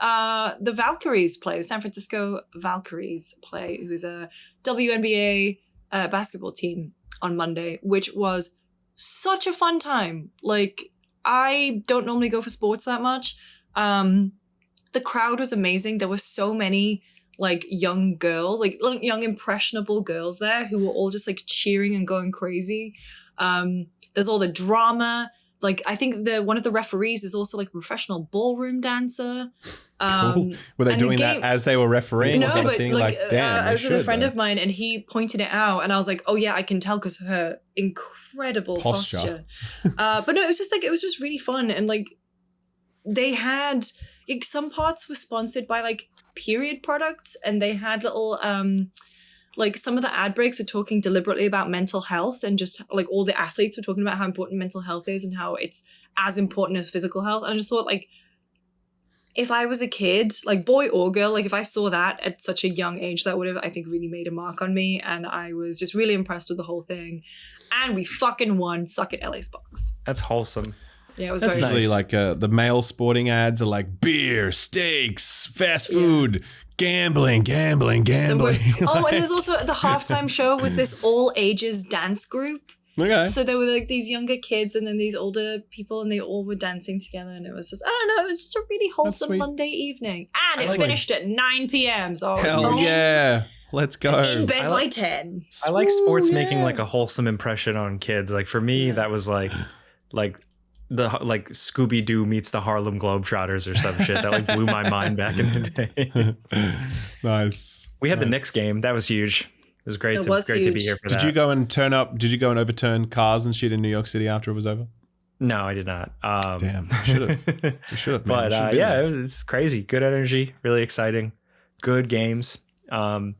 Valkyries play, the San Francisco Valkyries play, who's a WNBA basketball team, on Monday, which was such a fun time. Like, I don't normally go for sports that much. The crowd was amazing. There were so many like young girls, like young impressionable girls there who were all just like cheering and going crazy. There's all the drama. Like, I think one of the referees is also like a professional ballroom dancer. Cool. Were they doing that as they were refereeing? No, but damn, I was with a friend of mine and he pointed it out and I was like, oh yeah, I can tell because of her incredible posture. But no, it was just really fun. And like, they had, like, some parts were sponsored by like period products, and they had little, like, some of the ad breaks were talking deliberately about mental health, and just like all the athletes were talking about how important mental health is and how it's as important as physical health. And I just thought, like, if I was a kid, like boy or girl, like if I saw that at such a young age, that would have, I think, really made a mark on me. And I was just really impressed with the whole thing. And we fucking won. Suck it, LA Sparks. That's wholesome. Yeah, it was That's very Usually, nice. like the male sporting ads are like beer, steaks, fast food, gambling. Oh, and there's also the halftime show was this all ages dance group. Okay. So there were like these younger kids and then these older people, and they all were dancing together, and it was just, I don't know, it was just a really wholesome sweet. Monday evening. And it like finished at 9 p.m. So I was Hell like, yeah. Let's go. in bed I by like- 10. I like sports Ooh, making yeah. like a wholesome impression on kids. Like for me, that was like the like Scooby-Doo meets the Harlem Globetrotters or some shit that like blew my mind back in the day. Nice. We had the Knicks game. That was huge. It was great. It was great to be huge. here for Did that. you go and overturn cars and shit in New York City after it was over? No, I did not. Damn. You should have. You should have. But yeah, it's crazy. Good energy. Really exciting. Good games. Well,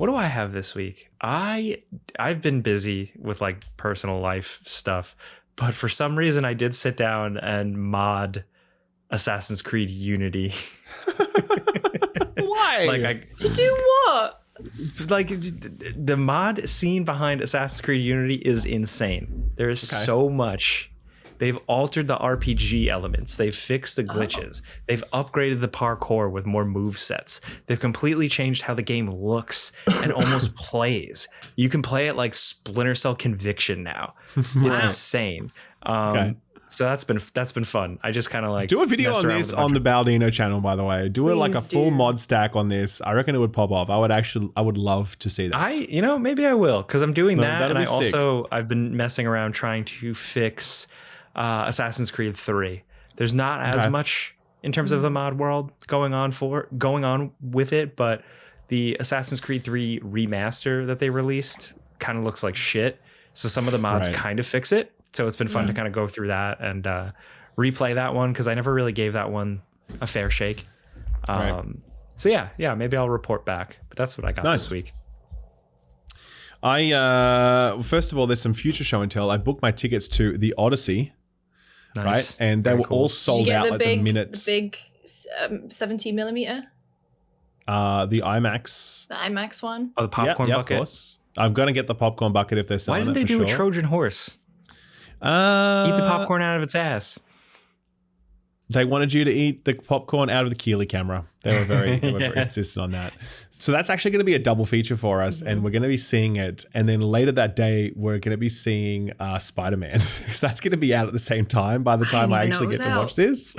What do I have this week? I've been busy with like personal life stuff, but for some reason I did sit down and mod Assassin's Creed Unity. Why? To do what? Like the mod scene behind Assassin's Creed Unity is insane. There is so much. They've altered the RPG elements. They've fixed the glitches. They've upgraded the parkour with more move sets. They've completely changed how the game looks and almost plays. You can play it like Splinter Cell Conviction now. It's insane. So that's been fun. I just kind of like do a video on this on the Baldino channel, by the way. Do like a full mod stack on this. I reckon it would pop off. I would love to see that. Maybe I will, because I'm doing that, and I've been messing around trying to fix Assassin's Creed 3. There's not as much in terms of the mod world going on with it, but the Assassin's Creed 3 remaster that they released kind of looks like shit. So some of the mods kind of fix it. So it's been fun to kind of go through that and replay that one, because I never really gave that one a fair shake. So yeah, maybe I'll report back. But that's what I got this week. First of all, there's some future show and tell. I booked my tickets to the Odyssey, right? And they were all sold out at the minutes. The big 17 millimeter? The IMAX. The IMAX one? Oh, the popcorn bucket? Of course. I'm going to get the popcorn bucket if they're selling it. Why didn't they do a Trojan horse? Eat the popcorn out of its ass. They wanted you to eat the popcorn out of the Keeley camera. They were very insistent on that. So that's actually going to be a double feature for us, and we're going to be seeing it. And then later that day, we're going to be seeing Spider-Man, because that's going to be out at the same time by the time I actually get to watch this.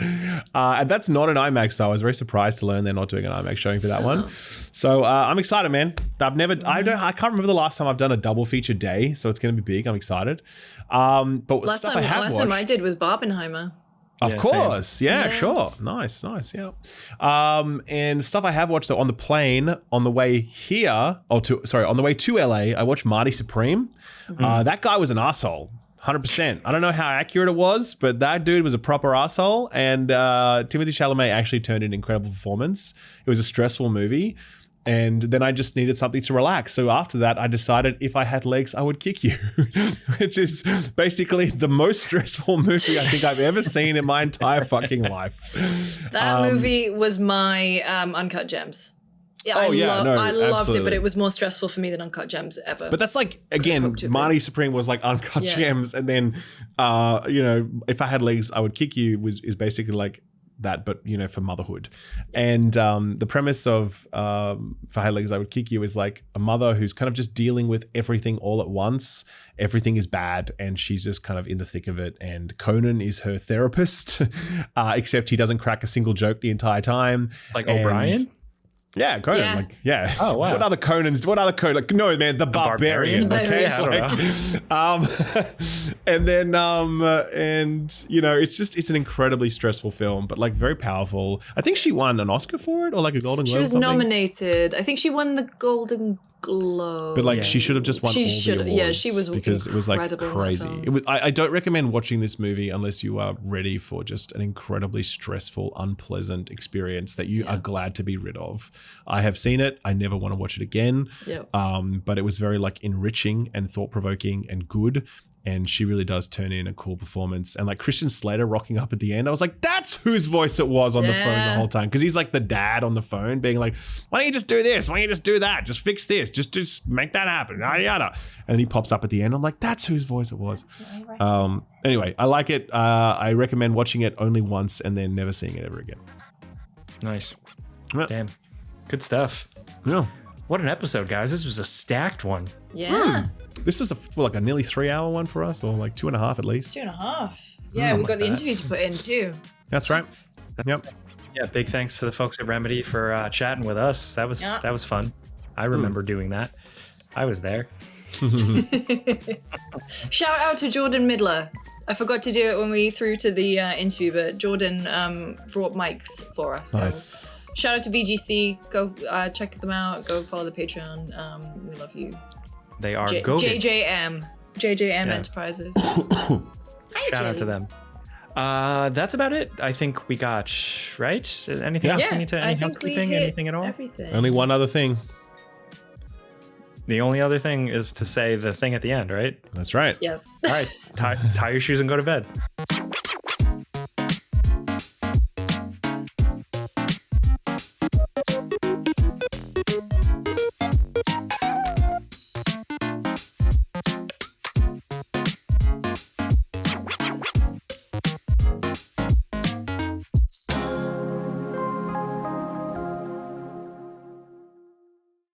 And that's not an IMAX, though. I was very surprised to learn they're not doing an IMAX showing for that one. So I'm excited, man. I can't remember the last time I've done a double feature day, so it's going to be big. I'm excited. But last time I did was Barbenheimer. Of course. Yeah, sure. Nice. Yeah. And stuff I have watched on the plane on the way here, on the way to LA, I watched Marty Supreme. That guy was an asshole. 100%. I don't know how accurate it was, but that dude was a proper asshole. And Timothée Chalamet actually turned in an incredible performance. It was a stressful movie. And then I just needed something to relax. So after that, I decided if I had legs, I would kick you, which is basically the most stressful movie I think I've ever seen in my entire fucking life. That movie was my Uncut Gems. Yeah, I loved it, but it was more stressful for me than Uncut Gems ever. But that's like, again, Marty Supreme was like Uncut Gems. And then, if I had legs, I would kick you is basically like that, but for motherhood. And the premise of For Had Legs I Would Kick You is like a mother who's kind of just dealing with everything all at once. Everything is bad and she's just kind of in the thick of it, and Conan is her therapist, except he doesn't crack a single joke the entire time. Like O'Brien? Yeah, Conan. Oh, wow. What other Conans? Like, no, man, the Barbarian. Okay. Yeah, And then, it's an incredibly stressful film, but like very powerful. I think she won an Oscar for it, or like a Golden Globe. She was nominated. I think she won the Golden Globe. But she should have just won all the awards. Yeah, she was, because it was like crazy. It was. I don't recommend watching this movie unless you are ready for just an incredibly stressful, unpleasant experience that you are glad to be rid of. I have seen it. I never want to watch it again. Yeah. But it was very like enriching and thought-provoking and good. And she really does turn in a cool performance. And like Christian Slater rocking up at the end, I was like, that's whose voice it was on the phone the whole time. Because he's like the dad on the phone being like, why don't you just do this? Why don't you just do that? Just fix this. Just make that happen. Yada, yada. And he pops up at the end. I'm like, that's whose voice it was. Anyway, I like it. I recommend watching it only once and then never seeing it ever again. Nice. Yeah. Damn. Good stuff. Yeah. What an episode, guys. This was a stacked one. Yeah. This was a nearly 3-hour one for us, or like 2.5 at least. 2.5. Yeah, we've got the interview to put in too. That's right. Yep. Yeah, big thanks to the folks at Remedy for chatting with us. That was fun. I remember doing that. I was there. Shout out to Jordan Midler. I forgot to do it when we threw to the interview, but Jordan brought mics for us. Nice. So shout out to VGC. Go check them out. Go follow the Patreon. We love you. They are goated. JJM Enterprises. Shout out to them. That's about it. I think we got, right? Anything else we need to, any housekeeping? Anything at all? Everything. Only one other thing. The only other thing is to say the thing at the end, right? That's right. Yes. All right, tie your shoes and go to bed.